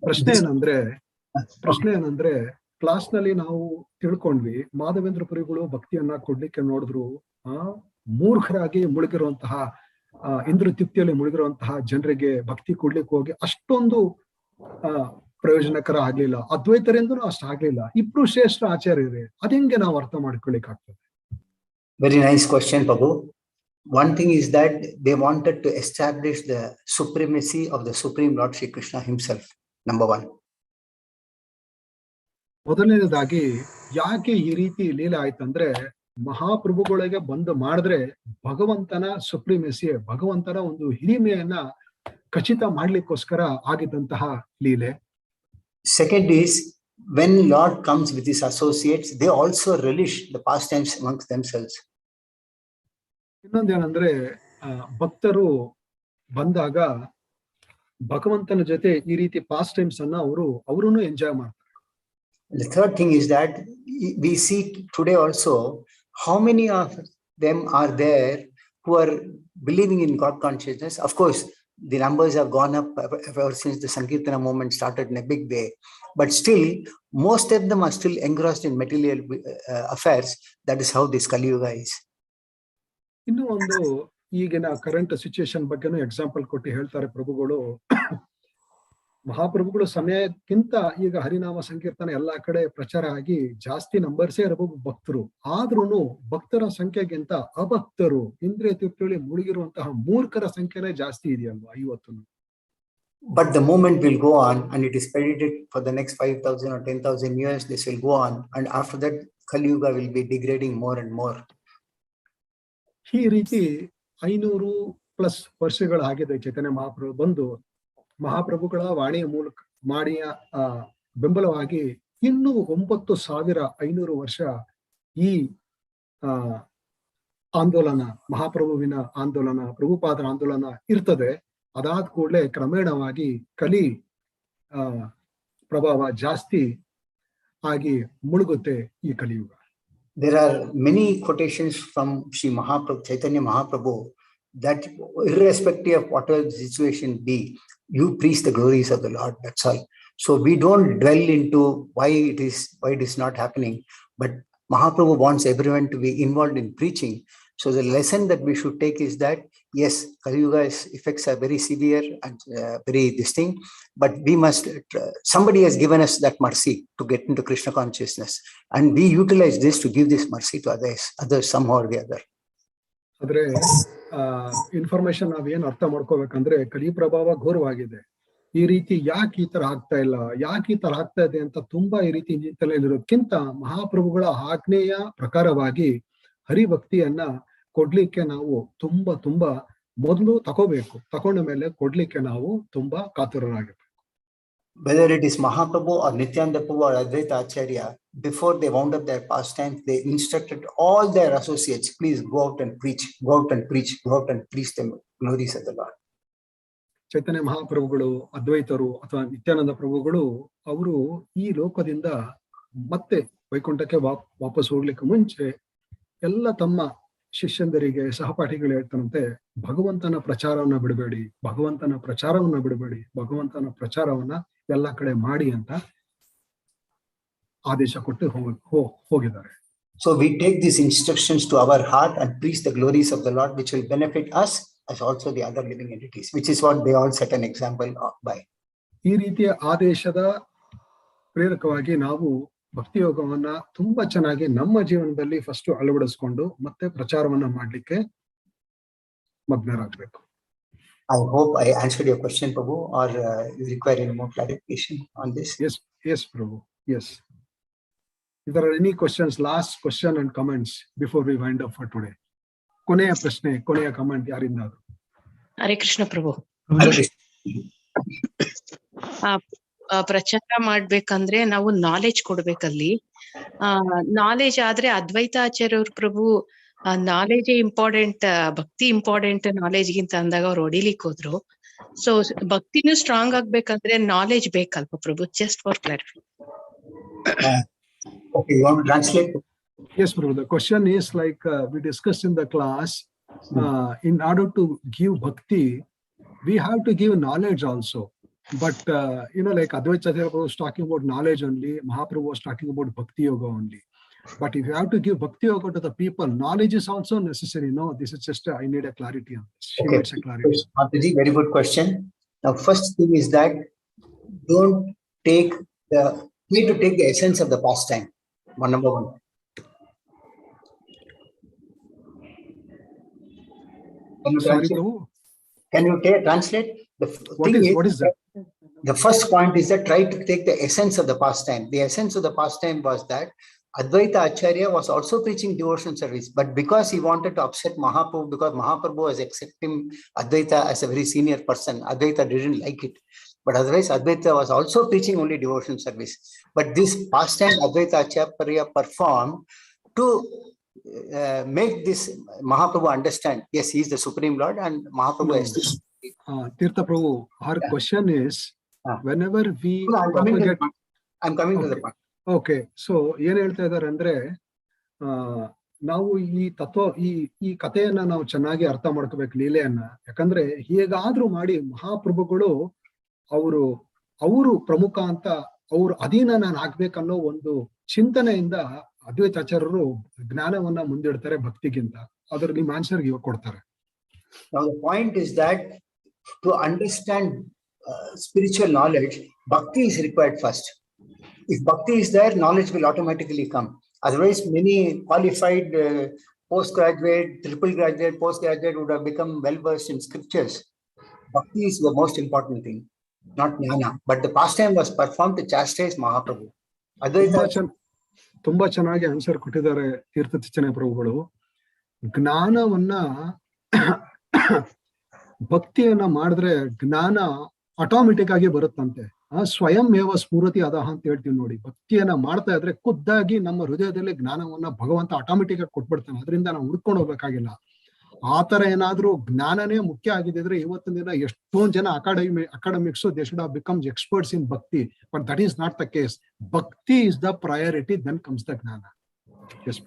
ಪ್ರಶ್ನೆ ಏನಂದ್ರೆ ಕ್ಲಾಸ್ ನಲ್ಲಿ ನಾವು ತಿಳ್ಕೊಂಡ್ವಿ, ಮಾಧವೇಂದ್ರ ಪುರಿಗಳು ಭಕ್ತಿಯನ್ನ ಕೊಡ್ಲಿಕ್ಕೆ ನೋಡಿದ್ರು ಮೂರ್ಖರಾಗಿ ಮುಳುಗಿರುವಂತಹ ಇಂದ್ರ ತೃಪ್ತಿಯಲ್ಲಿ ಮುಳುಗಿರುವಂತಹ ಜನರಿಗೆ ಭಕ್ತಿ ಕೊಡ್ಲಿಕ್ಕೆ ಹೋಗಿ ಅಷ್ಟೊಂದು ಪ್ರಯೋಜನಕರ ಆಗ್ಲಿಲ್ಲ. ಅದ್ವೈತರಿಂದನೂ ಅಷ್ಟು ಆಗ್ಲಿಲ್ಲ. ಇಬ್ರು ಶ್ರೇಷ್ಠ ಆಚಾರ್ಯರೇ, ಅದಂಗೆ ನಾವು ಅರ್ಥ ಮಾಡ್ಕೊಳ್ಳಿಕ್ ಆಗ್ತದೆ? Very nice question, Prabhu. One thing is that they wanted to establish the supremacy of the Supreme Lord Shri Krishna himself, number one. ಮೊದಲನೇದಾಗಿ ಯಾಕೆ ಈ ರೀತಿ ಲೀಲೆ ಆಯ್ತಂದ್ರೆ, ಮಹಾಪ್ರಭುಗಳಿಗೆ ಬಂದು ಮಾಡಿದ್ರೆ ಭಗವಂತನ ಸುಪ್ರೀಮೆಸಿ, ಭಗವಂತನ ಒಂದು ಹಿರಿಮೆಯನ್ನ ಖಚಿತ ಮಾಡ್ಲಿಕ್ಕೋಸ್ಕರ ಆಗಿದ್ದಂತಹ ಲೀಲೆ. Second is, when Lord comes with his associates, they also relish the pastimes amongst themselves. ಇನ್ನೊಂದೇನಂದ್ರೆ ಭಕ್ತರು ಬಂದಾಗ ಭಗವಂತನ ಜೊತೆ ಈ ರೀತಿ ಪಾಸ್ಟ್ ಟೈಮ್ಸ್ ಅನ್ನ ಅವರು ಎಂಜಾಯ್ ಮಾಡ್ತಾರೆ. The third thing is that we see today also how many of them are there who are believing in God consciousness. Of course, the numbers have gone up ever since the Sankirtana movement started in a big way, but still most of them are still engrossed in material affairs. That is how this Kali Yuga is. ಇನ್ನು ಒಂದು ಈಗಿನ ಕರೆಂಟ್ ಸಿಚುಯೇಷನ್ ಬಗ್ಗೆನೂ ಎಕ್ಸಾಂಪಲ್ ಕೊಟ್ಟು ಹೇಳ್ತಾರೆ ಪ್ರಭುಗಳು. ಮಹಾಪ್ರಭುಗಳು ಸಮಯಕ್ಕಿಂತ ಈಗ ಹರಿನಾಮ ಸಂಕೀರ್ತನ ಎಲ್ಲಾ ಕಡೆ ಪ್ರಚಾರ ಆಗಿ ಜಾಸ್ತಿ ನಂಬರ್ಸೇ ಇರಬಹುದು ಭಕ್ತರು. ಆದ್ರೂ ಭಕ್ತರ ಸಂಖ್ಯೆಗಿಂತ ಅಭಕ್ತರು, ಇಂದ್ರಿಯ ತೃಪ್ತಿಯಲ್ಲಿ ಮುಳುಗಿರುವಂತಹ ಮೂರ್ಖರ ಸಂಖ್ಯೆನೇ ಜಾಸ್ತಿ ಇದೆಯಲ್ವಾ ಇವತ್ತು. But the movement will go on, and it is predicted for the next 5,000 or 10,000 years. This will go on, and after that, Kali Yuga will be degrading more and more. ಈ ರೀತಿ 500+ ವರ್ಷಗಳಾಗಿದೆ ಚೈತನ್ಯ ಮಹಾಪ್ರಭು ಬಂದು. ಮಹಾಪ್ರಭುಗಳ ವಾಣಿಯ ಮೂಲಕ ವಾಣಿಯ ಬೆಂಬಲವಾಗಿ ಇನ್ನೂ 9,500 ವರ್ಷ ಈ ಆಂದೋಲನ, ಮಹಾಪ್ರಭುವಿನ ಆಂದೋಲನ, ಪ್ರಭುಪಾದರ ಆಂದೋಲನ ಇರ್ತದೆ. ಅದಾದ ಕೂಡಲೇ ಕ್ರಮೇಣವಾಗಿ ಕಲಿ ಪ್ರಭಾವ ಜಾಸ್ತಿ ಆಗಿ ಮುಳುಗುತ್ತೆ ಈ ಕಲಿಯುಗ. There are many quotations from Sri Mahaprabhu, Chaitanya Mahaprabhu, that irrespective of whatever the situation be, you preach the glories of the Lord. That's all. So we don't dwell into why it is not happening, but Mahaprabhu wants everyone to be involved in preaching. So the lesson that we should take is that yes, Kali Yuga's effects are very severe and very distinct, but we must. Somebody has given us that mercy to get into Krishna consciousness, and we utilize this to give this mercy to others somehow or the other. ಆದ್ರೆ ಇನ್ಫಾರ್ಮೇಶನ್ ನಾವೇನ್ ಅರ್ಥ ಮಾಡ್ಕೋಬೇಕಂದ್ರೆ ಕಲಿ ಪ್ರಭಾವ ಘೋರವಾಗಿದೆ. ಈ ರೀತಿ ಯಾಕೆ ಈ ತರ ಆಗ್ತಾ ಇಲ್ಲ, ಯಾಕೆ ಈ ತರ ಆಗ್ತಾ ಇದೆ ಅಂತ ತುಂಬಾ ಈ ರೀತಿ ತಲೆಯಲ್ಲಿರೋದಕ್ಕಿಂತ ಮಹಾಪ್ರಭುಗಳ ಆಜ್ಞೆಯ ಪ್ರಕಾರವಾಗಿ ಹರಿಭಕ್ತಿಯನ್ನ ಕೊಡ್ಲಿಕ್ಕೆ ನಾವು ತುಂಬಾ ಮೊದಲು ತಗೊಂಡ ಮೇಲೆ ಕೊಡ್ಲಿಕ್ಕೆ ನಾವು ತುಂಬಾ ಕಾತುರರಾಗಬೇಕು. Whether it is Mahaprabhu or Nityananda Prabhu or Advaita Acharya, before they wound up their pastimes, they instructed all their associates, please go out and preach, go out and preach, go out and preach the glories of the Lord. ಚೈತನ್ಯ ಮಹಾಪ್ರಭುಗಳು, ಅದ್ವೈತರು ಅಥವಾ ನಿತ್ಯಾನಂದ ಪ್ರಭುಗಳು ಅವರು ಈ ಲೋಕದಿಂದ ಮತ್ತೆ ವೈಕುಂಠಕ್ಕೆ ವಾಪಸ್ ಹೋಗ್ಲಿಕ್ಕೆ ಮುಂಚೆ ಎಲ್ಲ ತಮ್ಮ ಶಿಷ್ಯಂದರಿಗೆ, ಸಹಪಾಠಿಗಳು ಹೇಳ್ತಾರಂತೆ, ಭಗವಂತನ ಪ್ರಚಾರವನ್ನ ಬಿಡಬೇಡಿ, ಭಗವಂತನ ಪ್ರಚಾರವನ್ನ ಬಿಡಬೇಡಿ, ಭಗವಂತನ ಪ್ರಚಾರವನ್ನ ಎಲ್ಲ ಕಡೆ ಮಾಡಿ ಅಂತ ಆದೇಶ ಕೊಟ್ಟು ಹೋಗಿದ್ದಾರೆ. So we take these instructions to our heart and preach the glories of the Lord, which will benefit us as also the other living entities, which is what they all set an example by. ಈ ರೀತಿಯ ಆದೇಶದ ಪ್ರೇರಕವಾಗಿ ನಾವು ಭಕ್ತಿ ಯೋಗವನ್ನ ತುಂಬಾ ಚೆನ್ನಾಗಿ ನಮ್ಮ ಜೀವನದಲ್ಲಿ ಫಸ್ಟ್ ಅಳವಡಿಸ್ಕೊಂಡು ಮತ್ತೆ ಪ್ರಚಾರವನ್ನ ಮಾಡ್ಲಿಕ್ಕೆ ಮಗ್ನರಾಗಬೇಕು. I hope I answered your question, Prabhu, or you require any more clarification on this? Yes, Prabhu. Yes. If there are any questions, last question and comments before we wind up for today. ಕೊನೆಯ ಪ್ರಶ್ನೆ, ಕೊನೆಯ ಕಮೆಂಟ್ ಯಾರಿಂದಾದ್ರು? ಹರೇ ಕೃಷ್ಣ ಪ್ರಭು. ಪ್ರಚಾರ ಮಾಡ್ಬೇಕಂದ್ರೆ ನಾವು ನಾಲೆಜ್ ಕೊಡ್ಬೇಕಲ್ಲಿ. ನಾಲೆಜ್ ಆದ್ರೆ ಅದ್ವೈತಾಚಾರ್ಯ ಅವ್ರ ಪ್ರಭು ನಾಲೆಜ್ ಇಂಪಾರ್ಟೆಂಟ್, ಭಕ್ತಿ ಇಂಪಾರ್ಟೆಂಟ್ ನಾಲೆಜ್ಗಿಂತ ಅಂದಾಗ ಅವ್ರು ಹೊಡಿಲಿಕ್ಕೆ ಹೋದ್ರು. ಸೊ ಭಕ್ತಿನೂ ಸ್ಟ್ರಾಂಗ್ ಆಗ್ಬೇಕಂದ್ರೆ ನಾಲೆಜ್ ಬೇಕಲ್ವ Prabhu? Just for clarification. Okay, you want to translate? Yes, Prabhu. The question is like we discussed in the class. In order to give bhakti, we have to give knowledge also. But like Advaita Acharya was talking about knowledge only, Mahaprabhu was talking about bhakti yoga only. But if you have to give bhakti yoga to the people, knowledge is also necessary. No, this is just I need a clarity on this. She needs a clarity. Mataji, very good question. Now, first thing is that try to take the essence of the pastime. Number one. Can you translate? What is that? The first point is that try to take the essence of the pastime. The essence of the pastime was that Advaita Acharya was also preaching devotional service, but because he wanted to upset Mahaprabhu, because Mahaprabhu was accepting Advaita as a very senior person, Advaita didn't like it. But otherwise, Advaita was also preaching only devotional service. But this pastime Advaita Acharya performed to make this Mahaprabhu understand, yes, he is the Supreme Lord, and Mahaprabhu has this. Tirtha Prabhu, our question is, whenever we propagate... I'm coming to the point. Okay, so ಏನ್ ಹೇಳ್ತಾ ಇದಾರೆ ಅಂದ್ರೆ, ನಾವು ಈ ಕಥೆಯನ್ನ ನಾವು ಚೆನ್ನಾಗಿ ಅರ್ಥ ಮಾಡ್ಕೋಬೇಕು, ಲೀಲೆಯನ್ನ. ಯಾಕಂದ್ರೆ ಹೇಗಾದ್ರೂ ಮಾಡಿ ಮಹಾಪ್ರಭುಗಳು ಅವರು ಪ್ರಮುಖ ಅಂತ ಅವ್ರ ಅಧೀನ ನಾನು ಆಗ್ಬೇಕನ್ನೋ ಒಂದು ಚಿಂತನೆಯಿಂದ ಅದ್ವೈತಾಚಾರ್ಯರು ಜ್ಞಾನವನ್ನ ಮುಂದಿಡ್ತಾರೆ ಭಕ್ತಿಗಿಂತ. ಅದ್ರ ನಿಮ್ ಆನ್ಸರ್ ಇವಾಗ ಕೊಡ್ತಾರೆ. Now the point is that to understand spiritual knowledge, bhakti is required first. If bhakti is there, knowledge will automatically come. Otherwise, many qualified postgraduate, triple graduate, postgraduate would have become well-versed in scriptures. Bhakti is the most important thing, not jnana. But the pastime was performed to chastise Mahaprabhu. ತುಂಬಾ ಚೆನ್ನಾಗಿ ಆನ್ಸರ್ ಕೊಟ್ಟಿದ್ದಾರೆ ತೀರ್ಥ ಚೈತನ್ಯ ಪ್ರಭುಗಳು. ಜ್ಞಾನವನ್ನ ಭಕ್ತಿಯನ್ನ ಮಾಡಿದ್ರೆ ಜ್ಞಾನ ಆಟೋಮೆಟಿಕ್ ಆಗಿ ಬರುತ್ತಂತೆ. ಸ್ವಯಂ ಏವ ಸ್ಫೂರ್ತಿ ಅದ ಅಂತ ಹೇಳ್ತೀವಿ ನೋಡಿ. ಭಕ್ತಿಯನ್ನ ಮಾಡ್ತಾ ಇದ್ರೆ ಖುದ್ದಾಗಿ ನಮ್ಮ ಹೃದಯದಲ್ಲಿ ಜ್ಞಾನವನ್ನ ಭಗವಂತ ಆಟೋಮೆಟಿಕ್ ಆಗಿ ಕೊಟ್ಬಿಡ್ತಾನೆ. ಅದರಿಂದ ನಾವು ಹುಡ್ಕೊಂಡು ಹೋಗ್ಬೇಕಾಗಿಲ್ಲ. ಆತರ ಏನಾದ್ರೂ ಜ್ಞಾನನೇ ಮುಖ್ಯ ಆಗಿದ್ರೆ ಇವತ್ತಿನ ದಿನ ಎಷ್ಟೊಂದ್ ಜನ academics they should have becomes experts in bhakti. But that is not the case. Bhakti is the priority, then comes the jnana. Yes.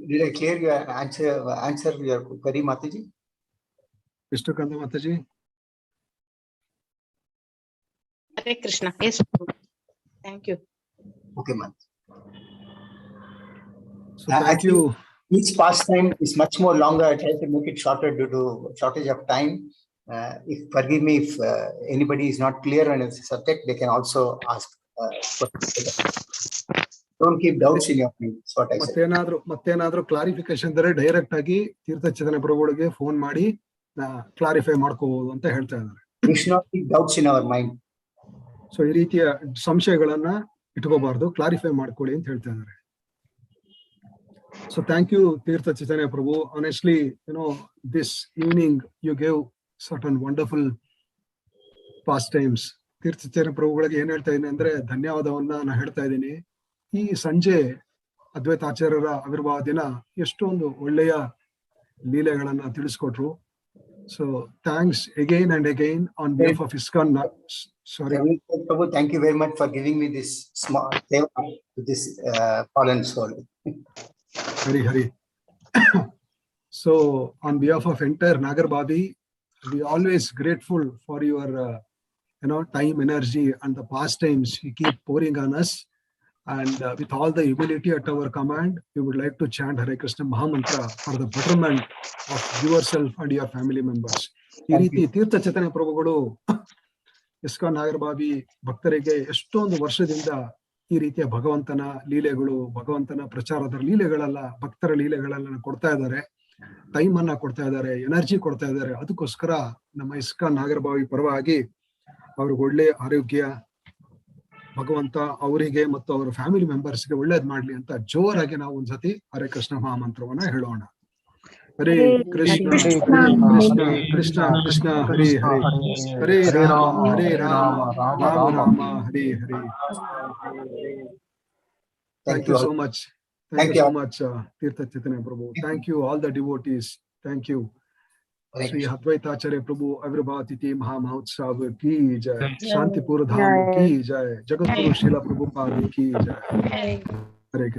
Did I clear your answer your query, Mataji? Vishnu Mataji? Hare Krishna. Yes. Thank you. Okay, man. So thank you. Each pastime is much more longer. I try to make it shorter due to shortage of time. Forgive me if anybody is not clear on the subject. They can also ask questions. Don't keep doubts in your mind. That's what I said. ಮತ್ತೇನಾದ್ರೂ ಕ್ಲಾರಿಫಿಕೇಶನ್ ಇದ್ದರೆ ಡೈರೆಕ್ಟ್ ಆಗಿ ತೀರ್ಥ ಚೈತನ್ಯ ಪ್ರಭುಗಳಿಗೆ ಫೋನ್ ಮಾಡಿ ಕ್ಲಾರಿಫೈ ಮಾಡ್ಕೋಬಹುದು ಅಂತ ಹೇಳ್ತಾ ಇದ್ದಾರೆ. We should not keep doubts in our mind. So ಈ ರೀತಿಯ ಸಂಶಯಗಳನ್ನ ಇಟ್ಕೋಬಾರ್ದು, ಕ್ಲಾರಿಫೈ ಮಾಡ್ಕೊಳ್ಳಿ ಅಂತ ಹೇಳ್ತಾ ಇದ್ದಾರೆ. So thank you, Tirtha Chaitanya Prabhu. Honestly, this evening you gave certain wonderful pastimes. Tirtha Chaitanya Prabhuಗಳಿಗೆ ಏನ್ ಹೇಳ್ತಾ ಇದ್ದೀನಿ ಅಂದ್ರೆ ಧನ್ಯವಾದವನ್ನ ನಾನು ಹೇಳ್ತಾ ಇದ್ದೀನಿ. ಈ ಸಂಜೆ ಅದ್ವೈತಾಚಾರ್ಯರ ಆವಿರ್ಭಾವ ದಿನ ಎಷ್ಟೊಂದು ಒಳ್ಳೆಯ ಲೀಲೆಗಳನ್ನ ತಿಳಿಸ್ಕೊಟ್ರು. So thanks again and again on behalf of ISKCON. Sorry. Prabhu, thank you very much for giving me this small seva to this fallen soul. Hari. So on behalf of entire Nagarabhavi, we always grateful for your time, energy and the pastimes you keep pouring on us. And with all the humility at our command, we would like to chant Hare Krishna Mahamantra for the betterment of yourself and your family members. ಈ ರೀತಿ ತೀರ್ಥ ಚೈತನ್ಯ ಪ್ರಭುಗಳು ISKCON ನಾಗರಭಾವಿ ಭಕ್ತರಿಗೆ ಎಷ್ಟೊಂದು ವರ್ಷದಿಂದ ಈ ರೀತಿಯ ಭಗವಂತನ ಲೀಲೆಗಳು, ಭಗವಂತನ ಪ್ರಚಾರದ ಲೀಲೆಗಳೆಲ್ಲ, ಭಕ್ತರ ಲೀಲೆಗಳೆಲ್ಲ ಕೊಡ್ತಾ ಇದ್ದಾರೆ. ಟೈಮ್ ಅನ್ನ ಕೊಡ್ತಾ ಇದ್ದಾರೆ, ಎನರ್ಜಿ ಕೊಡ್ತಾ ಇದ್ದಾರೆ. ಅದಕ್ಕೋಸ್ಕರ ನಮ್ಮ ISKCON ನಾಗರಭಾವಿ ಪರವಾಗಿ ಅವ್ರಿಗೆ ಒಳ್ಳೆ ಆರೋಗ್ಯ ಭಗವಂತ ಅವರಿಗೆ ಮತ್ತು ಅವರ ಫ್ಯಾಮಿಲಿ ಮೆಂಬರ್ಸ್ಗೆ ಒಳ್ಳೇದ್ ಮಾಡ್ಲಿ ಅಂತ ಜೋರಾಗಿ ನಾವು ಒಂದ್ಸತಿ ಹರೇ ಕೃಷ್ಣ ಮಹಾಮಂತ್ರವನ್ನ ಹೇಳೋಣ. ಹರೇ ಕೃಷ್ಣ ಕೃಷ್ಣ ಕೃಷ್ಣ ಕೃಷ್ಣ ಹರೇ ಹರೇ, ಹರೇ ರಾಮ ರಾಮ ರಾಮ ಹರೇ ಹರೇ. Thank you so much. Thank you so much, Tirtha Chaitanya Prabhu. Thank you all the devotees. Thank you. Sri Advaita Acharya Prabhu Avirbhav Tithi Maha Mahotsav ki jai, Shantipur Dham ki jai, Jagatguru Srila Prabhupada ki jai.